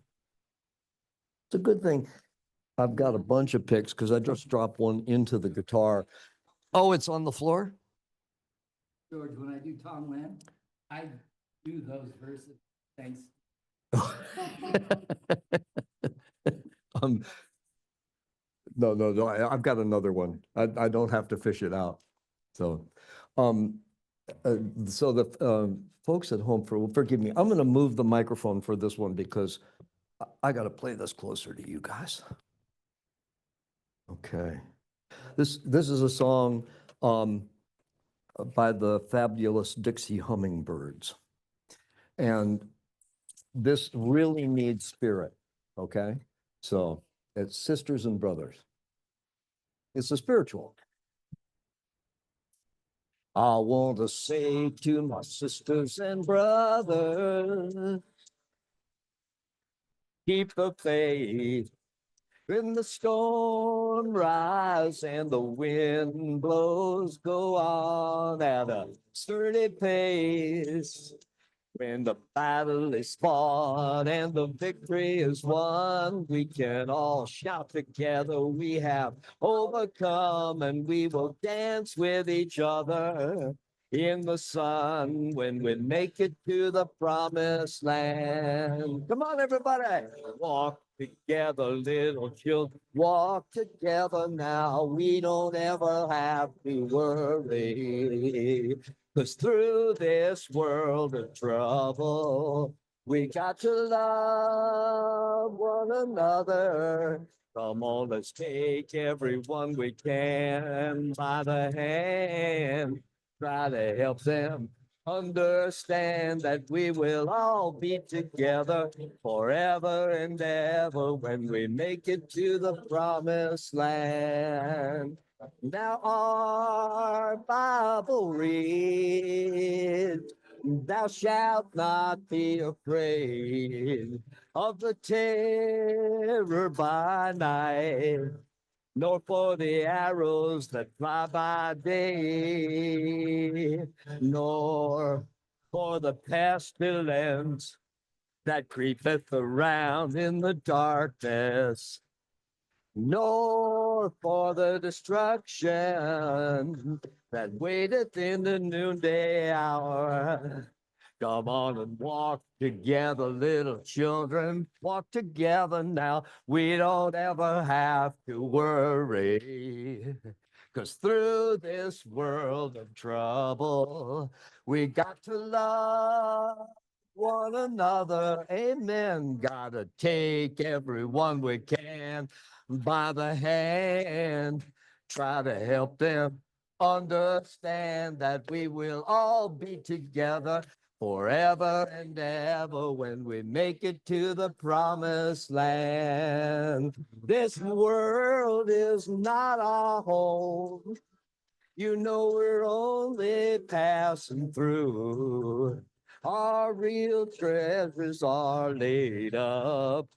it's a good thing. I've got a bunch of picks because I just dropped one into the guitar. Oh, it's on the floor? George, when I do Tom Lynn, I do those verses. Thanks. No, I've got another one. I don't have to fish it out. So, so the folks at home, forgive me, I'm going to move the microphone for this one because I got to play this closer to you guys. Okay. This is a song by the fabulous Dixie Hummingbirds. And this really needs spirit, okay? So it's Sisters and Brothers. It's a spiritual. I want to say to my sisters and brothers, keep the faith, When the storm rise and the wind blows, go on at a sturdy pace. When the battle is fought and the victory is won, we can all shout together, we have overcome, and we will dance with each other in the sun when we make it to the promised land. Come on, everybody. Walk together, little children. Walk together now. We don't ever have to worry. 'Cause through this world of trouble, we got to love one another. Come on, let's take everyone we can by the hand. Try to help them understand that we will all be together forever and ever when we make it to the promised land. Now our Bible read, thou shalt not be afraid of the terror by night, nor for the arrows that fly by day, nor for the pestilence that creepeth around in the darkness, nor for the destruction that waiteth in the noonday hour. Come on and walk together, little children. Walk together now. We don't ever have to worry. 'Cause through this world of trouble, we got to love one another. Amen. Gotta take everyone we can by the hand. Try to help them understand that we will all be together forever and ever when we make it to the promised land. This world is not our home. You know we're only passing through. Our real treasures are laid up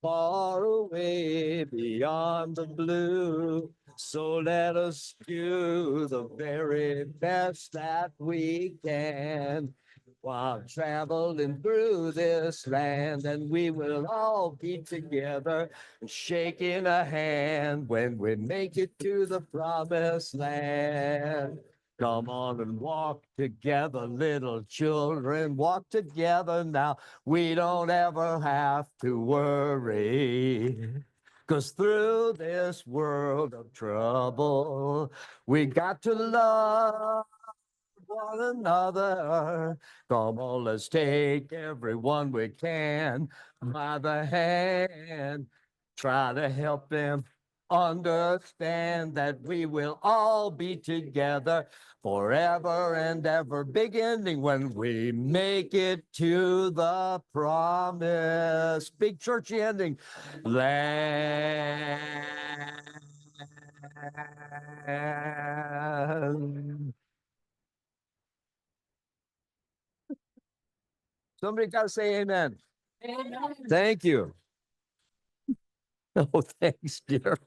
far away beyond the blue. So let us do the very best that we can while traveling through this land, and we will all be together shaking a hand when we make it to the promised land. Come on and walk together, little children. Walk together now. We don't ever have to worry. 'Cause through this world of trouble, we got to love one another. Come on, let's take everyone we can by the hand. Try to help them understand that we will all be together forever and ever, beginning when we make it to the promise. Big churchy ending. Land. Somebody got to say amen. Amen. Thank you. Oh, thanks, dear.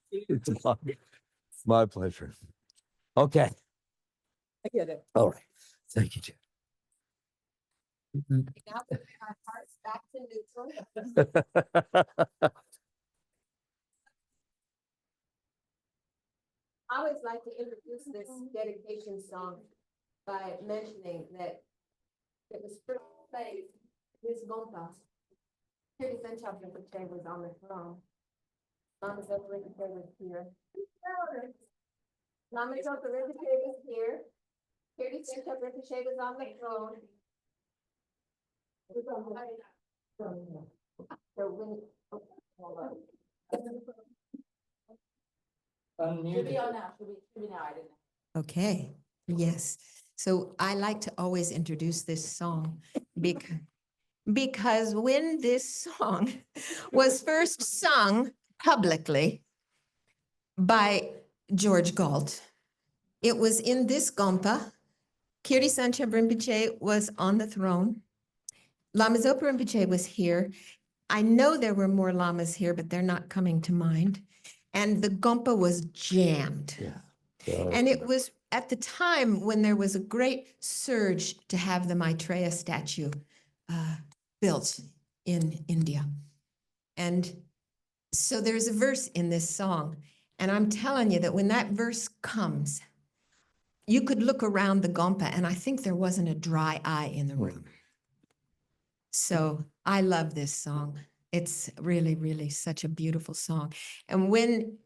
It's my pleasure. Okay. I get it. All right. Thank you, dear. Now put our hearts back to neutral. I always like to introduce this dedication song by mentioning that it was first played, Miss Gompa. Kirti Senchab was on the throne. Lama Zopa Rinpoche was here. Lama Zopa Rinpoche was here. Kirti Senchab Rinpoche was on the throne. So when, Should be on now, should be now, I didn't. okay, yes. So I like to always introduce this song because when this song was first sung publicly by George Galt, it was in this Gompa. Kirti Senchab Rinpoche was on the throne. Lama Zopa Rinpoche was here. I know there were more lamas here, but they're not coming to mind. And the gompa was jammed. And it was at the time when there was a great surge to have the Maitreya statue built in India. And so there's a verse in this song. And I'm telling you that when that verse comes, you could look around the gompa and I think there wasn't a dry eye in the room. So I love this song. It's really, really such a beautiful song. And when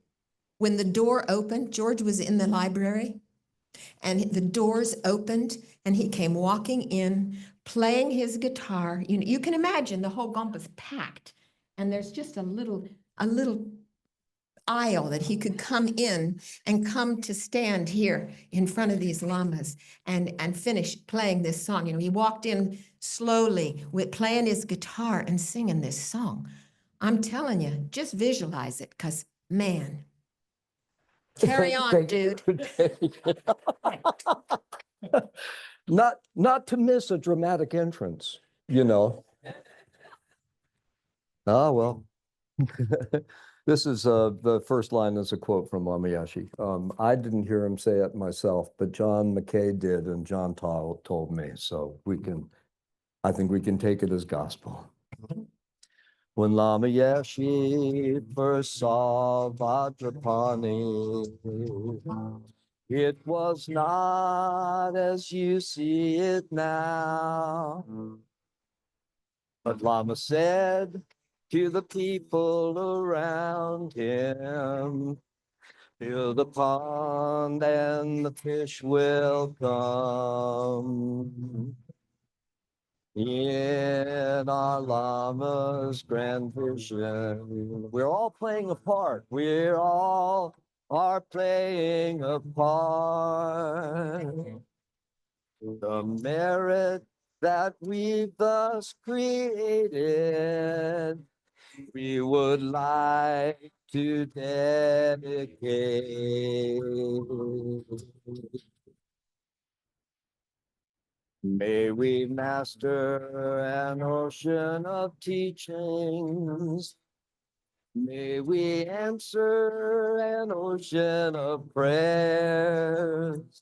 the door opened, George was in the library and the doors opened and he came walking in, playing his guitar. You can imagine the whole gompa's packed and there's just a little aisle that he could come in and come to stand here in front of these lamas and finish playing this song. He walked in slowly with playing his guitar and singing this song. I'm telling you, just visualize it, because man, carry on, dude. Not to miss a dramatic entrance, Ah, well. This is the first line is a quote from Lama Yeshe. I didn't hear him say it myself, but John McKay did, and John told me. So I think we can take it as gospel. When Lama Yeshe first saw Vajrapani, it was not as you see it now. But Lama said to the people around him, fill the pond and the fish will come. In our Lama's grand vision, we're all playing a part. We all are playing a part. The merit that we've thus created, we would like to dedicate. May we master an ocean of teachings. May we answer an ocean of prayers.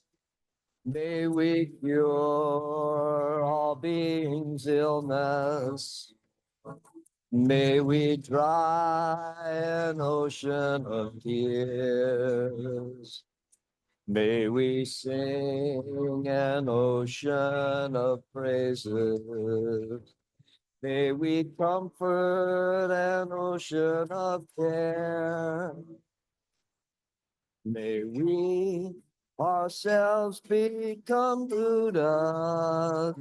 May we cure all beings' illness. May we dry an ocean of tears. May we sing an ocean of praises. May we comfort an ocean of care. May we ourselves become Buddha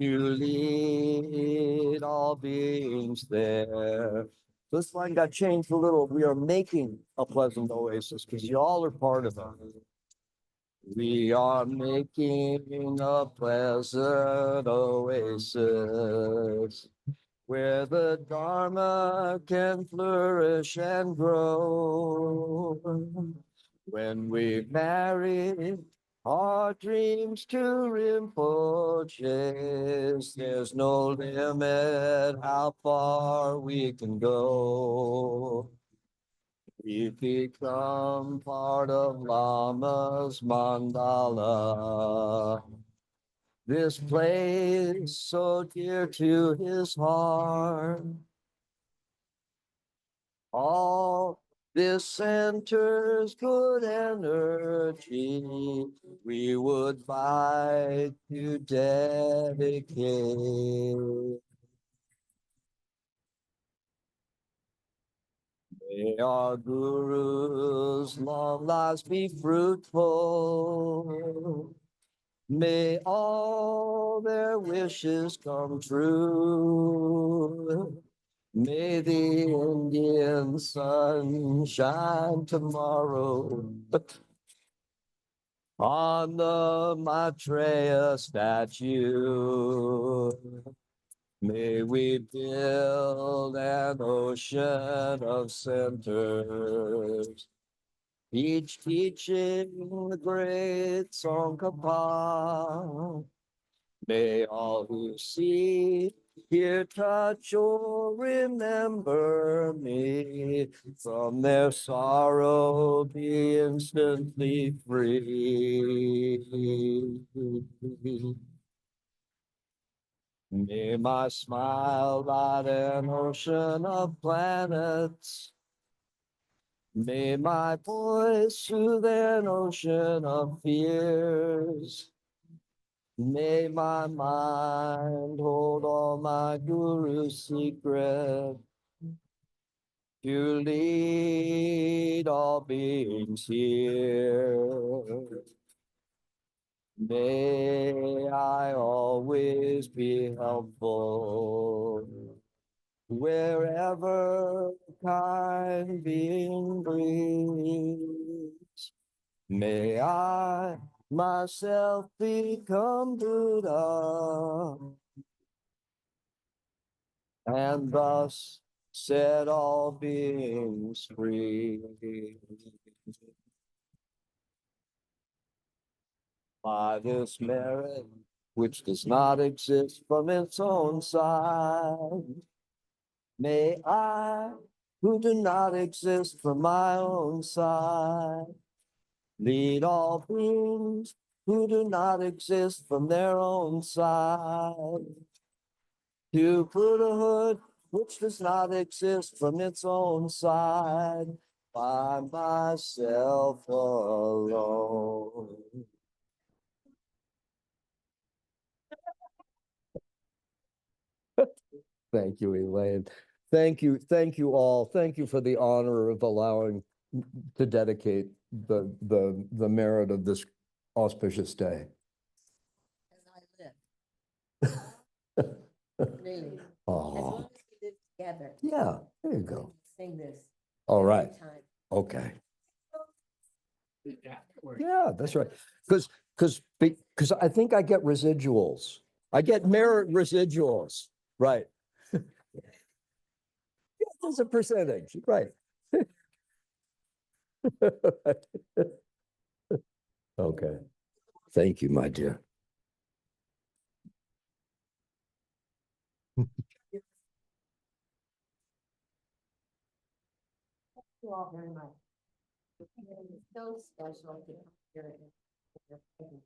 to lead all beings there. This line got changed a little. We are making a pleasant oasis because y'all are part of it. We are making a pleasant oasis where the Dharma can flourish and grow. When we marry our dreams to Rinpoche's, there's no limit how far we can go. We've become part of Lama's mandala. This place so dear to his heart. All this centers good energy. We would like to dedicate. May our gurus' long lives be fruitful. May all their wishes come true. May the Indian sun shine tomorrow on the Maitreya statue. May we build an ocean of centers, each teaching the great Tsongkhapa. May all who see, hear, touch, or remember me from their sorrow be instantly free. May my smile light an ocean of planets. May my voice soothe an ocean of fears. May my mind hold all my guru's secret to lead all beings here. May I always be helpful wherever kind being breathes. May I myself become Buddha and thus set all beings free. By this merit, which does not exist from its own side, may I, who do not exist from my own side, lead all beings who do not exist from their own side to Buddhahood, which does not exist from its own side by myself alone. Thank you, Elaine. Thank you all. Thank you for the honor of allowing to dedicate the merit of this auspicious day. Really. As Oh, long as we live together. yeah, there you go. Sing this. All every right. time. Okay. Yeah, that's right. Because I think I get residuals. I get merit residuals. Right. Yeah, there's a percentage. Right. Okay. Thank you, my dear. Thank you all very much. It is so special to come here and your presence.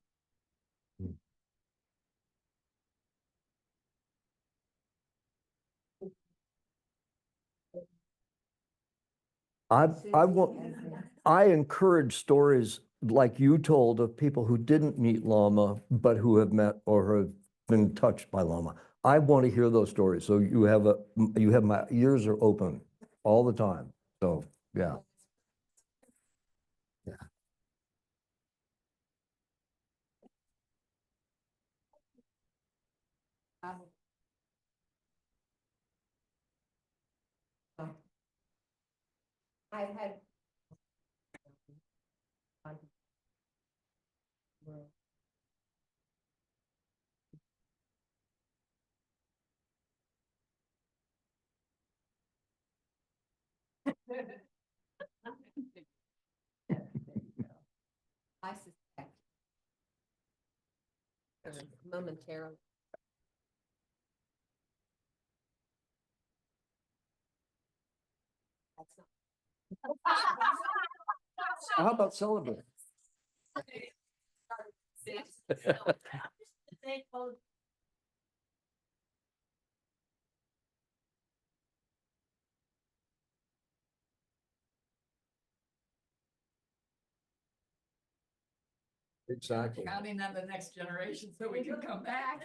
I encourage stories like you told of people who didn't meet Lama, but who have met or have been touched by Lama. I want to hear those stories. So you have my ears are open all the time. So yeah. Yeah. I've had. I suspect. Momentarily. That's not. How about celebrate? Exactly. Counting on the next generation so we can come back.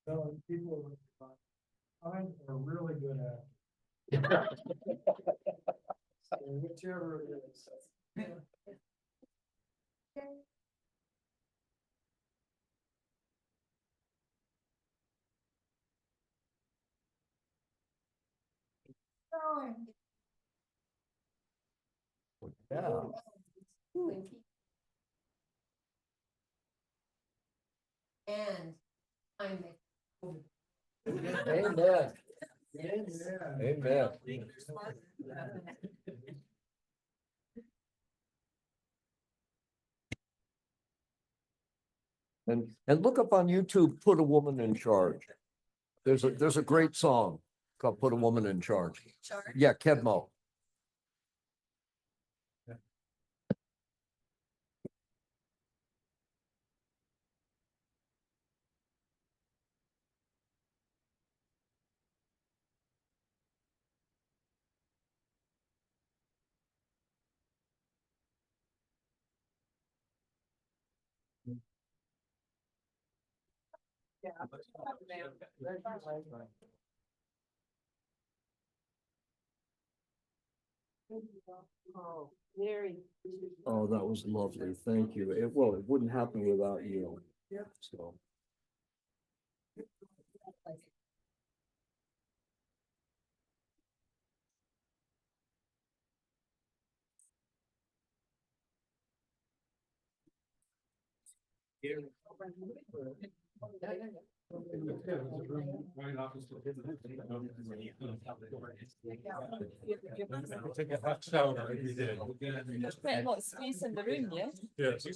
No, people are really good at it. So whichever it is. Yeah. And I'm. Amen. Amen. And look up on YouTube, Put a Woman in Charge. There's a great song called Put a Woman in Charge. Yeah, Kedmo. Oh, that was lovely. Thank you. Well, it wouldn't happen without you. So. Take a hot shower every day. There's quite a lot of space in the room, yeah? Yes.